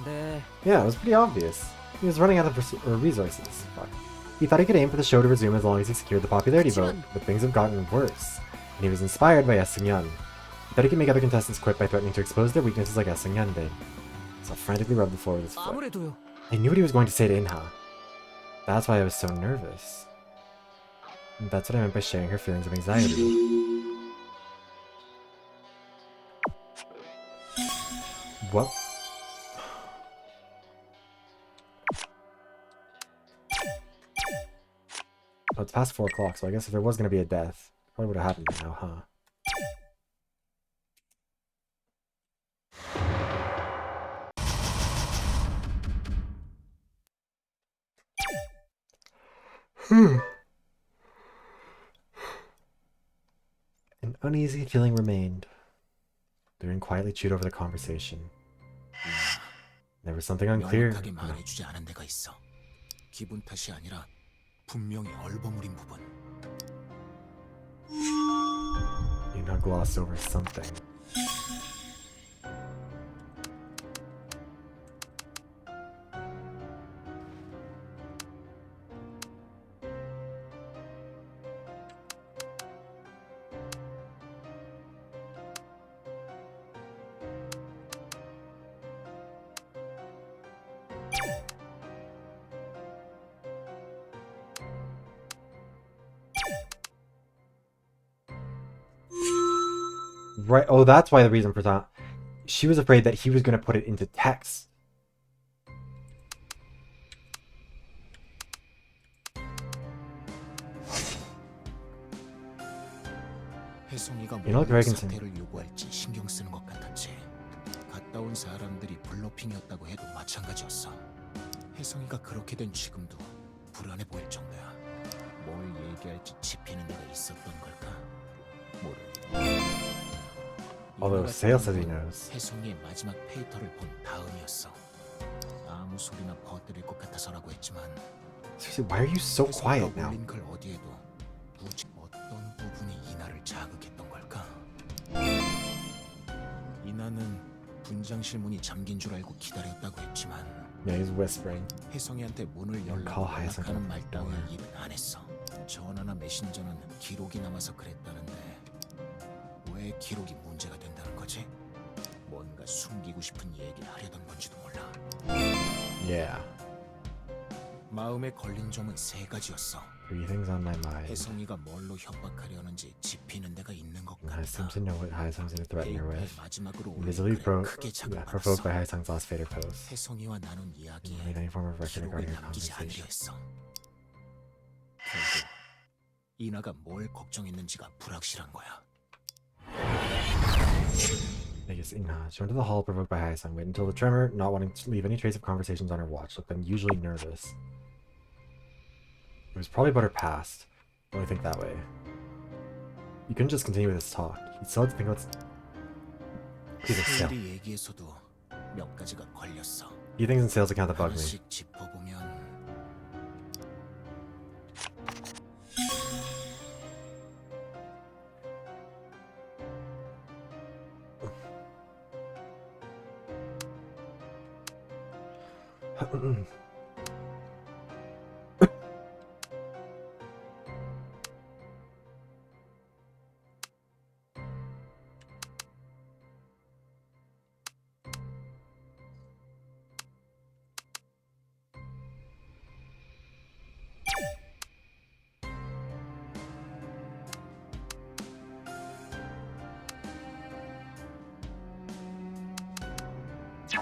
Speaker 2: 네.
Speaker 1: Yeah, it was pretty obvious. He was running out of resources. Fuck. He thought he could aim for the show to resume as long as he secured the popularity vote, but things have gotten worse. And he was inspired by Seung-yeon. He thought he could make other contestants quit by threatening to expose their weaknesses like Seung-yeon did. So I frantically rubbed the floor with his foot.
Speaker 2: 아무래도요.
Speaker 1: I knew what he was going to say to Inha. That's why I was so nervous. And that's what I meant by sharing her feelings of anxiety. What? Oh, it's past 4 o'clock, so I guess if there was going to be a death, it probably would have happened by now, huh? An uneasy feeling remained. Durin quietly chewed over the conversation. There was something unclear.
Speaker 4: 명확하게 말해주지 않은 데가 있어. 기분 탓이 아니라 분명히 얼버무린 부분.
Speaker 1: You not gloss over something. Right. Oh, that's why the reason for that. She was afraid that he was going to put it into text.
Speaker 4: 혜성이가
Speaker 1: You know,
Speaker 4: 뭘
Speaker 1: Dragon's
Speaker 4: 사퇴를 요구할지 신경 쓰는 것 같았지. 갔다 온 사람들이 블러핑이었다고 해도 마찬가지였어. 혜성이가 그렇게 된 지금도 불안해 보일 정도야. 뭘 얘기할지 짚이는 데가 있었던 걸까? 모르겠네.
Speaker 1: Although Sale says he knows.
Speaker 4: 혜성이의 마지막 페이터를 본 다음이었어. 아무 소리나 퍼뜨릴 것 같아서라고 했지만
Speaker 1: Seriously, why are you so quiet
Speaker 4: 혜성이가
Speaker 1: now?
Speaker 4: 올린 글 어디에도 굳이 어떤 부분이 이나를 자극했던 걸까? 이나는 분장실 문이 잠긴 줄 알고 기다렸다고 했지만
Speaker 1: Yeah, he's whispering.
Speaker 4: 혜성이한테 문을
Speaker 1: call
Speaker 4: 열라고
Speaker 1: Hayasan
Speaker 4: 연락하는
Speaker 1: at
Speaker 4: 말
Speaker 1: the
Speaker 4: 따위
Speaker 1: door.
Speaker 4: 일은 안 했어. 전화나 메신저는 기록이 남아서 그랬다는데 왜 기록이 문제가 된다는 거지? 뭔가 숨기고 싶은 얘기를 하려던 건지도 몰라.
Speaker 1: Yeah.
Speaker 4: 마음에 걸린 점은 세 가지였어.
Speaker 1: Three things on my mind.
Speaker 4: 혜성이가 뭘로 협박하려는지 짚히는 데가 있는 것
Speaker 1: I seem
Speaker 4: 같다.
Speaker 1: to know what Hayasan's going to threaten her with.
Speaker 4: 마지막으로 올린
Speaker 1: Visibly
Speaker 4: 글에 크게
Speaker 1: provoked by
Speaker 4: 자극받았어.
Speaker 1: Hayasan's last fader post.
Speaker 4: 혜성이와 나눈 이야기에
Speaker 1: Made any form of record
Speaker 4: 기록을
Speaker 1: regarding her
Speaker 4: 남기지 않으려
Speaker 1: conversation.
Speaker 4: 했어. 결국 이나가 뭘 걱정했는지가 불확실한 거야.
Speaker 1: Vegas Inha. She went to the hall provoked by Hayasan. Waited until the tremor, not wanting to leave any trace of conversations on her watch, looked unusually nervous. It was probably about her past. I only think that way. You couldn't just continue with this talk. You still had to think about... He's in sale.
Speaker 4: 세일이 얘기에서도 몇 가지가 걸렸어.
Speaker 1: He thinks in sales account that bugged me.
Speaker 4: 하나씩 짚어보면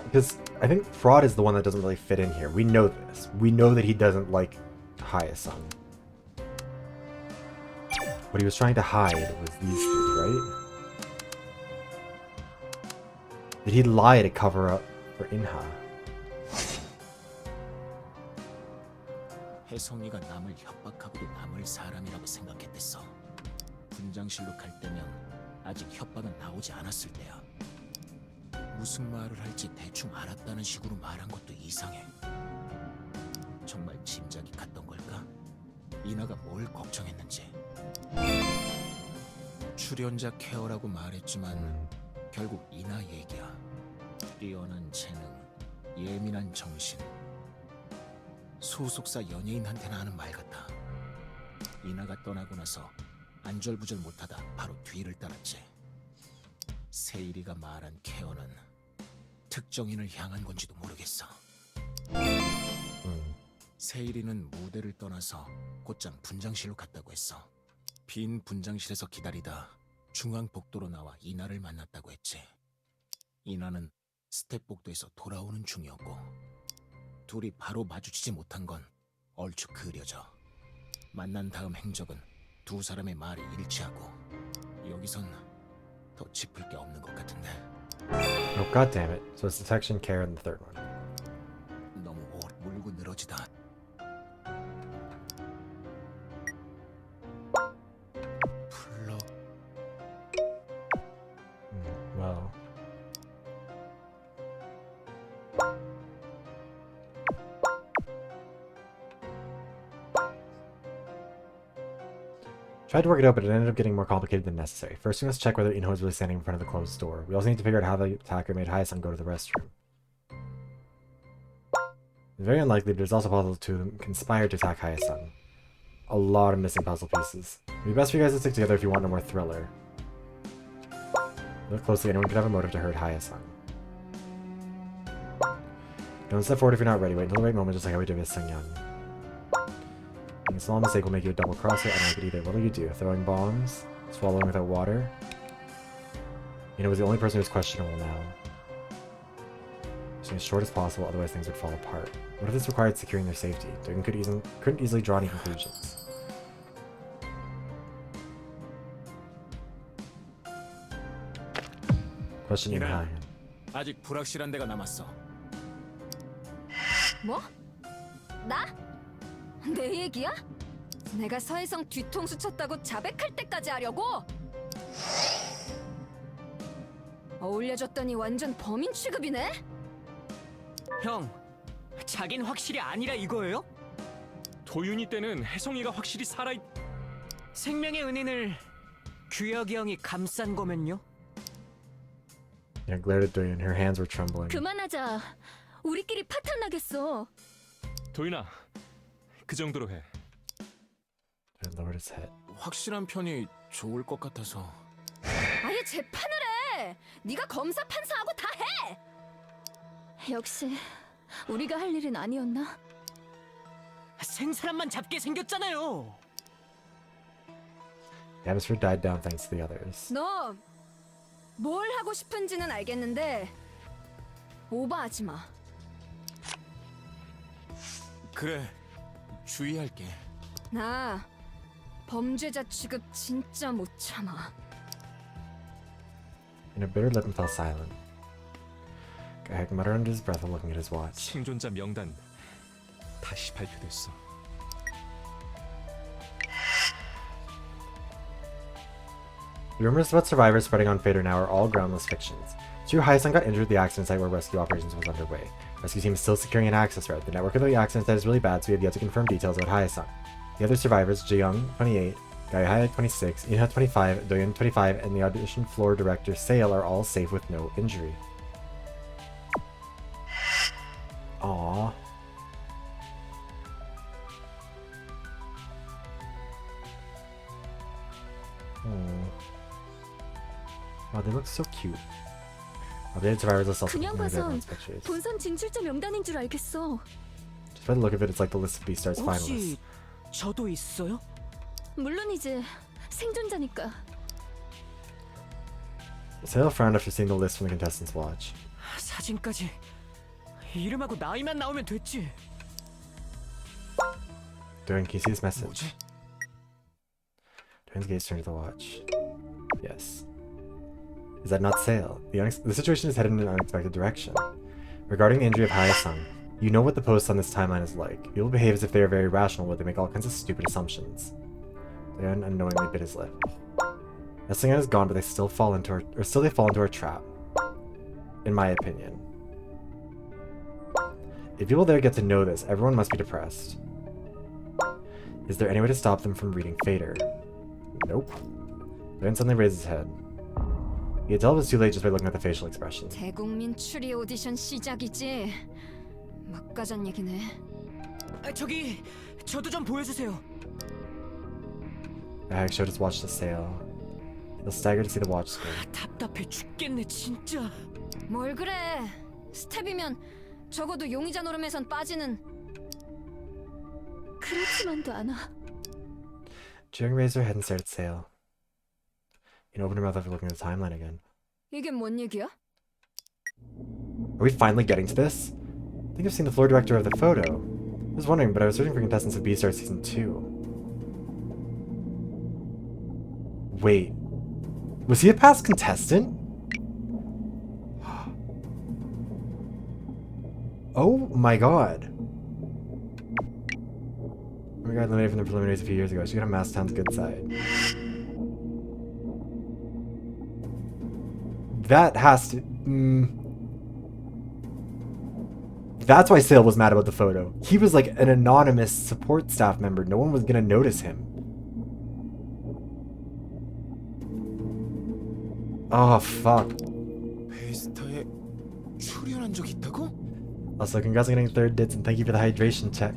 Speaker 1: Because I think fraud is the one that doesn't really fit in here. We know this. We know that he doesn't like Hayasan. What he was trying to hide was these things, right? Did he lie to cover up for Inha?
Speaker 4: 혜성이가 남을 협박하고도 남을 사람이라고 생각했댔어. 분장실로 갈 때면 아직 협박은 나오지 않았을 때야. 무슨 말을 할지 대충 알았다는 식으로 말한 것도 이상해. 정말 짐작이 갔던 걸까? 이나가 뭘 걱정했는지. 출연자 케어라고 말했지만 결국 이나 얘기야. 뛰어난 재능, 예민한 정신. 소속사 연예인한테나 하는 말 같아. 이나가 떠나고 나서 안절부절 못하다 바로 뒤를 따랐지. 세일이가 말한 케어는 특정인을 향한 건지도 모르겠어. 세일이는 무대를 떠나서 곧장 분장실로 갔다고 했어. 빈 분장실에서 기다리다 중앙복도로 나와 이나를 만났다고 했지. 이나는 스텝복도에서 돌아오는 중이었고 둘이 바로 마주치지 못한 건 얼추 그려져. 만난 다음 행적은 두 사람의 말이 일치하고 여기선 더 짚을 게 없는 것 같은데.
Speaker 1: Oh, god damn it. So it's detection, care, and the third one.
Speaker 4: 너무 오래 물고 늘어지다. 플럭.
Speaker 1: Well. Tried to work it out, but it ended up getting more complicated than necessary. First, we must check whether Inho is really standing in front of the closed door. We also need to figure out how the attacker made Hayasan go to the restroom. It's very unlikely, but it's also possible to them conspired to attack Hayasan. A lot of missing puzzle pieces. It'd be best for you guys to stick together if you want no more thriller. Look closely, anyone could have a motive to hurt Hayasan. Don't step forward if you're not ready. Wait until the right moment, just like how we did with Sungyeon. A small mistake will make you a double crosser. I don't like it either. What will you do? Throwing bombs? Swallowing without water? You know, was the only person who's questionable now. Staying as short as possible, otherwise things would fall apart. What if this required securing their safety? Dogen couldn't easily draw any conclusions. Questioning
Speaker 4: 이란,
Speaker 1: Ryan.
Speaker 4: 아직 불확실한 데가 남았어.
Speaker 3: 뭐? 나? 내 얘기야? 내가 서해성 뒤통수 쳤다고 자백할 때까지 하려고? 어울려줬더니 완전 범인 취급이네?
Speaker 2: 형, 자긴 확실히 아니라 이거예요?
Speaker 5: 도윤이 때는 혜성이가 확실히 살아있...
Speaker 2: 생명의 은인을 규혁이 형이 감싼 거면요?
Speaker 1: Yeah, glared at Doyen. Her hands were trembling.
Speaker 3: 그만하자. 우리끼리 파탄 나겠어.
Speaker 5: 도윤아, 그 정도로 해.
Speaker 1: Doyen lowered his head.
Speaker 4: 확실한 편이 좋을 것 같아서.
Speaker 3: 아예 재판을 해. 네가 검사 판사하고 다 해. 역시 우리가 할 일은 아니었나?
Speaker 2: 생사람만 잡게 생겼잖아요.
Speaker 1: The atmosphere died down thanks to the others.
Speaker 3: 너 뭘 하고 싶은지는 알겠는데 오버하지 마.
Speaker 4: 그래, 주의할게.
Speaker 3: 나 범죄자 취급 진짜 못 참아.
Speaker 1: In a bitter lip and fell silent. Gahek muttered under his breath while looking at his watch.
Speaker 5: 생존자 명단 다시 발표됐어.
Speaker 1: The rumors about survivors spreading on Fader now are all groundless fictions. Two Hyasun got injured at the accident site where rescue operations was underway. Rescue team is still securing an access route. The network of the accident site is really bad, so we have yet to confirm details about Hyasun. The other survivors, Jaeyoung, 28, Gaihaya, 26, Inha, 25, Doyeon, 25, and the audition floor director, Sale, are all safe with no injury. Aww. Wow, they look so cute. The other survivors are also
Speaker 3: 그냥
Speaker 1: looking at
Speaker 3: 봐선
Speaker 1: everyone's pictures.
Speaker 3: 본선 진출자 명단인 줄 알겠어.
Speaker 1: Just by the look of it, it's like the list of Beastars
Speaker 2: 혹시
Speaker 1: finalists.
Speaker 2: 저도 있어요?
Speaker 3: 물론이지. 생존자니까.
Speaker 1: Sale frowned after seeing the list from the contestants' watch.
Speaker 2: 사진까지 이름하고 나이만 나오면 됐지.
Speaker 1: Doyen, can you see this message?
Speaker 4: 뭐지?
Speaker 1: Doyen's gaze turned to the watch. Yes. Is that not Sale? The situation is headed in an unexpected direction. Regarding the injury of Hyasun, you know what the posts on this timeline is like. People behave as if they are very rational, but they make all kinds of stupid assumptions. Doyen unknowingly bit his lip. Essingan is gone, but they still fall into our trap. In my opinion. If people there get to know this, everyone must be depressed. Is there any way to stop them from reading Fader? Nope. Doyen suddenly raised his head. You could tell it was too late just by looking at the facial expression.
Speaker 3: 대국민 추리 오디션 시작이지. 막가잔 얘기네.
Speaker 2: 저기 저도 좀 보여주세요.
Speaker 1: The hag showed his watch to Sale. He'll stagger to see the watch screen.
Speaker 2: 답답해 죽겠네 진짜.
Speaker 3: 뭘 그래. 스텝이면 적어도 용의자 노름에선 빠지는. 그렇지만도 않아.
Speaker 1: Jiang raised her head and stared at Sale. And opened her mouth after looking at the timeline again.
Speaker 3: 이게 뭔 얘기야?
Speaker 1: Are we finally getting to this? I think I've seen the floor director of the photo. I was wondering, but I was searching for contestants of Beastars Season 2. Wait. Was he a past contestant? Oh my god. We got eliminated from the preliminaries a few years ago. She got on Masstown's good side. That has to... That's why Sale was mad about the photo. He was like an anonymous support staff member. No one was gonna notice him. Oh, fuck.
Speaker 4: 베이스타에 출연한 적 있다고?
Speaker 1: Also, congrats on getting third dits and thank you for the hydration check.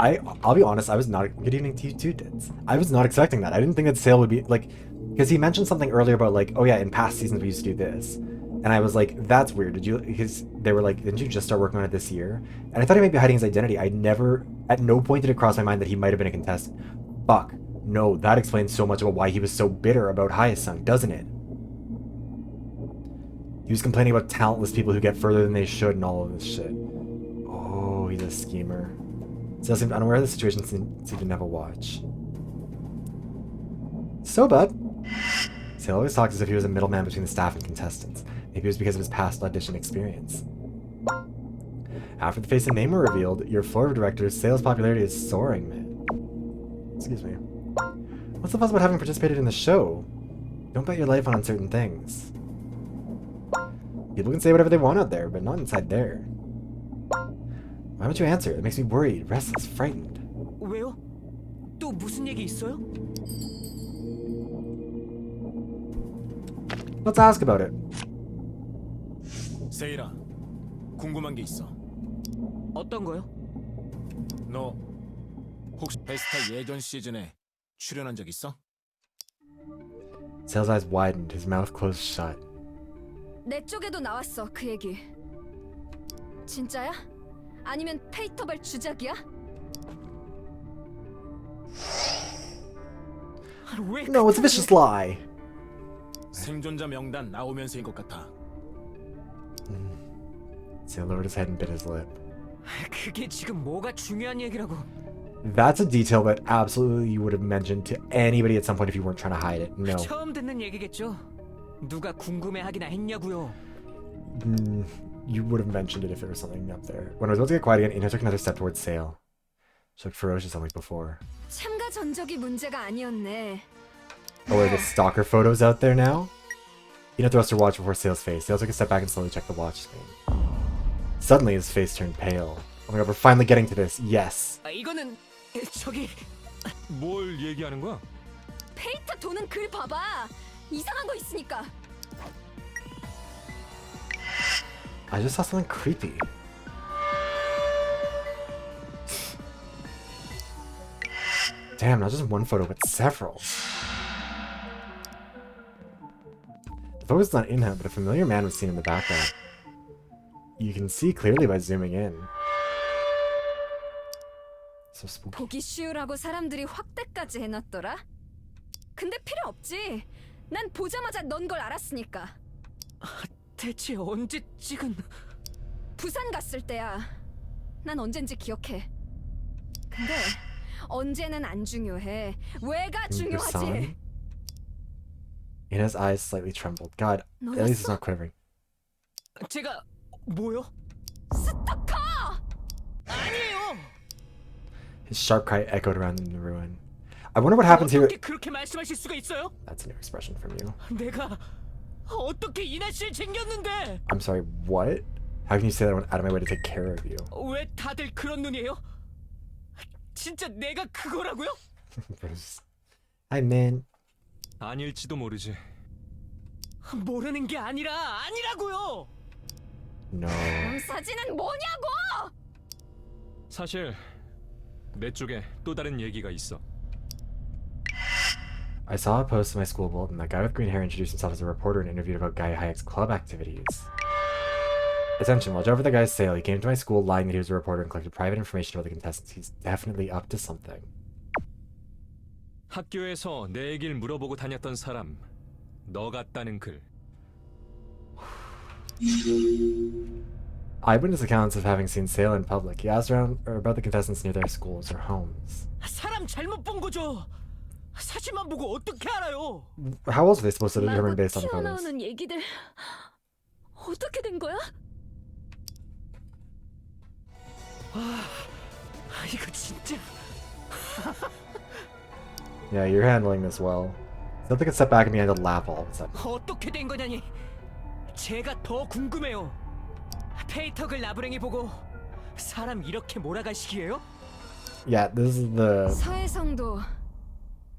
Speaker 1: I'll be honest, I was not... Good evening to you too, Dits. I was not expecting that. I didn't think that Sale would be, like... Because he mentioned something earlier about, like, oh yeah, in past seasons we used to do this. And I was like, that's weird. Did you... Because they were like, didn't you just start working on it this year? And I thought he might be hiding his identity. I never... At no point did it cross my mind that he might have been a contestant. Fuck. No, that explains so much about why he was so bitter about Hyasung, doesn't it? He was complaining about talentless people who get further than they should and all of this shit. Oh, he's a schemer. Sale seemed unaware of the situation since he didn't have a watch. So, bud. Sale always talks as if he was a middleman between the staff and contestants. Maybe it was because of his past audition experience. After the face and name were revealed, your floor director's Sale's popularity is soaring, man. Excuse me. What's the fuss about having participated in the show? Don't bet your life on uncertain things. People can say whatever they want out there, but not inside there. Why don't you answer? It makes me worried, restless, frightened.
Speaker 2: 왜요? 또 무슨 얘기 있어요?
Speaker 1: Let's ask about it.
Speaker 4: 세일아, 궁금한 게 있어.
Speaker 2: 어떤 거요?
Speaker 4: 너 혹시 베스타 예전 시즌에 출연한 적 있어?
Speaker 1: Sale's eyes widened, his mouth closed shut.
Speaker 3: 내 쪽에도 나왔어 그 얘기. 진짜야? 아니면 페이터발 주작이야?
Speaker 2: 왜?
Speaker 1: No, it's a vicious lie.
Speaker 4: 생존자 명단 나오면서인 것 같아.
Speaker 1: Sale lowered his head and bit his lip.
Speaker 2: 그게 지금 뭐가 중요한 얘기라고?
Speaker 1: That's a detail that absolutely you would have mentioned to anybody at some point if you weren't trying to hide it. No.
Speaker 2: 처음 듣는 얘기겠죠? 누가 궁금해하기나 했냐고요?
Speaker 1: You would have mentioned it if there was something up there. When I was about to get quiet again, Ina took another step towards Sale. She looked ferocious unlike before.
Speaker 3: 참가 전적이 문제가 아니었네.
Speaker 1: Oh, are the stalker photos out there now? Ina thrust her watch before Sale's face. Sale took a step back and slowly checked the watch screen. Suddenly, his face turned pale. Oh my god, we're finally getting to this. Yes.
Speaker 2: 이거는 저기
Speaker 5: 뭘 얘기하는 거야?
Speaker 3: 페이터 도는 글 봐봐. 이상한 거 있으니까.
Speaker 1: I just saw something creepy. Damn, not just one photo, but several. The photo's not in him, but a familiar man was seen in the background. You can see clearly by zooming in. So spooky.
Speaker 3: 보기 쉬우라고 사람들이 확대까지 해놨더라. 근데 필요 없지. 난 보자마자 넌 걸 알았으니까.
Speaker 2: 대체 언제 찍은?
Speaker 3: 부산 갔을 때야. 난 언젠지 기억해. 근데 언제는 안 중요해. 왜가 중요하지?
Speaker 1: Busan? Ina's eyes slightly trembled. God, at least it's not quivering.
Speaker 2: 제가 뭐요?
Speaker 3: 스토커!
Speaker 2: 아니에요.
Speaker 1: His sharp cry echoed around the ruin. I wonder what happens here.
Speaker 2: 어떻게 그렇게 말씀하실 수가 있어요?
Speaker 1: That's a new expression from you.
Speaker 2: 내가 어떻게 이나 씨를 챙겼는데?
Speaker 1: I'm sorry, what? How can you say that I went out of my way to take care of you?
Speaker 2: 왜 다들 그런 눈이에요? 진짜 내가 그거라고요?
Speaker 1: Bruce. Hi, man.
Speaker 5: 아닐지도 모르지.
Speaker 2: 모르는 게 아니라고요.
Speaker 1: No.
Speaker 3: 사진은 뭐냐고!
Speaker 5: 사실 내 쪽에 또 다른 얘기가 있어.
Speaker 1: I saw a post in my school bulletin that guy with green hair introduced himself as a reporter and interviewed about Guy Hayek's club activities. Attention, while over the guy's sale, he came to my school lying that he was a reporter and collected private information about the contestants. He's definitely up to something.
Speaker 5: 학교에서 내 얘기를 물어보고 다녔던 사람, 너 같다는 글.
Speaker 1: Eyewitness accounts of having seen Sale in public. He asked around or about the contestants near their schools or homes.
Speaker 2: 사람 잘못 본 거죠. 사진만 보고 어떻게 알아요?
Speaker 1: How else are they supposed to determine based on the photos?
Speaker 3: 튀어나오는 얘기들 어떻게 된 거야?
Speaker 2: 이거 진짜.
Speaker 1: Yeah, you're handling this well. Something could step back and began to laugh all of a sudden.
Speaker 2: 어떻게 된 거냐니? 제가 더 궁금해요. 페이터글 나부랭이 보고 사람 이렇게 몰아가시기에요?
Speaker 1: Yeah, this is the...
Speaker 3: 서혜성도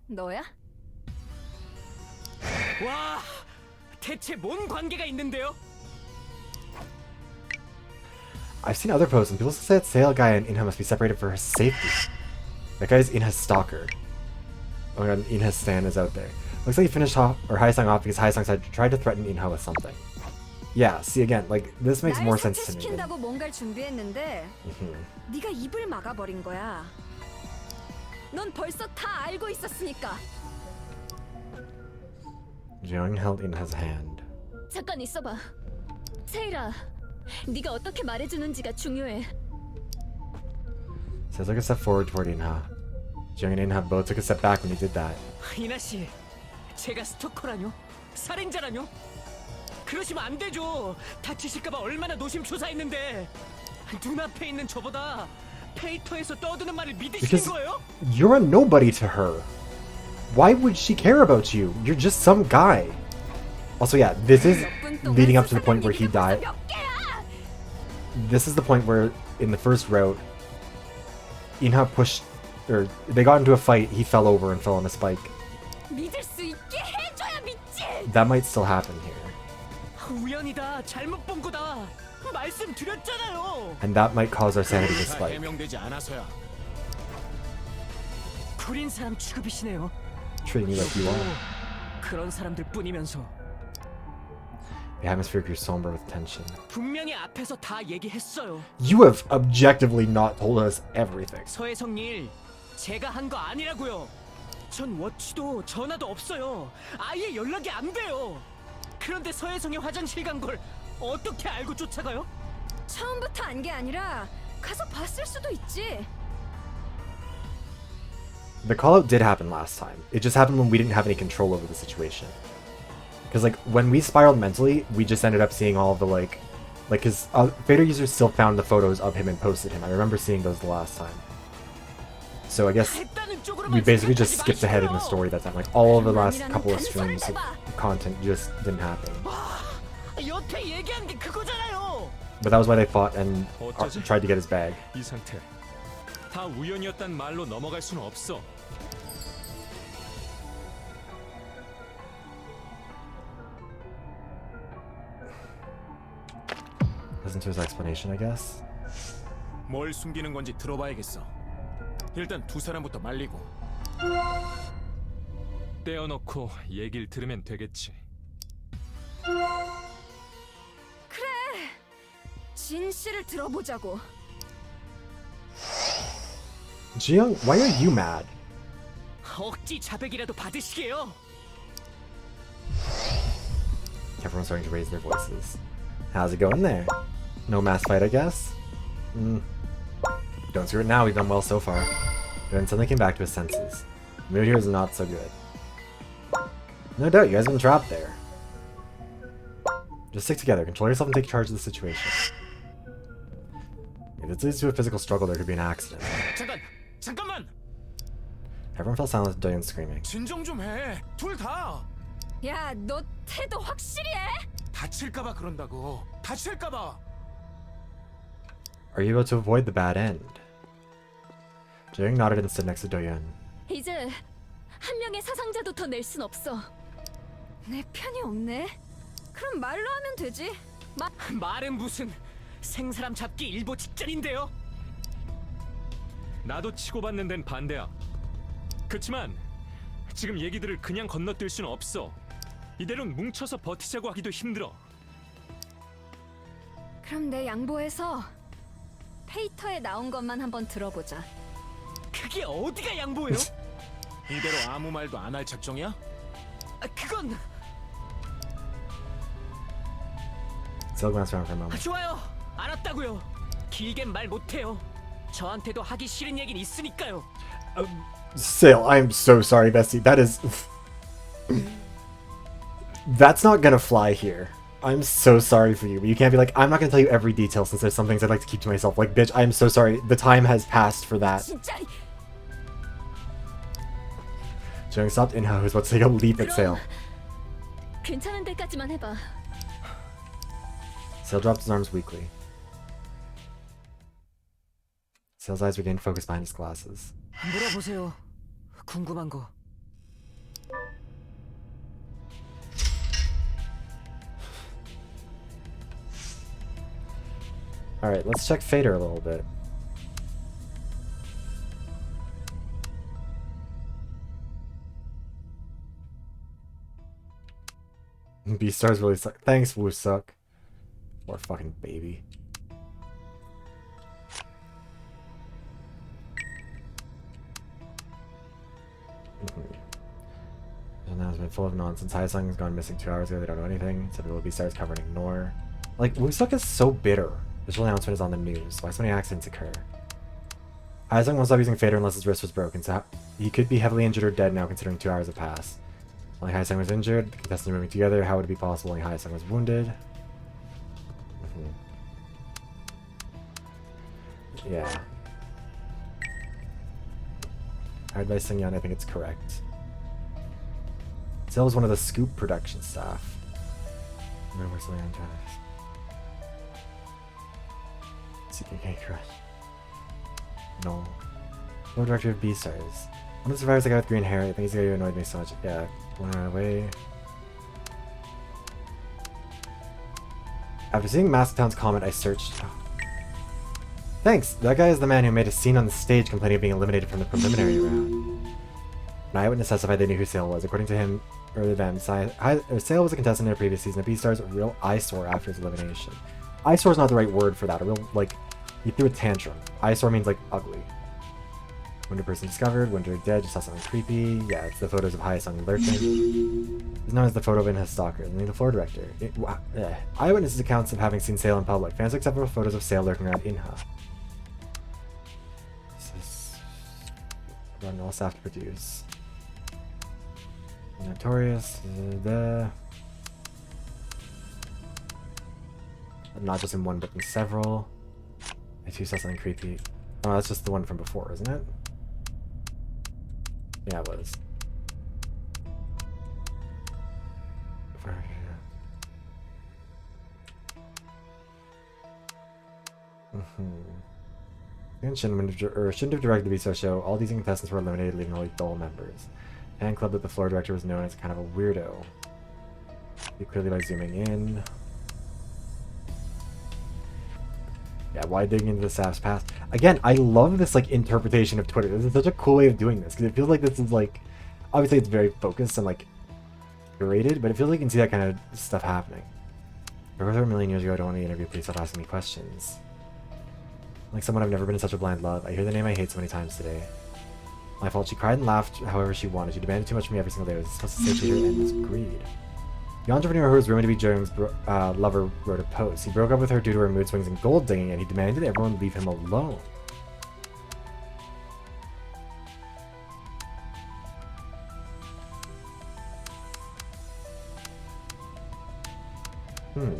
Speaker 3: 너야?
Speaker 2: 와, 대체 뭔 관계가 있는데요?
Speaker 1: I've seen other posts and people say that Sale guy and Inha must be separated for her safety. That guy's Inha's stalker. Oh my god, Inha's stan is out there. Looks like he finished Haesung off because Haesung tried to threaten Inha with something. Yeah, see again, like, this makes more sense to me.
Speaker 3: 시킨다고 뭔가를 준비했는데 네가 입을 막아버린 거야. 넌 벌써 다 알고 있었으니까.
Speaker 1: Jiyoung held in his hand.
Speaker 3: 잠깐 있어봐. 세이라, 네가 어떻게 말해주는지가 중요해.
Speaker 1: So took a step forward toward Inha. Jiyoung and Inha both took a step back when he did that.
Speaker 2: 이나 씨, 제가 스토커라뇨? 살인자라뇨? 그러시면 안 되죠. 다치실까봐 얼마나 노심초사했는데. 눈앞에 있는 저보다 페이터에서 떠드는 말을 믿으시는
Speaker 1: Because
Speaker 2: 거예요?
Speaker 1: you're a nobody to her. Why would she care about you? You're just some guy. Also, yeah, this is leading up to the point where he died. This is the point where, in the first route, Inha pushed, or they got into a fight, he fell over and fell on a spike.
Speaker 3: 믿을 수 있게 해줘야 믿지.
Speaker 1: That might still happen here.
Speaker 2: 우연이다. 잘못 본 거다. 말씀드렸잖아요.
Speaker 1: And that might cause our sanity to
Speaker 4: 다
Speaker 1: spike.
Speaker 4: 해명되지 않아서야.
Speaker 2: 구린 사람 취급이시네요.
Speaker 1: Treating you like you are.
Speaker 2: 그런 사람들 뿐이면서
Speaker 1: The atmosphere grew somber with tension.
Speaker 2: 분명히 앞에서 다 얘기했어요.
Speaker 1: You have objectively not told us everything.
Speaker 2: 서혜성 일 제가 한 거 아니라고요. 전 워치도 전화도 없어요. 아예 연락이 안 돼요. 그런데 서혜성이 화장실 간 걸 어떻게 알고 쫓아가요?
Speaker 3: 처음부터 안 게 아니라 가서 봤을 수도 있지.
Speaker 1: The call out did happen last time. It just happened when we didn't have any control over the situation. Because, like, when we spiraled mentally, we just ended up seeing all of the, like, because Vader users still found the photos of him and posted him. I remember seeing those the last time. So I guess we basically just skipped ahead in the story that time. Like, all of the last couple of streams of content just didn't happen.
Speaker 2: 여태 얘기한 게 그거잖아요.
Speaker 1: But that was why they fought and
Speaker 5: 어쩌지?
Speaker 1: tried to get his bag.
Speaker 5: 이 상태 다 우연이었단 말로 넘어갈 수는 없어.
Speaker 1: Listen to his explanation, I guess.
Speaker 4: 뭘 숨기는 건지 들어봐야겠어. 일단 두 사람부터 말리고.
Speaker 5: 떼어놓고 얘기를 들으면 되겠지.
Speaker 3: 진실을 들어보자고.
Speaker 1: Jiyoung, why are you mad?
Speaker 2: 억지 자백이라도 받으시게요.
Speaker 1: Everyone's starting to raise their voices. How's it going there? No mass fight, I guess? Don't screw it now, we've done well so far. Then suddenly came back to his senses. The mood here is not so good. No doubt, you guys have been trapped there. Just stick together, control yourself and take charge of the situation. If this leads to a physical struggle, there could be an accident.
Speaker 4: 잠깐만!
Speaker 1: Everyone fell silent with Doyeon screaming.
Speaker 4: 진정 좀 해. 둘 다.
Speaker 3: 야, 너 태도 확실히 해.
Speaker 4: 다칠까봐 그런다고. 다칠까봐.
Speaker 1: Are you able to avoid the bad end? Jaeyoung nodded and stood next to Doyeon.
Speaker 3: 이제 한 명의 사상자도 더 낼 순 없어. 내 편이 없네. 그럼 말로 하면 되지.
Speaker 2: 말은 무슨 생사람 잡기 일보 직전인데요.
Speaker 5: 나도 치고받는 데는 반대야. 그치만 지금 얘기들을 그냥 건너뛸 수는 없어. 이대로는 뭉쳐서 버티자고 하기도 힘들어.
Speaker 3: 그럼 내 양보해서 페이터에 나온 것만 한번 들어보자.
Speaker 2: 그게 어디가 양보예요?
Speaker 4: 이대로 아무 말도 안 할 작정이야?
Speaker 2: 그건
Speaker 1: Still glanced around for a moment.
Speaker 2: 좋아요. 알았다고요. 길겐 말 못해요. 저한테도 하기 싫은 얘긴 있으니까요.
Speaker 1: Still, I'm so sorry, Bestie. That is... That's not gonna fly here. I'm so sorry for you, but you can't be like, I'm not gonna tell you every detail since there's some things I'd like to keep to myself. Like, bitch, I'm so sorry. The time has passed for that.
Speaker 3: 진짜.
Speaker 1: Jaeyoung stopped Inha, who was about to take a leap at Sale.
Speaker 3: 괜찮은 데까지만 해봐.
Speaker 1: Sale dropped his arms weakly. Sale's eyes regained focus behind his glasses.
Speaker 2: 물어보세요. 궁금한 거.
Speaker 1: Alright, let's check Fader a little bit. Beastars really suck. Thanks, Woo Suck. Poor fucking baby. And now it's been full of nonsense. Hyesung has gone missing 2 hours ago. They don't know anything. Said will be stars cover and ignore. Like, Woosuck is so bitter. Official announcement is on the news. Why so many accidents occur? Hyesung won't stop using Fader unless his wrist was broken, so he could be heavily injured or dead now considering 2 hours have passed. Only Hyesung was injured. The contestants are moving together. How would it be possible only Hyesung was wounded? Yeah. Hired by Sungyeon, I think it's correct. Sale was one of the Scoop production staff. Remember something on Travis. CKK Crush. No. Lord Director of B-Stars. One of the survivors I got with green hair. I think he's the guy who annoyed me so much. Yeah, one ran away. After seeing Masktown's comment, I searched. Oh. Thanks! That guy is the man who made a scene on the stage complaining of being eliminated from the preliminary round. An eyewitness testified they knew who Sale was. According to him, or them, Sale was a contestant in a previous season of B-Stars, a real eyesore after his elimination. Eyesore is not the right word for that. A real, like, he threw a tantrum. Eyesore means, like, ugly. Wounded person discovered, wounded dead, just saw something creepy. Yeah, it's the photos of Hyesung lurking. It's known as the photo of Inha's stalker, and the floor director. Eyewitnesses accounts of having seen Sale in public. Fans took several photos of Sale lurking around Inha. This is run all staff to produce. Notorious. Not just in one, but in several. I too saw something creepy. Oh, that's just the one from before, isn't it? Yeah, it was. Shouldn't have directed the B-Star show. All these contestants were eliminated, leaving only dull members. Fan club that the floor director was known as kind of a weirdo. See clearly by zooming in. Yeah, why digging into the staff's past? Again, I love this like interpretation of Twitter. This is such a cool way of doing this because it feels like this is like, obviously it's very focused and like curated, but it feels like you can see that kind of stuff happening. Over a million years ago, I don't want to interview. Please stop asking me questions. Like someone I've never been in such a blind love. I hear the name I hate so many times today. My fault. She cried and laughed however she wanted. She demanded too much from me every single day. I was supposed to say her endless greed. The entrepreneur who was rumored to be Jung's lover wrote a post. He broke up with her due to her mood swings and gold digging, and he demanded everyone leave him alone.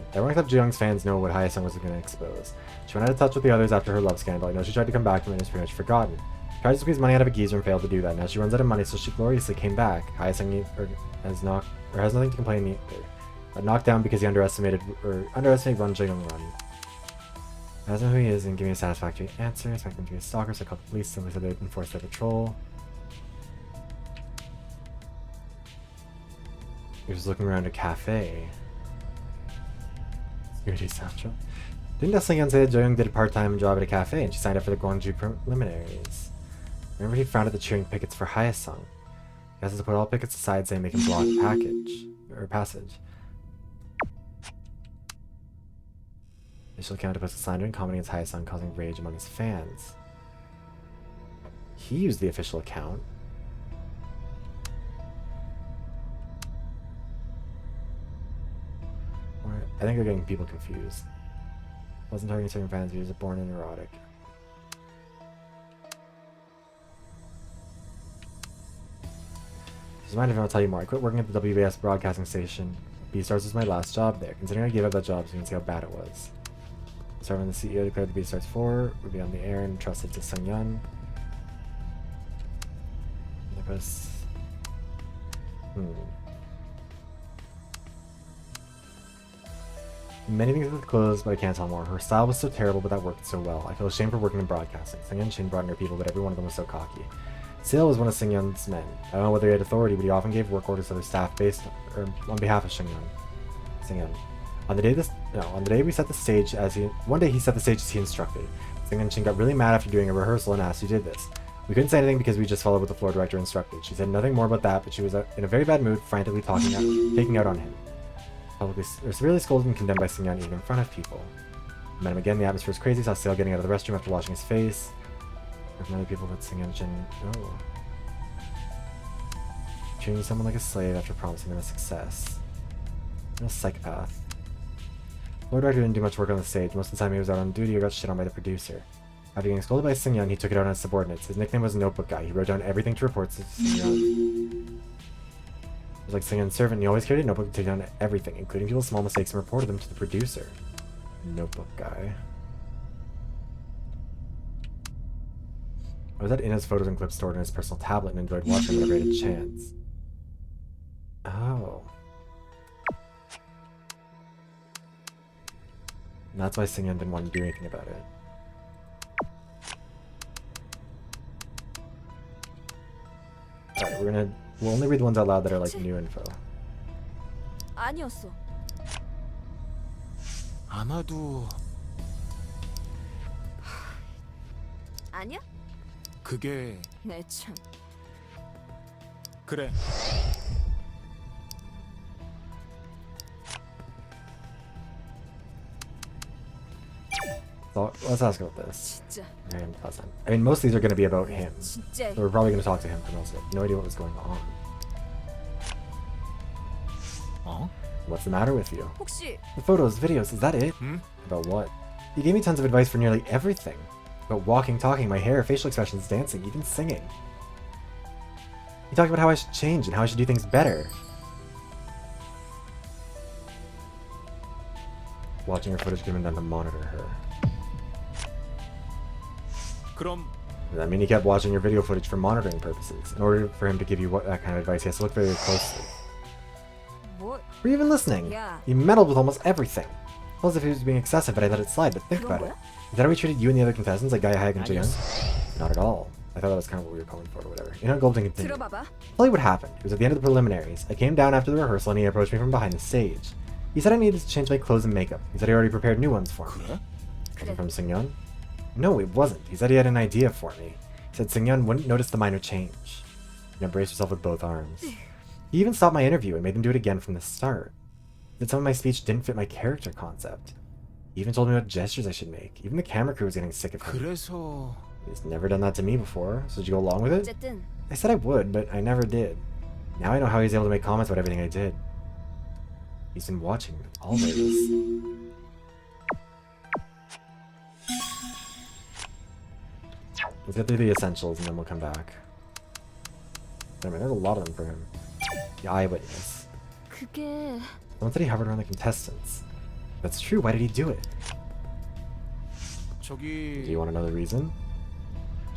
Speaker 1: Everyone except Jung's fans know what Hyesung was going to expose. She went out of touch with the others after her love scandal. I know she tried to come back, but it's pretty much forgotten. She tried to squeeze money out of a geezer and failed to do that. Now she runs out of money, so she gloriously came back. Hyesung has nothing to complain either. Knocked down because he underestimated Run Jung Run. I don't know who he is and give me a satisfactory answer. Expect him to be a stalker, so I called the police. Simply said they'd enforce their patrol. He was looking around a cafe. Security soundtrack. Didn't Sungyeon say that Jo Young did a part-time job at a cafe and she signed up for the Gwangju preliminaries? Remember he frowned at the cheering pickets for Hyesung. He has to put all pickets aside saying they can block passage. Official account to post a slander and commenting against Hyesung, causing rage among his fans. He used the official account. I think they're getting people confused. Wasn't targeting certain fans, he was born and neurotic. Just mind if I'll tell you more. I quit working at the WBS broadcasting station. B-Stars was my last job there. Considering I gave up that job, so you can see how bad it was. Starting when the CEO declared the B-Stars 4 would be on the air and trusted to Sungyeon. Many things have closed, but I can't tell more. Her style was so terrible, but that worked so well. I feel ashamed for working in broadcasting. Sungyeon and Shin brought in her people, but every one of them was so cocky. Sale was one of Sungyeon's men. I don't know whether he had authority, but he often gave work orders to their staff based on behalf of Sungyeon. On the day we set the stage one day he set the stage as he instructed. Sungyeon and Shin got really mad after doing a rehearsal and asked who did this. We couldn't say anything because we just followed what the floor director instructed. She said nothing more about that, but she was in a very bad mood, frantically taking out on him. Severely scolded and condemned by Sungyeon even in front of people. Met him again, the atmosphere was crazy, saw Sale getting out of the restroom after washing his face. Heard from other people that Sungyeon and Shin... Oh. treating someone like a slave after promising them a success. And a psychopath. Lord Director didn't do much work on the stage. Most of the time he was out on duty or got shit on by the producer. After getting scolded by Sing-Yun, he took it out on his subordinates. His nickname was Notebook Guy. He wrote down everything to report to Sing-Yun. He was like Sing-Yun's servant, and he always carried a notebook to take down everything, including people's small mistakes, and reported them to the producer. Notebook Guy. I was at Ina's photos and clips stored in his personal tablet and enjoyed watching whenever I had a chance. Oh. And that's why Sing-Yun didn't want to do anything about it. Alright, we'll only read the ones out loud that are like new info.
Speaker 3: 아니었어.
Speaker 4: 아마도
Speaker 3: 아니야?
Speaker 4: 그게
Speaker 3: 네 참.
Speaker 4: 그래.
Speaker 1: So let's ask about this.
Speaker 3: 진짜.
Speaker 1: Very unpleasant. I mean, most of these are going to be about him.
Speaker 3: 진짜.
Speaker 1: So we're probably going to talk to him for most of it. No idea what was going on.
Speaker 4: 어?
Speaker 1: What's the matter with you?
Speaker 3: 혹시
Speaker 1: The photos, videos, is that it?
Speaker 4: Hmm?
Speaker 1: About what? You gave me tons of advice for nearly everything. About walking, talking, my hair, facial expressions, dancing, even singing. You talked about how I should change and how I should do things better. Watching her footage given them to monitor her.
Speaker 4: 그럼
Speaker 1: Does that mean he kept watching your video footage for monitoring purposes? In order for him to give you that kind of advice, he has to look very closely.
Speaker 3: 뭐?
Speaker 1: Were you even listening?
Speaker 3: Yeah.
Speaker 1: You meddled with almost everything. Well, as if he was being excessive, but I let it slide. But think about it. Is that how we treated you and the other contestants, like Gaia, Hag, and Jiyoung? Not at all. I thought that was kind of what we were calling for or whatever. You know, Golding continued.
Speaker 3: 들어봐봐.
Speaker 1: I'll tell you what happened. It was at the end of the preliminaries. I came down after the rehearsal and he approached me from behind the stage. He said I needed to change my clothes and makeup. He said he already prepared new ones for me.
Speaker 4: 그래?
Speaker 1: Coming from Sing-Yun? No, it wasn't. He said he had an idea for me. He said Sing-Yun wouldn't notice the minor change. Now brace yourself with both arms. He even stopped my interview and made them do it again from the start. He said some of my speech didn't fit my character concept. He even told me what gestures I should make. Even the camera crew was getting sick of him.
Speaker 4: 그래서
Speaker 1: He's never done that to me before, so did you go along with it?
Speaker 3: 어쨌든
Speaker 1: I said I would, but I never did. Now I know how he's able to make comments about everything I did. He's been watching always. Let's get through the essentials and then we'll come back. I mean, there's a lot of them for him. The eyewitness.
Speaker 3: 그게
Speaker 1: Someone said he hovered around the contestants. If that's true, why did he do it? Do
Speaker 4: 저기
Speaker 1: you want to know the reason?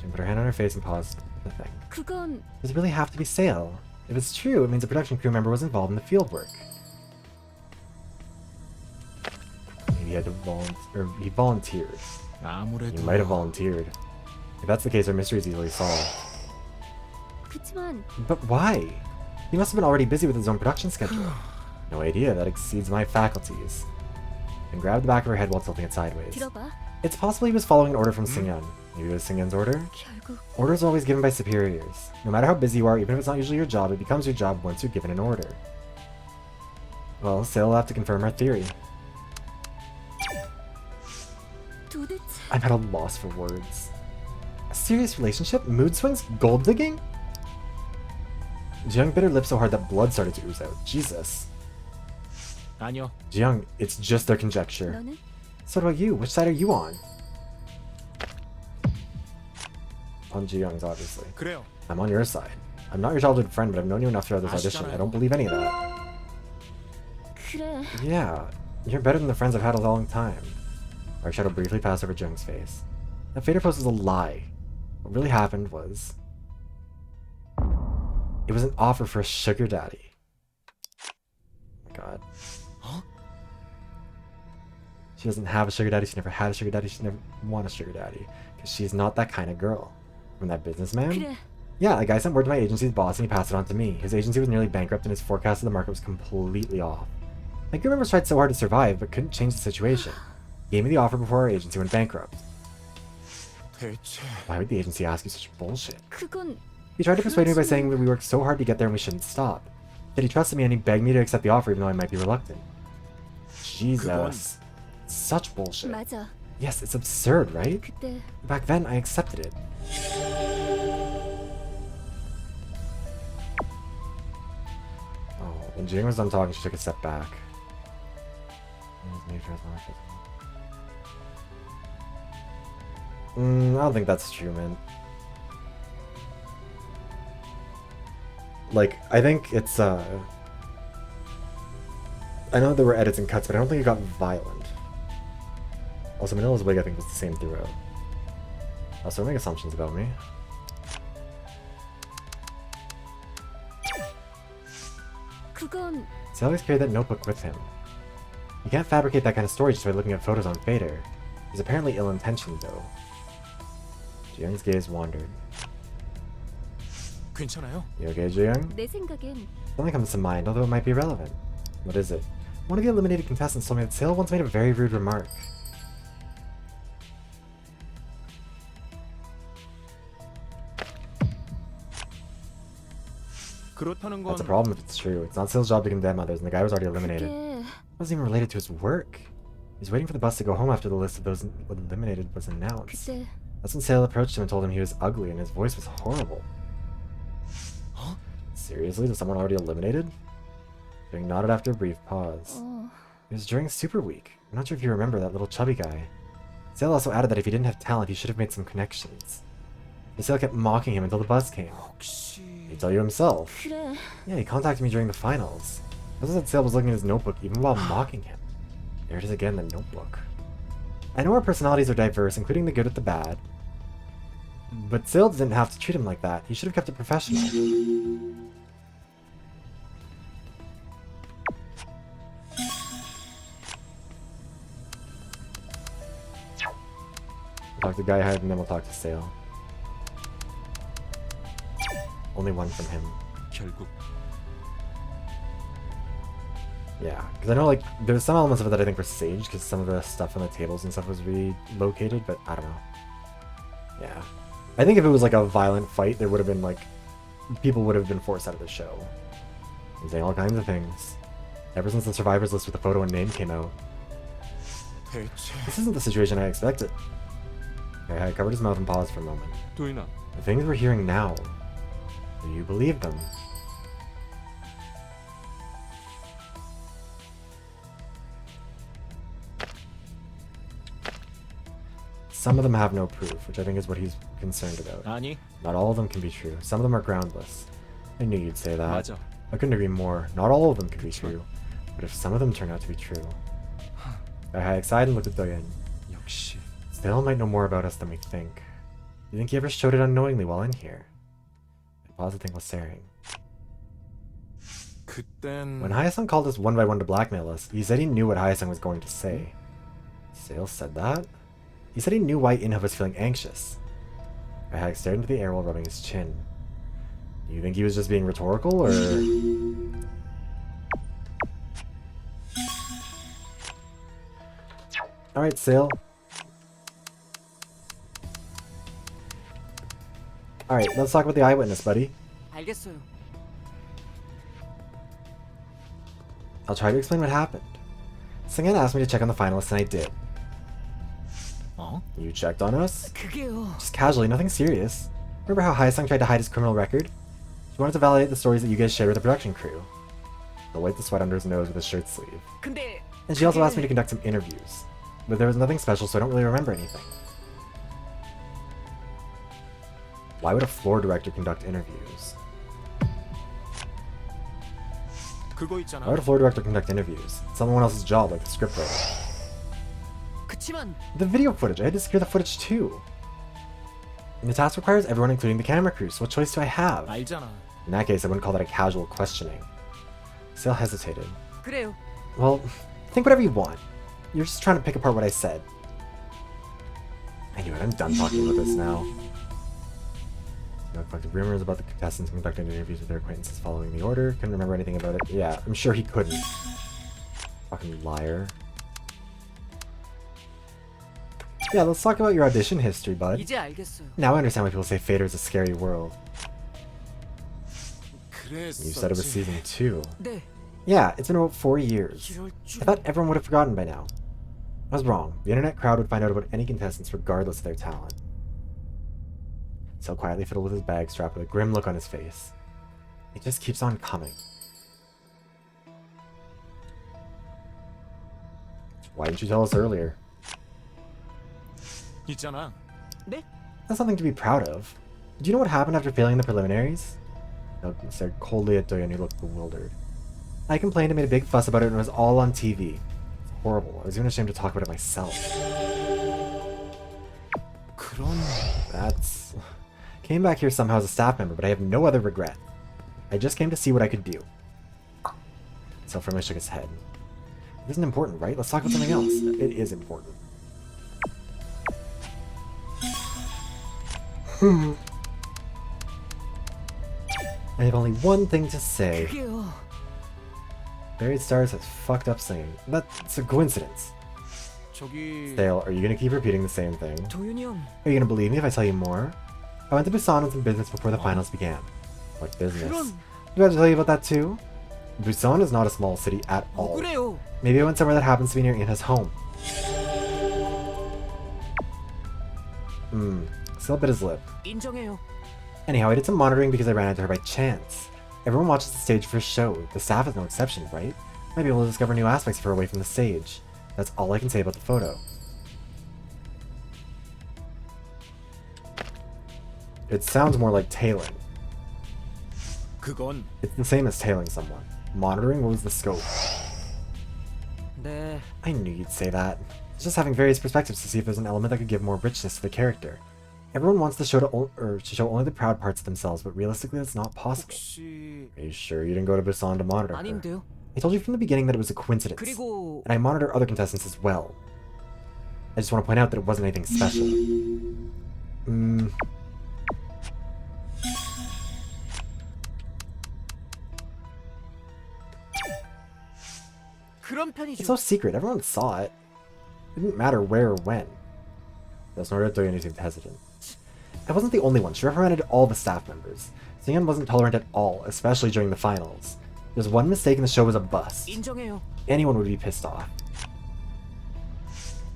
Speaker 1: She put her hand on her face and paused the thing.
Speaker 3: 그건
Speaker 1: Does it really have to be Sale? If it's true, it means a production crew member was involved in the field work. Maybe he had to volunteer, or he volunteered. He
Speaker 4: 아무래도
Speaker 1: might have volunteered. If that's the case, our mystery is easily solved.
Speaker 3: 그치만
Speaker 1: But why? He must have been already busy with his own production schedule. No idea, that exceeds my faculties. And grabbed the back of her head while tilting it sideways.
Speaker 3: 들어봐.
Speaker 1: It's possible he was following an order from Sing-Yun. Maybe it was Sing-Yun's order?
Speaker 3: 결국
Speaker 1: Orders are always given by superiors. No matter how busy you are, even if it's not usually your job, it becomes your job once you're given an order. Well, Sale will have to confirm our theory.
Speaker 3: 도대체
Speaker 1: I'm at a loss for words. A serious relationship? Mood swings? Gold digging? Jiyoung bit her lip so hard that blood started to ooze out. Jesus.
Speaker 4: 아니요.
Speaker 1: Jiyoung, it's just their conjecture.
Speaker 3: 너는
Speaker 1: So do you. Which side are you on? On Jiyoung's, obviously.
Speaker 4: 그래요.
Speaker 1: I'm on your side. I'm not your childhood friend, but I've known you enough throughout this audition. I don't believe any of that.
Speaker 3: 그래.
Speaker 1: Yeah, you're better than the friends I've had a long time. Our shadow briefly passed over Jiyoung's face. That Fader post was a lie. What really happened was... It was an offer for a sugar daddy. Oh my god.
Speaker 4: Huh?
Speaker 1: She doesn't have a sugar daddy, she never had a sugar daddy, she never want a sugar daddy. Because she's not that kind of girl. From that businessman?
Speaker 3: 그래.
Speaker 1: Yeah, a guy sent word to my agency's boss and he passed it on to me. His agency was nearly bankrupt and his forecast of the market was completely off. My crew members tried so hard to survive, but couldn't change the situation. He gave me the offer before our agency went bankrupt.
Speaker 4: 대체
Speaker 1: Why would the agency ask you such bullshit?
Speaker 3: 그건
Speaker 1: He tried to persuade me by saying that we worked so hard to get there and we shouldn't stop. That he trusted me and he begged me to accept the offer even though I might be reluctant. Jesus. Such bullshit.
Speaker 3: 맞아.
Speaker 1: Yes, it's absurd, right?
Speaker 3: 그때
Speaker 1: Back then, I accepted it. When Jing was done talking, she took a step back. I don't think that's true, man. Like, I think it's, I know there were edits and cuts, but I don't think it got violent. Also, Manila's wig, I think, was the same throughout. Also, don't make assumptions about me.
Speaker 3: 그건
Speaker 1: He always carried that notebook with him. You can't fabricate that kind of story just by looking at photos on Fader. He's apparently ill-intentioned, though. Jiyoung's gaze wandered.
Speaker 4: 괜찮아요?
Speaker 1: You okay, Jiyoung?
Speaker 3: 내 생각엔
Speaker 1: Something comes to mind, although it might be relevant. What is it? One of the eliminated contestants told me that Sale once made a very rude remark.
Speaker 4: 그렇다는 건
Speaker 1: That's a problem if it's true. It's not Sale's job to condemn others, and the guy was already eliminated.
Speaker 3: 그게
Speaker 1: It wasn't even related to his work. He was waiting for the bus to go home after the list of those eliminated was announced.
Speaker 3: 그때
Speaker 1: That's when Sale approached him and told him he was ugly and his voice was horrible.
Speaker 4: Huh?
Speaker 1: Seriously? Was someone already eliminated? Jing nodded after a brief pause. It was during Super Week. I'm not sure if you remember that little chubby guy. Sale also added that if he didn't have talent, he should have made some connections. But Sale kept mocking him until the bus came.
Speaker 4: 혹시
Speaker 1: He'd tell you himself.
Speaker 3: 그래
Speaker 1: Yeah, he contacted me during the finals. It wasn't that Sale was looking at his notebook even while mocking him. There it is again, the notebook. I know our personalities are diverse, including the good with the bad. But Sale didn't have to treat him like that. He should have kept it professional. Talk to Guy Hyde and then we'll talk to Sale. Only one from him.
Speaker 5: 결국
Speaker 1: Yeah, because I know, like, there's some elements of it that I think were staged, because some of the stuff on the tables and stuff was relocated, but I don't know. Yeah. I think if it was, like, a violent fight, there would have been, like, people would have been forced out of the show. I'm saying all kinds of things. Ever since the survivors list with the photo and name came out.
Speaker 4: 대체
Speaker 1: This isn't the situation I expected. Okay, I covered his mouth and paused for a moment.
Speaker 5: 도인아,
Speaker 1: The things we're hearing now, do you believe them? Some of them have no proof, which I think is what he's concerned about.
Speaker 4: 아니
Speaker 1: Not all of them can be true. Some of them are groundless. I knew you'd say that.
Speaker 5: 맞아.
Speaker 1: I couldn't agree more. Not all of them can be true. But if some of them turn out to be true... I sighed and looked at Doyen.
Speaker 5: 역시
Speaker 1: Still might know more about us than we think. You think he ever showed it unknowingly while in here? I paused to think while staring.
Speaker 4: 그땐
Speaker 1: When Hyasung called us one by one to blackmail us, he said he knew what Hyasung was going to say. Sale said that? He said he knew why Inha was feeling anxious. I stared into the air while rubbing his chin. Do you think he was just being rhetorical, or...? Alright, Sale. Alright, let's talk about the eyewitness, buddy.
Speaker 2: 알겠어요.
Speaker 1: I'll try to explain what happened. Singen asked me to check on the finalists, and I did.
Speaker 4: 어?
Speaker 1: You checked on us?
Speaker 2: 그게요.
Speaker 1: Just casually, nothing serious. Remember how Hyasung tried to hide his criminal record? She wanted to validate the stories that you guys shared with the production crew. He'll wipe the sweat under his nose with his shirt sleeve.
Speaker 2: 근데
Speaker 1: And she also asked me to conduct some interviews. But there was nothing special, so I don't really remember anything. Why would a floor director conduct interviews?
Speaker 4: 그거 있잖아.
Speaker 1: Why would a floor director conduct interviews? It's someone else's job, like the scriptwriter.
Speaker 2: 그치만
Speaker 1: The video footage, I had to secure the footage too. And the task requires everyone, including the camera crew, so what choice do I have?
Speaker 4: 알잖아.
Speaker 1: In that case, I wouldn't call that a casual questioning. Sale hesitated.
Speaker 2: 그래요.
Speaker 1: Well, think whatever you want. You're just trying to pick apart what I said. I knew it, I'm done talking about this now. Collected rumors about the contestants conducting interviews with their acquaintances following the order. Couldn't remember anything about it. Yeah, I'm sure he couldn't. Fucking liar. Yeah, let's talk about your audition history, bud.
Speaker 2: 이제 알겠어요.
Speaker 1: Now I understand why people say Fader is a scary world. You said it was
Speaker 4: 그랬었지.
Speaker 1: season 2.
Speaker 2: 네.
Speaker 1: Yeah, it's been about 4 years.
Speaker 2: 이럴
Speaker 1: I
Speaker 2: 줄.
Speaker 1: thought everyone would have forgotten by now. I was wrong. The internet crowd would find out about any contestants regardless of their talent. Sale quietly fiddled with his bag strap with a grim look on his face. It just keeps on coming. Why didn't you tell us earlier?
Speaker 4: 있잖아.
Speaker 2: 네?
Speaker 1: That's something to be proud of. Do you know what happened after failing the preliminaries? Stalking stared coldly at Doyon, who looked bewildered. I complained and made a big fuss about it, and it was all on TV. It's horrible. I was even ashamed to talk about it myself.
Speaker 4: 그런
Speaker 1: That's... Came back here somehow as a staff member, but I have no other regret. I just came to see what I could do. So firmly shook his head. It isn't important, right? Let's talk about something else. It is important. I have only one thing to say.
Speaker 2: 그게요.
Speaker 1: Buried Stars has fucked up singing. That's a coincidence.
Speaker 4: 저기
Speaker 1: Dale, are you gonna keep repeating the same thing?
Speaker 2: 도윤이 형.
Speaker 1: Are you gonna believe me if I tell you more? I went to Busan on some business before the finals began. What business?
Speaker 2: 그럼
Speaker 1: Do I have to tell you about that too? Busan is not a small city at all.
Speaker 2: 억울해요.
Speaker 1: Maybe I went somewhere that happens to be near Inha's home. Still bit his lip.
Speaker 2: 인정해요.
Speaker 1: Anyhow, I did some monitoring because I ran into her by chance. Everyone watches the stage for a show. The staff is no exception, right? Might be able to discover new aspects of her away from the stage. That's all I can say about the photo. It sounds more like tailing.
Speaker 4: 그건
Speaker 1: It's the same as tailing someone. Monitoring? What was the scope?
Speaker 2: 네.
Speaker 1: I knew you'd say that. It's just having various perspectives to see if there's an element that could give more richness to the character. Everyone wants the show to show only the proud parts of themselves, but realistically that's not possible.
Speaker 4: 혹시
Speaker 1: Are you sure you didn't go to Busan to monitor her?
Speaker 2: 아닌데요.
Speaker 1: I told you from the beginning that it was a coincidence.
Speaker 2: 그리고
Speaker 1: And I monitor other contestants as well. I just want to point out that it wasn't anything special.
Speaker 2: 그런
Speaker 1: It's
Speaker 2: 편이죠.
Speaker 1: so secret. Everyone saw it. It didn't matter where or when. That's not really anything hesitant. I wasn't the only one. She reprimanded all the staff members. Seungyeon wasn't tolerant at all, especially during the finals. There's one mistake and the show was a bust.
Speaker 2: 인정해요.
Speaker 1: Anyone would be pissed off.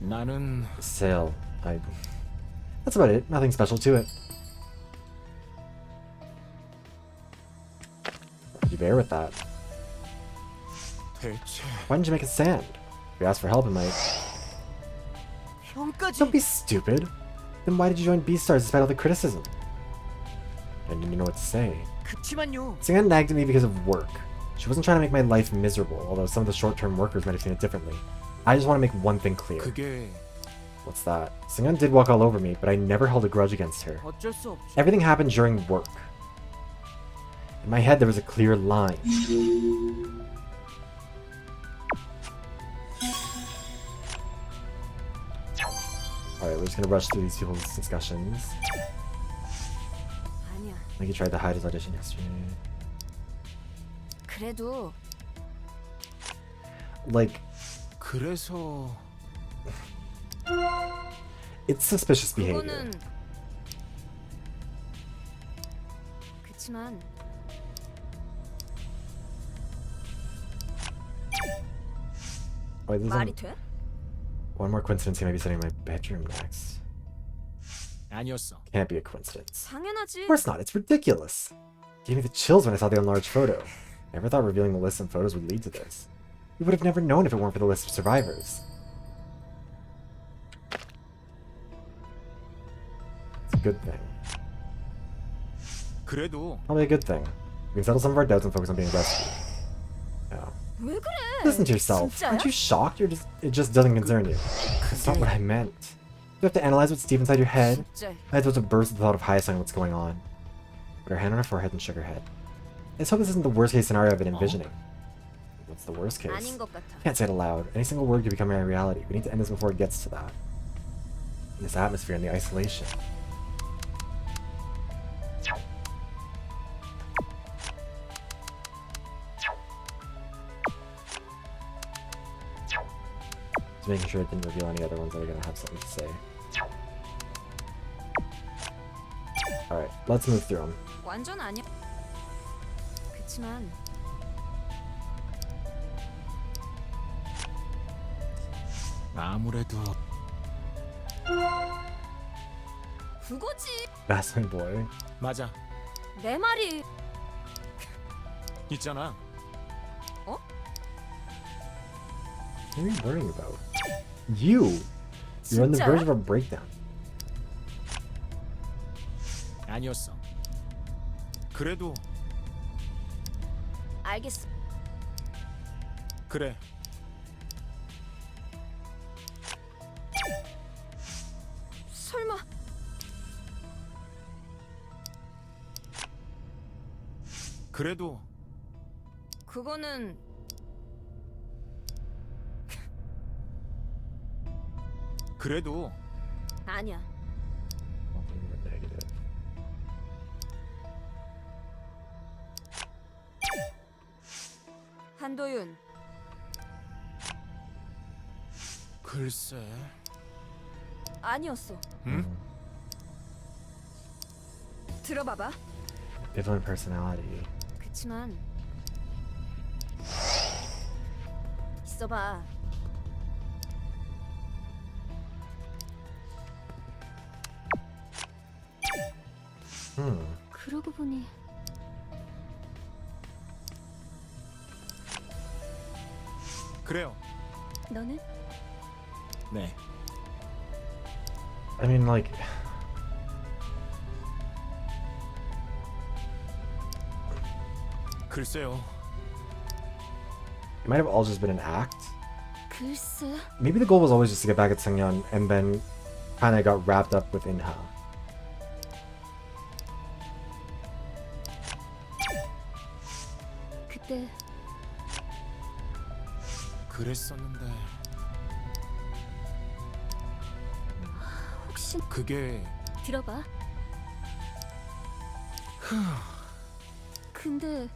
Speaker 4: 나는
Speaker 1: Still, that's about it. Nothing special to it. You bear with that.
Speaker 4: 대체
Speaker 1: Why didn't you make a stand? If you asked for help, it might...
Speaker 2: 형까지.
Speaker 1: Don't be stupid. Then why did you join Beastars despite all the criticism? I didn't even know what to say.
Speaker 2: 그치만요.
Speaker 1: Seungyeon nagged at me because of work. She wasn't trying to make my life miserable, although some of the short-term workers might have seen it differently. I just want to make one thing clear.
Speaker 4: 그게
Speaker 1: What's that? Seungyeon did walk all over me, but I never held a grudge against her.
Speaker 2: 어쩔 수 없죠.
Speaker 1: Everything happened during work. In my head, there was a clear line. Alright, we're just gonna rush through these people's discussions.
Speaker 3: 아니야.
Speaker 1: Like he tried to hide his audition yesterday.
Speaker 3: 그래도
Speaker 1: Like,
Speaker 4: 그래서
Speaker 1: it's suspicious behavior.
Speaker 3: 그거는 그치만
Speaker 1: Wait, there's
Speaker 3: 말이 돼?
Speaker 1: one more coincidence. He might be sitting in my bedroom next.
Speaker 4: 아니었어.
Speaker 1: Can't be a coincidence.
Speaker 3: 당연하지.
Speaker 1: Of course not. It's ridiculous. Gave me the chills when I saw the enlarged photo. Never thought revealing the list of photos would lead to this. We would have never known if it weren't for the list of survivors. It's a good thing.
Speaker 4: 그래도
Speaker 1: Probably a good thing. We can settle some of our doubts and focus on being rescued. No.
Speaker 3: 왜 그래?
Speaker 1: Listen to yourself.
Speaker 3: 진짜야?
Speaker 1: Aren't you shocked? It just doesn't concern you. That's not what I meant. You have to analyze what's deep inside your head.
Speaker 3: 진짜.
Speaker 1: I was supposed to burst at the thought of Hyatt knowing what's going on. Put her hand on her forehead and shook her head. Let's hope this isn't the worst case scenario I've been envisioning. What's the worst case?
Speaker 3: 아닌 것 같아.
Speaker 1: Can't say it aloud. Any single word could become my reality. We need to end this before it gets to that. This atmosphere and the isolation. Just making sure it didn't reveal any other ones that are gonna have something to say. Alright, let's move through them.
Speaker 3: 완전 아니야. 그치만
Speaker 4: 아무래도
Speaker 3: 그거지.
Speaker 1: Bassling boy.
Speaker 4: 맞아.
Speaker 3: 내 말이
Speaker 4: 있잖아.
Speaker 1: What are you worrying about? You're on the
Speaker 3: 진짜?
Speaker 1: verge of a breakdown.
Speaker 4: 아니었어. 그래도
Speaker 3: 알겠어.
Speaker 4: 그래.
Speaker 3: 설마
Speaker 4: 그래도
Speaker 3: 그거는
Speaker 4: 그래도
Speaker 3: 아니야.
Speaker 1: Negative.
Speaker 3: 한도윤,
Speaker 4: 글쎄.
Speaker 3: 아니었어.
Speaker 4: 응?
Speaker 3: 들어봐봐.
Speaker 1: Ambivalent personality.
Speaker 3: 그치만 있어봐. 그러고 보니
Speaker 4: 그래요.
Speaker 3: 너는?
Speaker 4: 네.
Speaker 1: I mean, like,
Speaker 4: 글쎄요.
Speaker 1: it might have all just been an act.
Speaker 3: 글쎄.
Speaker 1: Maybe the goal was always just to get back at Seungyeon and then kind of got wrapped up with Inha.
Speaker 3: 그때
Speaker 4: 그랬었는데
Speaker 3: 혹시
Speaker 4: 그게
Speaker 3: 들어봐. 근데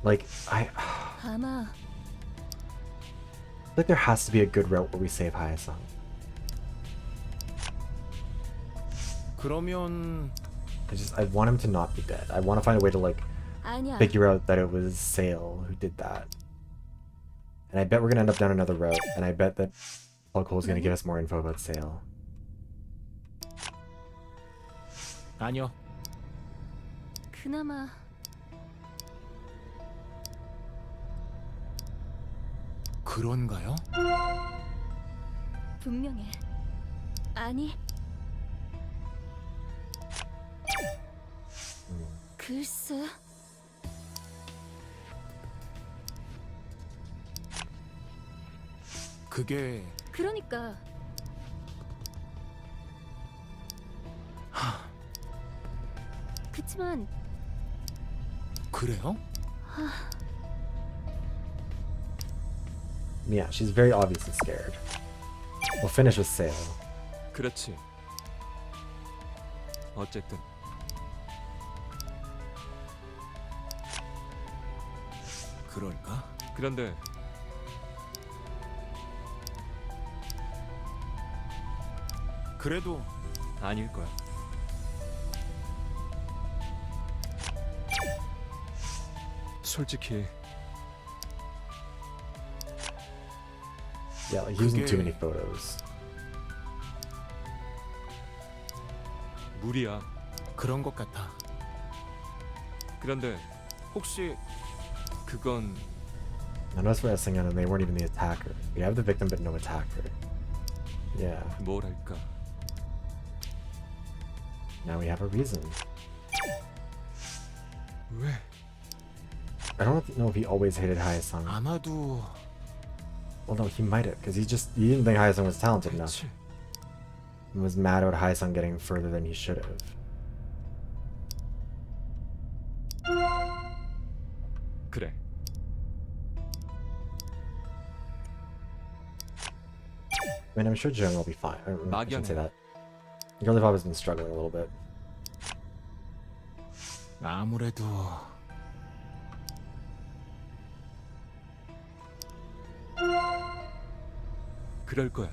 Speaker 1: Like, I
Speaker 3: 아마
Speaker 1: like there has to be a good route where we save Haesung.
Speaker 4: 그러면
Speaker 1: I want him to not be dead. I want to find a way to like
Speaker 3: 아니야.
Speaker 1: figure out that it was Sale who did that. And I bet we're gonna end up down another route, and I bet that Plug Hole is gonna give us more info about Sale.
Speaker 4: 아니요.
Speaker 3: 그나마
Speaker 4: 그런가요?
Speaker 3: 분명해. 아니. 글쎄.
Speaker 4: 그게
Speaker 3: 그러니까 그치만
Speaker 4: 그래요?
Speaker 1: Yeah, she's very obviously scared. We'll finish with Sale.
Speaker 5: 그렇지. 어쨌든
Speaker 4: 그럴까?
Speaker 5: 그런데
Speaker 4: 그래도
Speaker 5: 아닐 거야. 솔직히
Speaker 1: Yeah, like using too
Speaker 4: 그게-
Speaker 1: many photos.
Speaker 5: 무리야.
Speaker 4: 그런 것 같아.
Speaker 5: 그런데
Speaker 4: 혹시
Speaker 5: 그건
Speaker 1: None of us were Seungyeon, and they weren't even the attacker. We have the victim, but no attacker. Yeah,
Speaker 5: 뭐랄까.
Speaker 1: now we have a reason.
Speaker 5: 왜?
Speaker 1: I don't know if he always hated Haesung.
Speaker 4: 아마도
Speaker 1: Well, no, he might have, because he didn't think Haesung was talented enough.
Speaker 5: 그렇지.
Speaker 1: And was mad about Haesung getting further than he should have.
Speaker 5: 그래.
Speaker 1: I mean, I'm sure Jung will be fine. I shouldn't say
Speaker 5: 막연해.
Speaker 1: that. Girly Pop has been struggling a little bit.
Speaker 4: 아무래도
Speaker 5: 그럴 거야.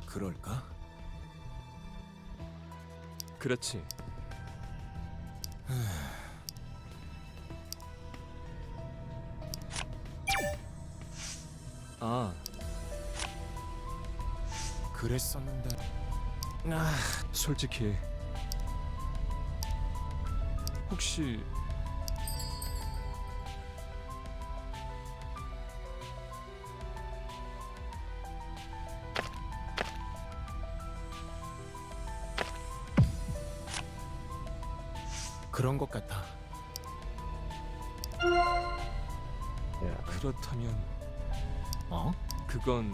Speaker 4: 그럴까?
Speaker 5: 그렇지. 아,
Speaker 4: 그랬었는데.
Speaker 5: 솔직히 혹시
Speaker 4: 그런 것 같아.
Speaker 1: Yeah.
Speaker 5: 그렇다면
Speaker 4: 어?
Speaker 5: 그건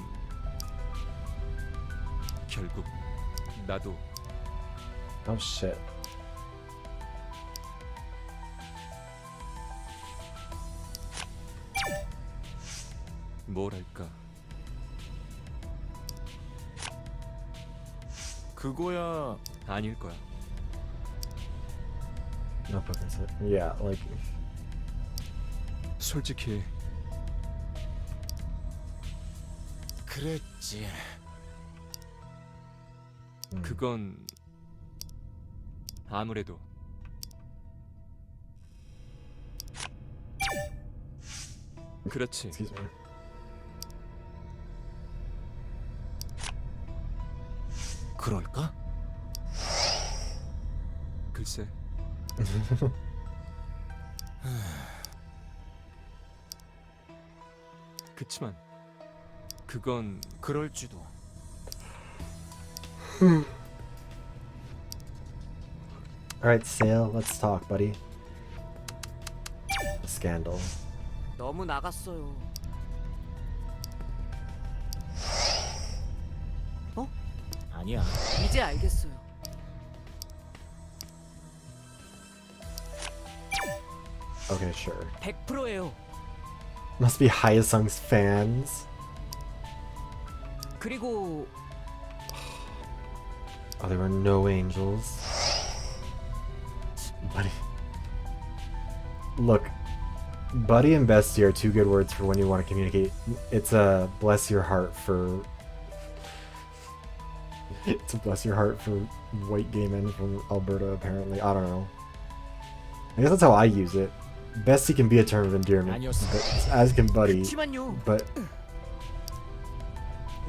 Speaker 5: 결국 나도
Speaker 1: Oh shit.
Speaker 5: 뭐랄까
Speaker 4: 그거야.
Speaker 5: 아닐 거야.
Speaker 1: No, but is it? Yeah, like
Speaker 5: 솔직히
Speaker 4: 그랬지.
Speaker 5: 그건 아무래도 그렇지.
Speaker 1: excuse me.
Speaker 4: 그럴까?
Speaker 5: 글쎄 그치만 그건
Speaker 4: 그럴지도.
Speaker 1: Alright, Sale, let's talk, buddy. Scandal.
Speaker 2: 너무 나갔어요.
Speaker 4: 아니야.
Speaker 2: 이제 알겠어요.
Speaker 1: Okay, sure.
Speaker 2: 100%예요.
Speaker 1: Must be Hyosung's fans.
Speaker 2: 그리고
Speaker 1: Oh, there were no angels. Buddy. Look, buddy and bestie are two good words for when you want to communicate. It's a bless your heart for. It's a bless your heart for white gay men from Alberta, apparently. I don't know. I guess that's how I use it. Bestie can be a term of endearment, but, as can buddy.
Speaker 2: 그치만요.
Speaker 1: But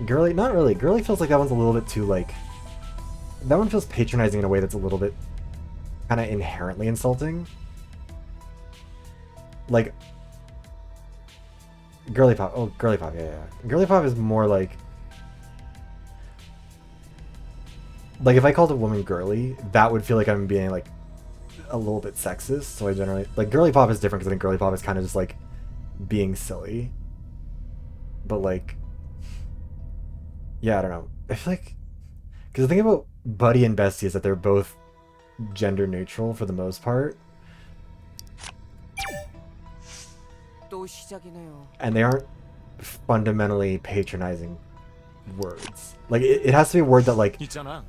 Speaker 1: girly, not really. Girly feels like that one's a little bit too like. That one feels patronizing in a way that's a little bit kind of inherently insulting. Like girly pop. Oh, girly pop. Yeah, yeah. Girly pop is more like if I called a woman girly, that would feel like I'm being like a little bit sexist. So I generally like girly pop is different because I think girly pop is kind of just like being silly. But like, yeah, I don't know. I feel like because the thing about buddy and bestie is that they're both gender neutral for the most part,
Speaker 2: 또 시작이네요.
Speaker 1: and they aren't fundamentally patronizing words. Like it has to be a word that like
Speaker 4: 있잖아.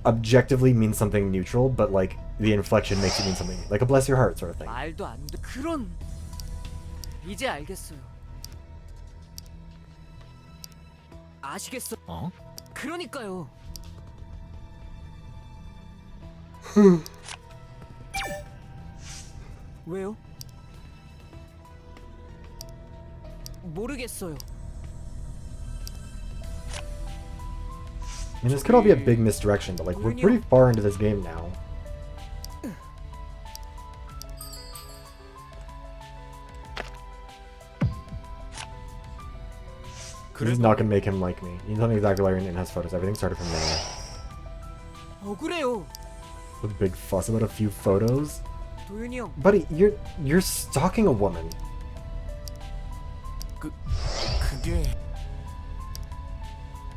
Speaker 1: objectively means something neutral, but like the inflection makes it mean something like a bless your heart sort of thing.
Speaker 2: 말도 안 돼. 그런 이제 알겠어요. 아시겠어?
Speaker 4: 어?
Speaker 2: 그러니까요. 왜요? 모르겠어요.
Speaker 1: I mean, this could all be a big misdirection, but like we're pretty far into this game now. This is not gonna make him like me. You can tell me exactly why you're in his photos. Everything started from there.
Speaker 2: 억울해요.
Speaker 1: A big fuss about a few photos.
Speaker 2: 도윤이 형.
Speaker 1: Buddy, you're stalking a woman.
Speaker 4: 그게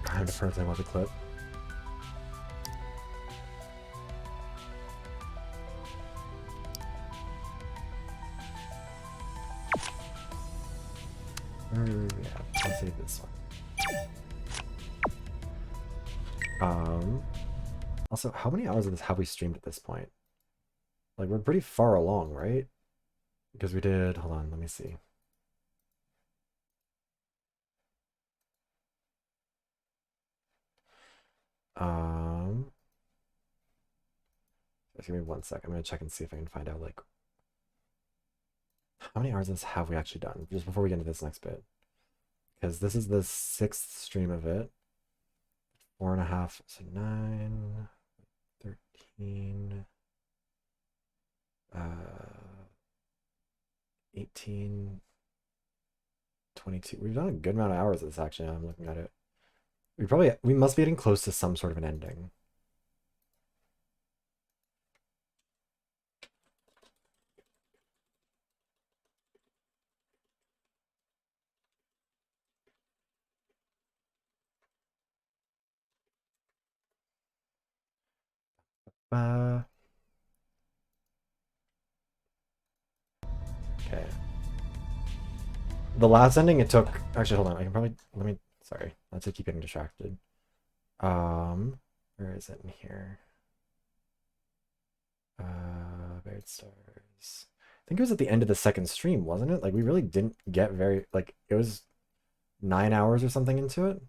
Speaker 1: I have to print about the clip. Yeah, I'll save this one. Also, how many hours of this have we streamed at this point? Like, we're pretty far along, right? Because we did, hold on, let me see. Just give me 1 sec. I'm gonna check and see if I can find out, like, how many hours of this have we actually done? Just before we get into this next bit. Because this is the 6th stream of it. 4.5, so 9, 13, 18, 22. We've done a good amount of hours of this, actually. I'm looking at it. We must be getting close to some sort of an ending. Okay. The last ending, it took... Actually, hold on. I can probably... Sorry. Not to keep getting distracted. Where is it in here? Buried Stars. I think it was at the end of the second stream, wasn't it? Like, we really didn't get very... Like, it was 9 hours or something into it?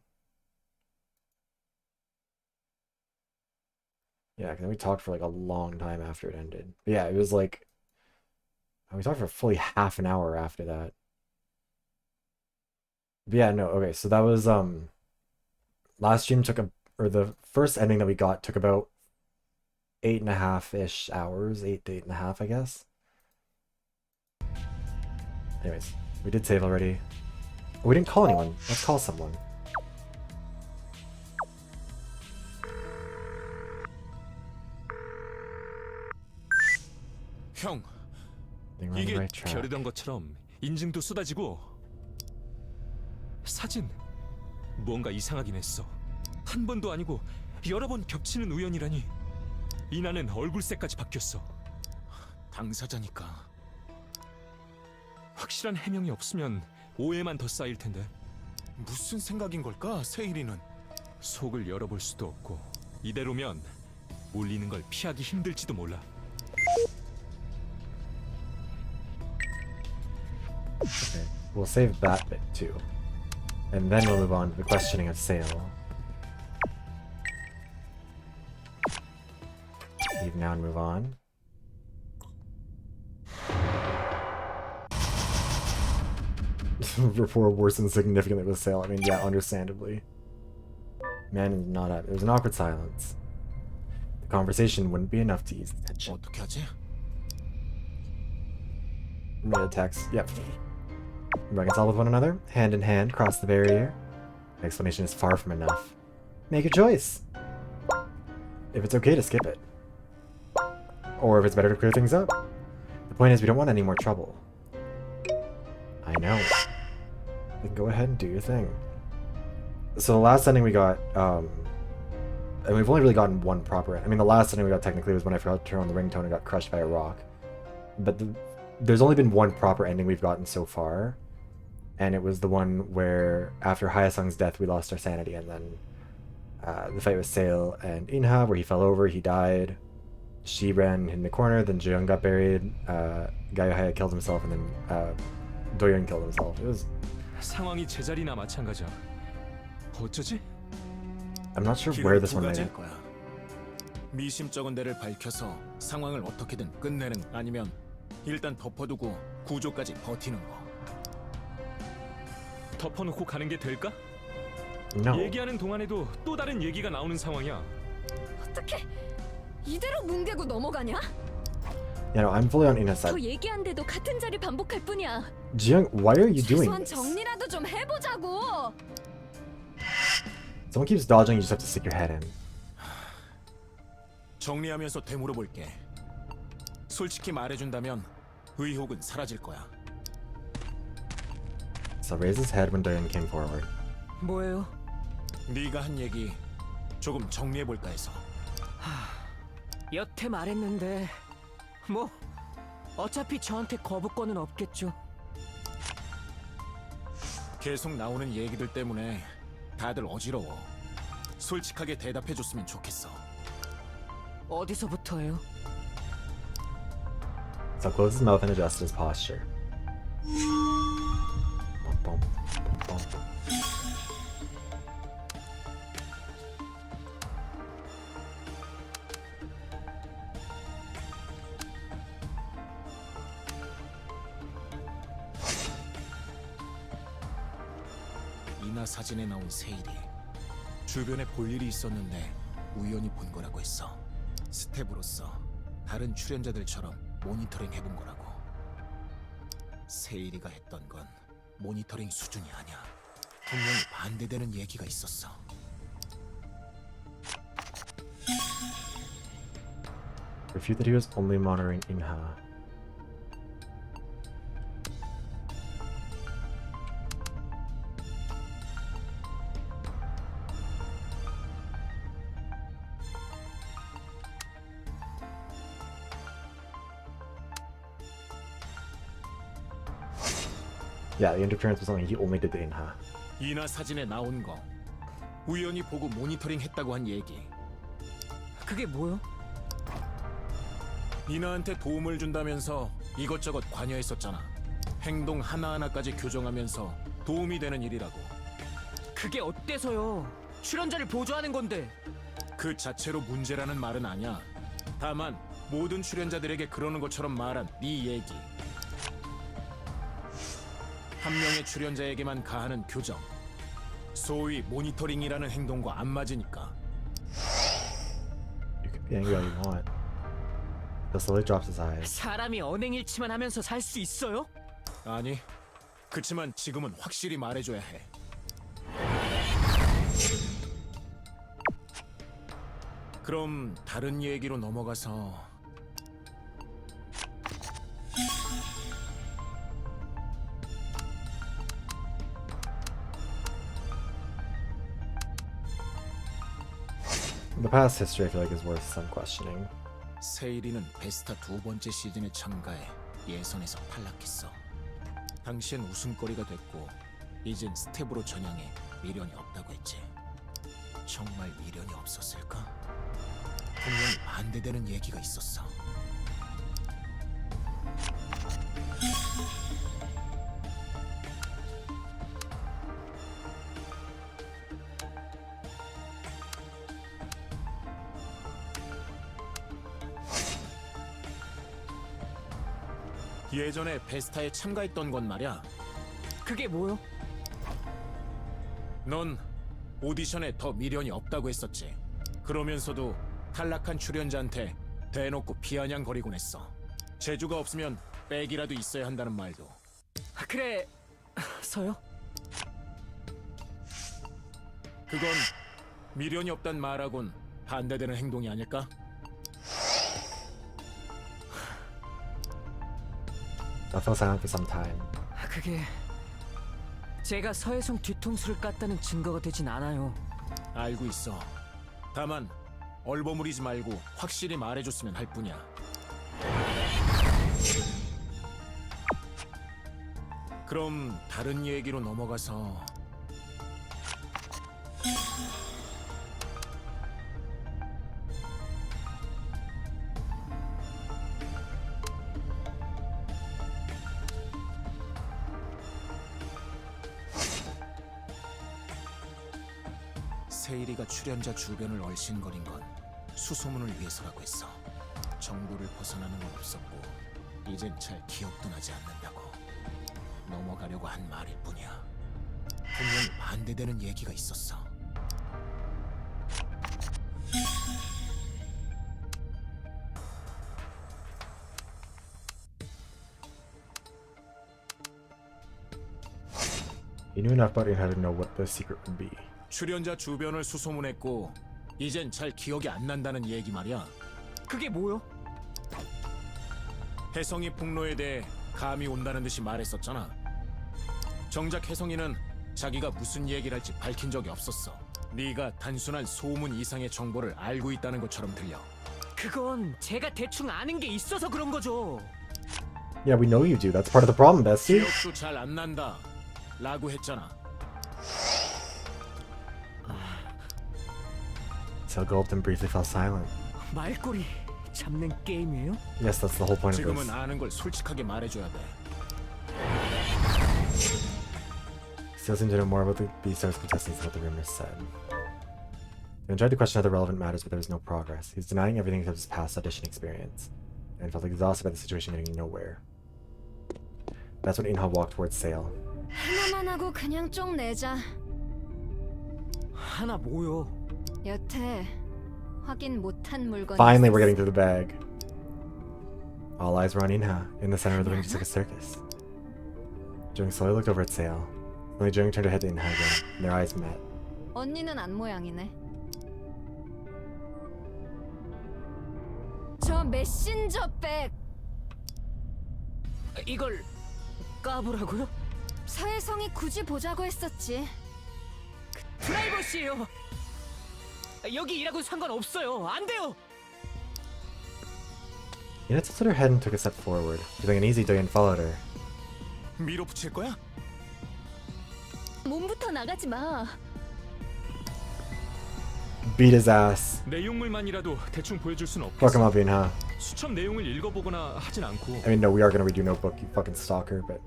Speaker 1: Yeah, because we talked for like a long time after it ended. But yeah, it was like... We talked for fully half an hour after that. But yeah, no, okay, so that was... Last stream took or the first ending that we got took about 8.5-ish hours, 8 to 8.5, I guess. Anyways, we did save already. Oh, we didn't call anyone. Let's call someone.
Speaker 5: 형,
Speaker 1: I think we're on the
Speaker 5: 이게
Speaker 1: right track.
Speaker 5: 벼르던 것처럼 인증도 쏟아지고 사진 뭔가 이상하긴 했어. 한 번도 아니고 여러 번 겹치는 우연이라니. 이나는 얼굴색까지 바뀌었어.
Speaker 4: 당사자니까.
Speaker 5: 확실한 해명이 없으면 오해만 더 쌓일 텐데.
Speaker 4: 무슨 생각인 걸까, 세일이는?
Speaker 5: 속을 열어볼 수도 없고 이대로면 몰리는 걸 피하기 힘들지도 몰라.
Speaker 1: Okay, we'll save that bit too. And then we'll move on to the questioning of Sale. Leave now and move on. Rapport worsened significantly with Sale. I mean, yeah, understandably. Man is not happy. There's an awkward silence. The conversation wouldn't be enough to ease the tension.
Speaker 4: 어떻게 하지?
Speaker 1: Made a text. Yep. Reconcile with one another, hand in hand, cross the barrier. The explanation is far from enough. Make a choice. If it's okay to skip it. Or if it's better to clear things up. The point is we don't want any more trouble. I know. Then go ahead and do your thing. So the last ending we got, and we've only really gotten one proper... I mean, the last ending we got technically was when I forgot to turn on the ringtone and got crushed by a rock. But there's only been one proper ending we've gotten so far. And it was the one where, after Hyasung's death, we lost our sanity, and then the fight with Sale and Inha, where he fell over, he died. She ran in the corner, then Jeong got buried, Gaiohaya killed himself, and then Doyeon killed himself. It was...
Speaker 5: 상황이 제자리나 마찬가지야. 어쩌지?
Speaker 1: I'm not sure where this one
Speaker 4: 두
Speaker 1: made
Speaker 4: 가지일
Speaker 1: it.
Speaker 4: 거야. 미심쩍은 데를 밝혀서 상황을 어떻게든 끝내는, 아니면 일단 덮어두고 구조까지 버티는 거.
Speaker 5: 덮어놓고 가는 게 될까?
Speaker 1: No.
Speaker 5: 얘기하는 동안에도 또 다른 얘기가 나오는 상황이야.
Speaker 3: 어떻게 이대로 뭉개고 넘어가냐?
Speaker 1: Yeah, no, I'm fully on Ina's
Speaker 3: 더
Speaker 1: side.
Speaker 3: 얘기한데도 같은 자리 반복할 뿐이야.
Speaker 1: Jeong, why are you doing
Speaker 3: 최소한
Speaker 1: this?
Speaker 3: 정리라도 좀 해보자고.
Speaker 1: Someone keeps dodging, you just have to stick your head in.
Speaker 4: 정리하면서 되물어볼게. 솔직히 말해준다면 의혹은 사라질 거야.
Speaker 1: So raised his head when Doyeon came forward.
Speaker 2: 뭐예요?
Speaker 4: 네가 한 얘기 조금 정리해볼까 해서.
Speaker 2: 여태 말했는데 뭐 어차피 저한테 거부권은 없겠죠.
Speaker 4: 계속 나오는 얘기들 때문에 다들 어지러워. 솔직하게 대답해줬으면 좋겠어.
Speaker 2: 어디서부터예요?
Speaker 1: So closed his mouth and adjusted his posture. Bum, bum, bum, bum.
Speaker 4: 이나 사진에 나온 세일이 주변에 볼 일이 있었는데 우연히 본 거라고 했어. 스텝으로서 다른 출연자들처럼 모니터링 해본 거라고. 세일이가 했던 건 모니터링 수준이 아니야. 분명히 반대되는 얘기가 있었어.
Speaker 1: Refute that he was only monitoring Inha. Yeah, the interference was something he only did to Inha.
Speaker 4: 이나 사진에 나온 거 우연히 보고 모니터링 했다고 한 얘기.
Speaker 2: 그게 뭐요?
Speaker 4: 이나한테 도움을 준다면서 이것저것 관여했었잖아. 행동 하나하나까지 교정하면서 도움이 되는 일이라고.
Speaker 2: 그게 어때서요? 출연자를 보조하는 건데.
Speaker 4: 그 자체로 문제라는 말은 아니야. 다만 모든 출연자들에게 그러는 것처럼 말한 네 얘기. 한 명의 출연자에게만 가하는 교정. 소위 모니터링이라는 행동과 안 맞으니까.
Speaker 1: You can be angry all you want. He slowly drops his eyes.
Speaker 2: 사람이 언행일치만 하면서 살 수 있어요?
Speaker 4: 아니, 그치만 지금은 확실히 말해줘야 해. 그럼 다른 얘기로 넘어가서
Speaker 1: The past history, I feel like, is worth some questioning.
Speaker 4: 세일이는 베스타 2번째 시즌에 참가해 예선에서 탈락했어. 당시엔 웃음거리가 됐고 이젠 스텝으로 전향해 미련이 없다고 했지. 정말 미련이 없었을까? 분명히 반대되는 얘기가 있었어. 예전에 베스타에 참가했던 건 말이야.
Speaker 2: 그게 뭐요?
Speaker 4: 넌 오디션에 더 미련이 없다고 했었지. 그러면서도 탈락한 출연자한테 대놓고 비아냥거리곤 했어. 재주가 없으면 백이라도 있어야 한다는 말도.
Speaker 2: 그래, 서요?
Speaker 4: 그건 미련이 없단 말하곤 반대되는 행동이 아닐까?
Speaker 1: I fell silent for some time.
Speaker 2: 그게 제가 서혜성 뒤통수를 깠다는 증거가 되진 않아요.
Speaker 4: 알고 있어. 다만 얼버무리지 말고 확실히 말해줬으면 할 뿐이야. 그럼 다른 얘기로 넘어가서 세일이가 출연자 주변을 얼씬거린 건 수소문을 위해서라고 했어. 정보를 벗어나는 건 없었고 이젠 잘 기억도 나지 않는다고. 넘어가려고 한 말일 뿐이야. 분명히 반대되는 얘기가 있었어.
Speaker 1: He knew enough about Inha to know what the secret would be.
Speaker 4: 출연자 주변을 수소문했고 이젠 잘 기억이 안 난다는 얘기 말이야.
Speaker 2: 그게 뭐요?
Speaker 4: 혜성이 폭로에 대해 감이 온다는 듯이 말했었잖아. 정작 혜성이는 자기가 무슨 얘기를 할지 밝힌 적이 없었어. 네가 단순한 소문 이상의 정보를 알고 있다는 것처럼 들려.
Speaker 2: 그건 제가 대충 아는 게 있어서 그런 거죠.
Speaker 1: Yeah, we know you do. That's part of the problem, Bessie.
Speaker 4: 기억도 잘 안 난다 라고 했잖아.
Speaker 1: So gulped and briefly fell silent.
Speaker 2: 말꼬리 잡는 게임이에요?
Speaker 1: Yes, that's the whole point of
Speaker 4: 지금은
Speaker 1: this.
Speaker 4: 아는 걸 솔직하게 말해줘야 돼.
Speaker 1: Still seemed to know more about the B-Stars contestants than what the rumors said. He tried to question other relevant matters, but there was no progress. He was denying everything except his past audition experience, and felt exhausted by the situation getting nowhere. That's when Inha walked towards Sale.
Speaker 3: 하나만 하고 그냥 쪽 내자.
Speaker 2: 하나 뭐요?
Speaker 3: 여태 확인 못한 물건이
Speaker 1: Finally,
Speaker 3: 있었어.
Speaker 1: we're getting to the bag. All eyes were on Inha, in the center of the room just like a circus. Jung slowly looked over at Sale. Only Jung turned her head to Inha again, and their eyes met.
Speaker 3: 언니는 안 모양이네. 저 메신저 백
Speaker 2: 이걸 까보라고요?
Speaker 3: 서혜성이 굳이 보자고 했었지.
Speaker 2: 프라이버시예요. 여기 일하고 상관없어요. 안 돼요.
Speaker 1: Ina tilted her head and took a step forward. Feeling uneasy, Doyeon followed her.
Speaker 4: 밀어붙일 거야?
Speaker 3: 몸부터 나가지 마.
Speaker 1: Beat his ass.
Speaker 5: 내용물만이라도 대충 보여줄 순
Speaker 1: Fuck him
Speaker 5: 없겠어.
Speaker 1: up, Inha.
Speaker 5: 수첩 내용을 읽어보거나 하진 않고.
Speaker 1: I mean, no, we are gonna read your notebook, you fucking stalker, but...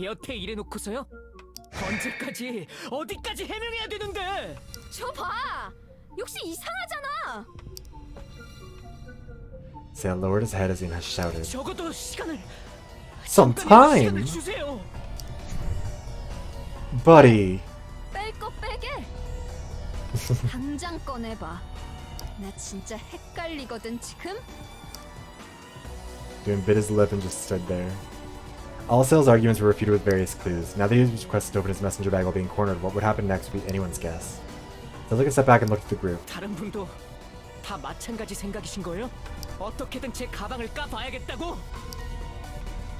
Speaker 2: 여태 일해놓고서요? 언제까지 어디까지 해명해야 되는데?
Speaker 3: 저 봐. 역시 이상하잖아.
Speaker 1: Sale lowered his head as Inha shouted.
Speaker 2: 적어도 시간을
Speaker 1: Some
Speaker 2: 시간을
Speaker 1: time!
Speaker 2: 주세요.
Speaker 1: Buddy!
Speaker 3: 뺄 거 빼게. 당장 꺼내봐. 나 진짜 헷갈리거든 지금.
Speaker 1: Doyeon bit his lip and just stood there. All Sale's arguments were refuted with various clues. Now that he was requested to open his messenger bag while being cornered, what would happen next would be anyone's guess. Sale took a step back and looked at the group.
Speaker 2: 다른 분도 다 마찬가지 생각이신 거예요? 어떻게든 제 가방을 까봐야겠다고?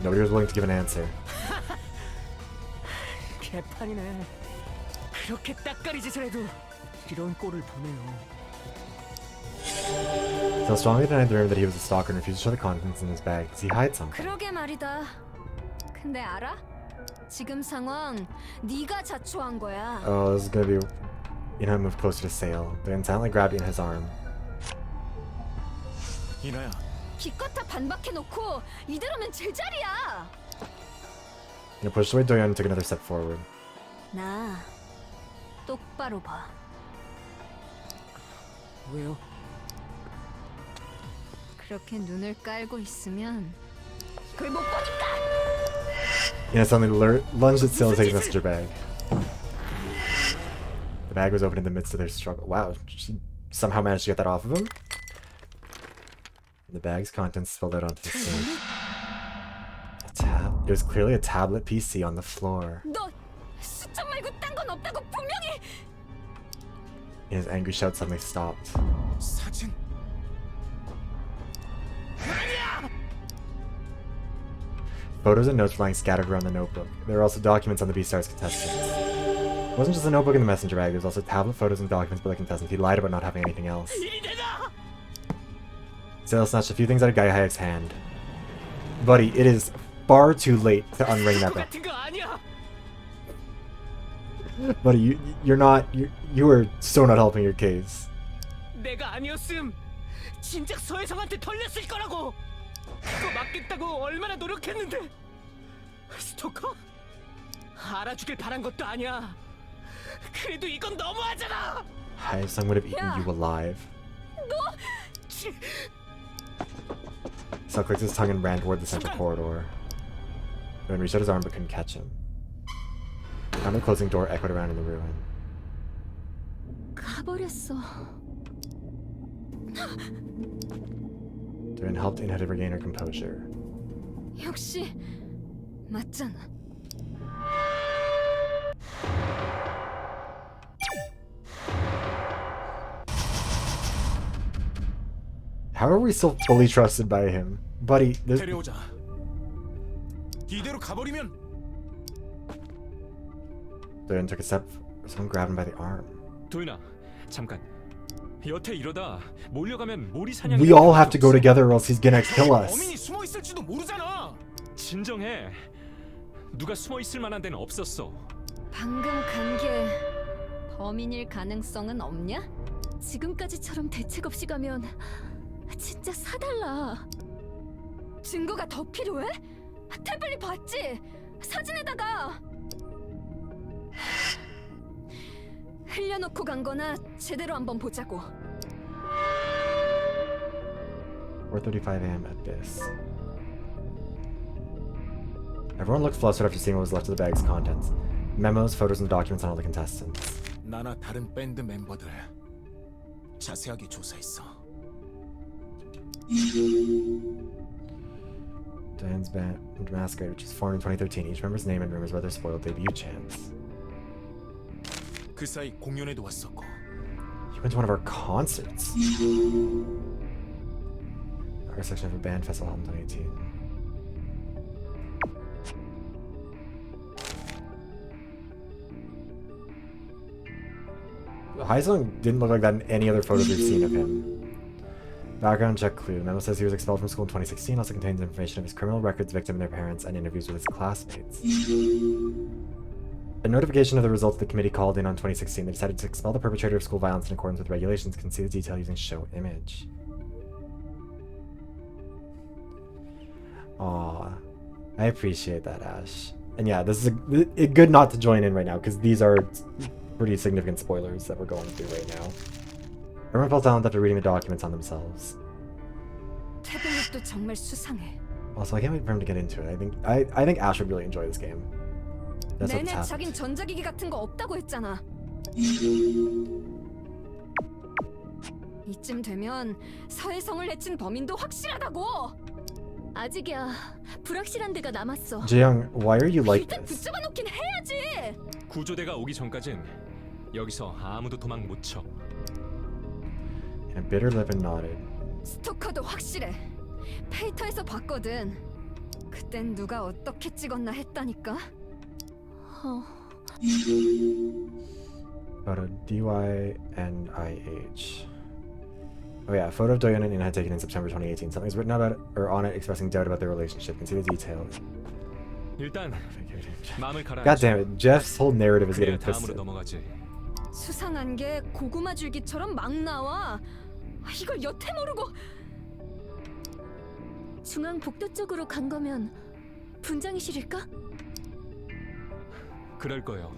Speaker 1: Nobody was willing to give an answer.
Speaker 2: 개판이네. 그렇게 따까리 짓을 해도 이런 꼴을 보네요.
Speaker 1: Sale strongly denied the room that he was a stalker and refused to show the contents in his bag. Does he hide something?
Speaker 3: 그러게 말이다. 근데 알아? 지금 상황 네가 자초한 거야.
Speaker 1: Oh, this is gonna be... Inha moved closer to Sale. Doyeon silently grabbed Inha's arm.
Speaker 4: 이나야,
Speaker 3: 기껏 다 반박해놓고 이대로면 제자리야.
Speaker 1: Inha pushed away Doyeon and took another step forward.
Speaker 3: 나 똑바로 봐.
Speaker 2: 왜요?
Speaker 3: 그렇게 눈을 깔고 있으면 그걸 못 보니까.
Speaker 1: Inha suddenly lunged at Sale to take his messenger bag. The bag was open in the midst of their struggle. Wow, she somehow managed to get that off of him. And the bag's contents spilled out onto the sink. It was clearly a tablet PC on the floor.
Speaker 3: 너 수첩 말고 딴 건 없다고 분명히.
Speaker 1: His angry shout suddenly stopped.
Speaker 4: 사진.
Speaker 1: Photos and notes were lying scattered around the notebook. There were also documents on the B-Stars contestants. It wasn't just a notebook in the messenger bag, there was also tablet photos and documents by the contestants. He lied about not having anything else.
Speaker 2: 일이 되나?
Speaker 1: Sale snatched a few things out of Guy Hayek's hand. Buddy, it is far too late to unring that
Speaker 2: 그거
Speaker 1: bell.
Speaker 2: 같은 거 아니야.
Speaker 1: Buddy, you are so not helping your case.
Speaker 2: 내가 아니었음 진작 서혜성한테 털렸을 거라고. 그거 막겠다고 얼마나 노력했는데. 스토커? 알아주길 바란 것도 아니야. 그래도 이건 너무하잖아.
Speaker 1: Haesung would have eaten
Speaker 3: Yeah.
Speaker 1: you alive.
Speaker 2: 치,
Speaker 1: Sale clicked his tongue and ran toward the central corridor. Then reached out his arm but couldn't catch him. The sound of the closing door echoed around in the ruin.
Speaker 3: 가버렸어.
Speaker 1: Doyeon helped Inha to regain her composure.
Speaker 3: 역시 맞잖아.
Speaker 1: How are we still fully trusted by him? Buddy, there's...
Speaker 4: 데려오자. 이대로 가버리면
Speaker 1: Doyeon took a step. Someone grabbed him by the arm.
Speaker 5: 도윤아, 잠깐. 여태 이러다 몰려가면 모리 사냥이.
Speaker 1: We all have to go together or else he's gonna kill us.
Speaker 4: 범인이 숨어 있을지도 모르잖아.
Speaker 5: 진정해. 누가 숨어 있을 만한 데는 없었어.
Speaker 3: 방금 간 게 범인일 가능성은 없냐? 지금까지처럼 대책 없이 가면 진짜 사달라. 증거가 더 필요해? 태블릿 봤지? 사진에다가 흘려놓고 간 거나 제대로 한번 보자고.
Speaker 1: 4:35 a.m. at this. Everyone looked flustered after seeing what was left of the bag's contents. Memos, photos, and documents on all the contestants.
Speaker 4: 나나 다른 밴드 멤버들 자세하게 조사했어.
Speaker 1: Diane's band Masquerade, which was formed in 2013. Each member's name and rumors about their spoiled debut chance.
Speaker 4: 그 사이 공연에도 왔었고.
Speaker 1: You went to one of our concerts. Our section of a band festival held in 2018. Haesung didn't look like that in any other photos we've seen of him. Background check clue. The memo says he was expelled from school in 2016. Also contains information of his criminal records, victim, and their parents, and interviews with his classmates. A notification of the results the committee called in on 2016. They decided to expel the perpetrator of school violence in accordance with regulations. You can see the detail using show image. Aw, I appreciate that, Ash. And yeah, this is good not to join in right now, because these are pretty significant spoilers that we're going through right now. Everyone felt silent after reading the documents on themselves.
Speaker 3: 태블릿도 정말 수상해.
Speaker 1: Also, I can't wait for him to get into it. I think Ash would really enjoy this game. That's what's
Speaker 3: 내내
Speaker 1: happened.
Speaker 3: 자긴 전자기기 같은 거 없다고 했잖아. 이쯤 되면 서해성을 해친 범인도 확실하다고. 아직이야. 불확실한 데가 남았어.
Speaker 1: Jaeyoung, why are you like
Speaker 3: 일단
Speaker 1: this?
Speaker 3: 붙잡아 놓긴 해야지.
Speaker 5: 구조대가 오기 전까진 여기서 아무도 도망 못 쳐.
Speaker 1: And a bitter lip and nodded.
Speaker 3: 스토커도 확실해. 페이터에서 봤거든. 그땐 누가 어떻게 찍었나 했다니까.
Speaker 1: Photo DYNIH. Oh yeah, photo of Doyeon and In had taken in September 2018. Something's written about it, or on it expressing doubt about their relationship. You can see the details.
Speaker 5: 일단 마음을
Speaker 1: God
Speaker 5: 가라앉혀.
Speaker 1: damn it, Jeff's whole narrative is
Speaker 5: 그래야
Speaker 1: getting
Speaker 5: 다음으로
Speaker 1: twisted.
Speaker 5: 넘어가지.
Speaker 3: 수상한 게 고구마 줄기처럼 막 나와. 이걸 여태 모르고. 중앙 복도 쪽으로 간 거면 분장실일까?
Speaker 5: 그럴 거요.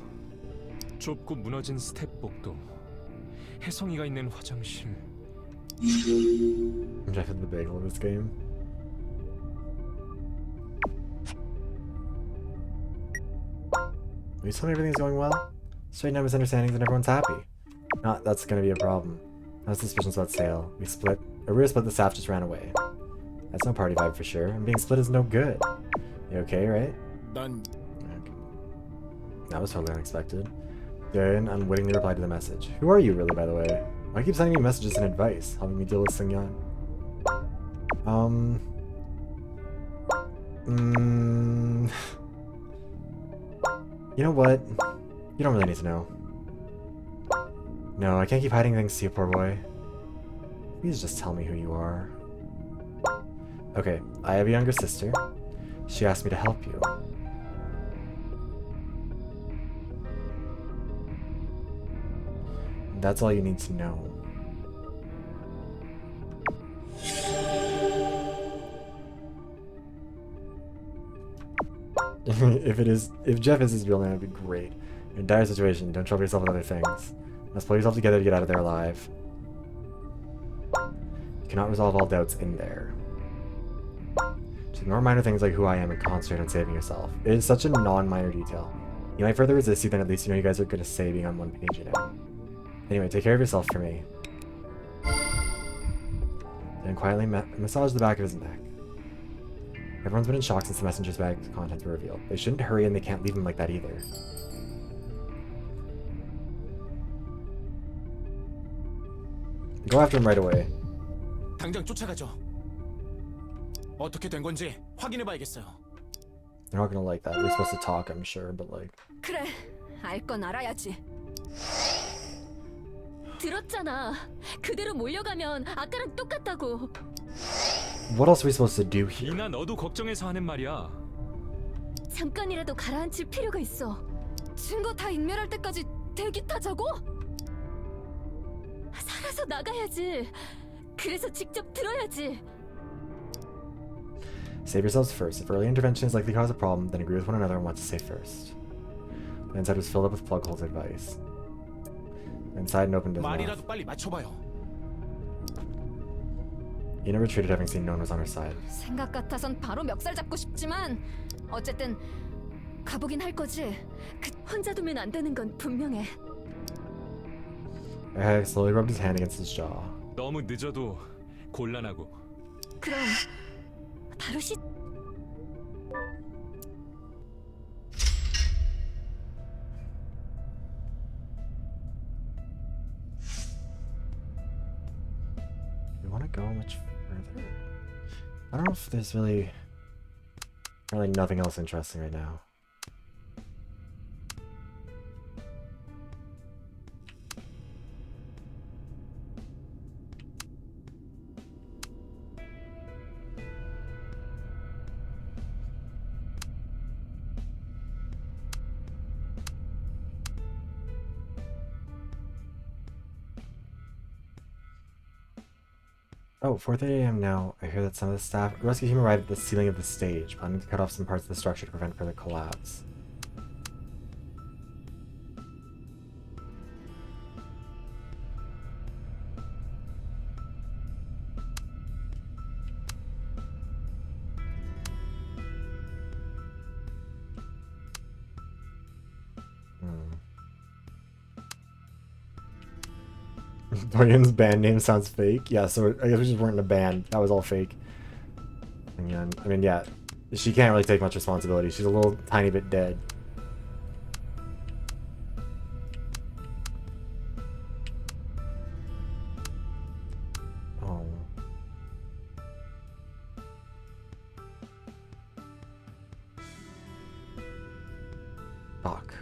Speaker 5: 좁고 무너진 스텝 복도. 혜성이가 있는 화장실.
Speaker 1: Jeff is the bagel of this game. At least when everything's going well, straighten out misunderstandings and everyone's happy. Not that's gonna be a problem. No suspicions about Sale. We were to split, the staff just ran away. That's no party vibe for sure, and being split is no good. You okay, right?
Speaker 4: 난
Speaker 1: Okay. That was totally unexpected. Then unwittingly replied to the message. Who are you really, by the way? Why do you keep sending me messages and advice, helping me deal with Sungyeon? You know what? You don't really need to know. No, I can't keep hiding things to you, poor boy. Please just tell me who you are. Okay, I have a younger sister. She asked me to help you. That's all you need to know. If Jeff is his real name, that'd be great. You're in a dire situation, don't trouble yourself with other things. You must pull yourself together to get out of there alive. You cannot resolve all doubts in there. Just ignore minor things like who I am and concentrate on saving yourself. It is such a non-minor detail. You might further resist you, then at least you know you guys are good at saving on one page, you know. Anyway, take care of yourself for me. Then quietly massage the back of his neck. Everyone's been in shock since the messenger's bag's contents were revealed. They shouldn't hurry and they can't leave him like that either. Go after him right away.
Speaker 4: 당장 쫓아가죠. 어떻게 된 건지 확인해봐야겠어요.
Speaker 1: They're not gonna like that. We're supposed to talk, I'm sure, but like...
Speaker 3: 그래, 알 건 알아야지. 들었잖아. 그대로 몰려가면 아까랑 똑같다고.
Speaker 1: What else are we supposed to do here?
Speaker 5: 이나 너도 걱정해서 하는 말이야.
Speaker 3: 잠깐이라도 가라앉힐 필요가 있어. 증거 다 인멸할 때까지 대기 타자고? 살아서 나가야지. 그래서 직접 들어야지.
Speaker 1: Save yourselves first. If early intervention is likely to cause a problem, then agree with one another on what to say first. The inside was filled up with plug holes advice. The inside and opened his mouth.
Speaker 4: 말이라도 빨리 맞춰봐요.
Speaker 1: Ina retreated, having seen no one was on her side.
Speaker 3: 생각 같아선 바로 멱살 잡고 싶지만 어쨌든 가보긴 할 거지. 혼자 두면 안 되는 건 분명해.
Speaker 1: Hayek slowly rubbed his hand against his jaw.
Speaker 5: 너무 늦어도 곤란하고.
Speaker 3: 그럼 바로
Speaker 1: We want to go much further? I don't know if there's really nothing else interesting right now. Oh, 4:30 a.m. now. I hear that some of the staff rescue team arrived at the ceiling of the stage, planning to cut off some parts of the structure to prevent further collapse. Dorian's band name sounds fake. Yeah, so I guess we just weren't in a band. That was all fake. And I mean, yeah, she can't really take much responsibility. She's a little tiny bit dead. Oh. Fuck.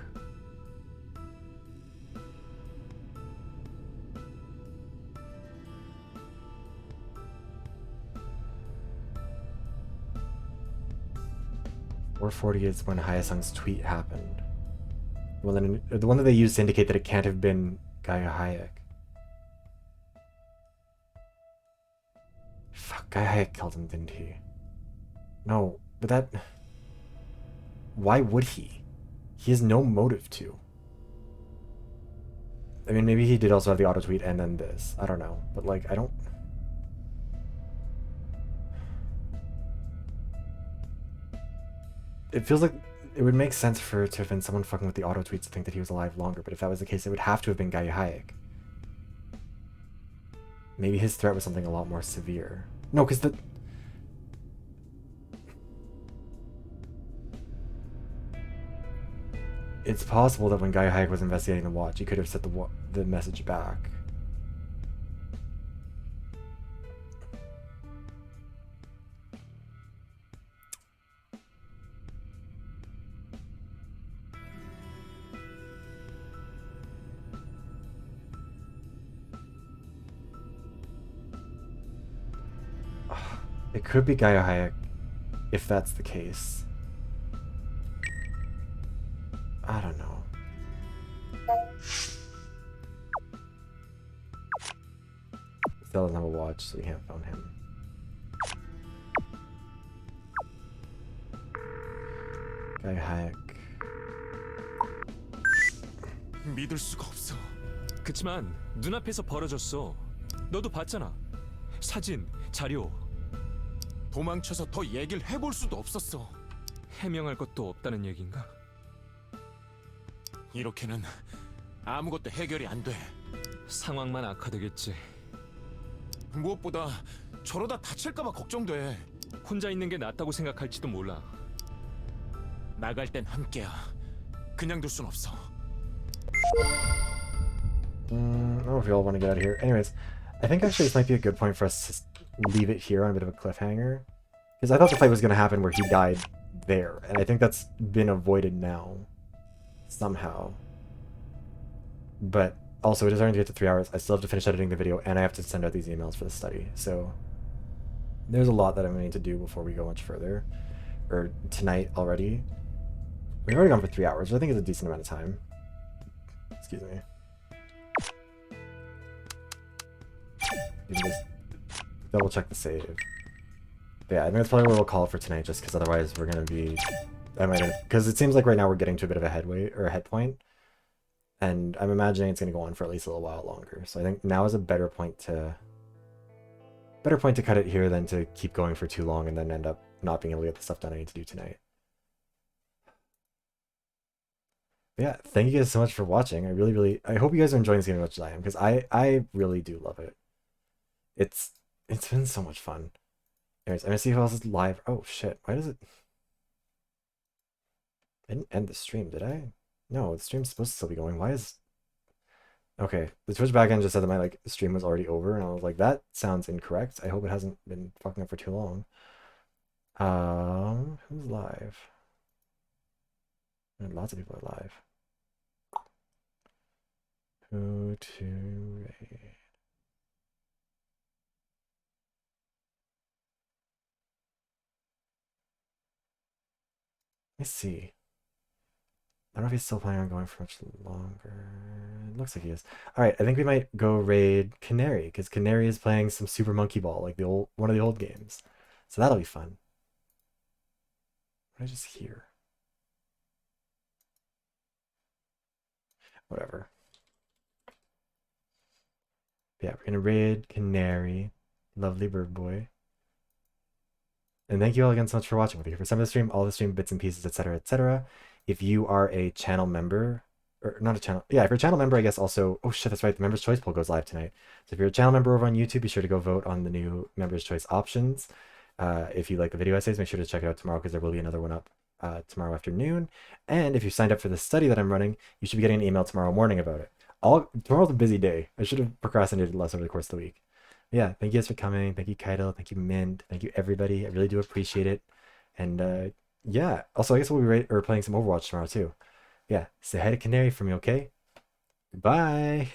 Speaker 1: Or 40 is when Hyasung's tweet happened. Well, then the one that they used to indicate that it can't have been Gaia Hayek. Fuck, Gaia Hayek killed him, didn't he? No, but that... Why would he? He has no motive to. I mean, maybe he did also have the auto tweet and then this. I don't know. But, like, I don't... It feels like it would make sense for it to have been someone fucking with the auto tweets to think that he was alive longer, but if that was the case, it would have to have been Gaia Hayek. Maybe his threat was something a lot more severe. No, because the... It's possible that when Gaia Hayek was investigating the watch, he could have sent the message back. It could be Gaia Hayek, if that's the case. I don't know. Still doesn't have a watch, so we can't phone him. Gaia Hayek.
Speaker 4: 믿을 수가 없어.
Speaker 5: 그치만 눈앞에서 벌어졌어. 너도 봤잖아. 사진, 자료.
Speaker 4: 도망쳐서 더 얘기를 해볼 수도 없었어.
Speaker 5: 해명할 것도 없다는 얘긴가?
Speaker 4: 이렇게는 아무것도 해결이 안 돼.
Speaker 5: 상황만 악화되겠지.
Speaker 4: 무엇보다 저러다 다칠까봐 걱정돼.
Speaker 5: 혼자 있는 게 낫다고 생각할지도 몰라.
Speaker 4: 나갈 땐 함께야. 그냥 둘 순 없어.
Speaker 1: I don't know if you all want to get out of here. Anyways, I think actually this might be a good point for us to leave it here on a bit of a cliffhanger. Because I thought the fight was going to happen where he died there. And I think that's been avoided now. Somehow. But also, it is starting to get to 3 hours. I still have to finish editing the video, and I have to send out these emails for the study. So there's a lot that I'm going to need to do before we go much further. Or tonight already. We've already gone for 3 hours, which I think is a decent amount of time. Excuse me. You can just double check the save. But yeah, I think that's probably where we'll call it for tonight, just because otherwise we're going to be... Because it seems like right now we're getting to a bit of a headway, or a head point. And I'm imagining it's going to go on for at least a little while longer. So I think now is a better point to cut it here than to keep going for too long and then end up not being able to get the stuff done I need to do tonight. Yeah, thank you guys so much for watching. I hope you guys are enjoying this game as much as I am, because I really do love it. It's it's been so much fun. Anyways, I'm gonna see who else is live. Oh shit, why does it? I didn't end the stream, did I? No, the stream's supposed to still be going. Why is? Okay, the Twitch backend just said that my like stream was already over, and I was like, that sounds incorrect. I hope it hasn't been fucking up for too long. Who's live? Lots of people are live. Who to raid? Let's see. I don't know if he's still planning on going for much longer. It looks like he is. All right, I think we might go raid Canary because Canary is playing some Super Monkey Ball, like the old one of the old games. So that'll be fun. What did I just hear? Whatever. Yeah, we're gonna raid Canary. Lovely bird boy. And thank you all again so much for watching. Whether you're here for some of the stream, all the stream bits and pieces, etc., etc. If you are a channel member, or not a channel, yeah, if you're a channel member, I guess also, oh shit, that's right, the Members' Choice poll goes live tonight. So if you're a channel member over on YouTube, be sure to go vote on the new Members' Choice options. If you like the video essays, make sure to check it out tomorrow because there will be another one up tomorrow afternoon. And if you signed up for the study that I'm running, you should be getting an email tomorrow morning about it. Tomorrow's a busy day. I should have procrastinated less over the course of the week. Yeah, thank you guys for coming. Thank you, Kaido. Thank you, Mint. Thank you, everybody. I really do appreciate it. And yeah, also, I guess we'll be playing some Overwatch tomorrow, too. Yeah, say hi to Canary for me, okay? Bye.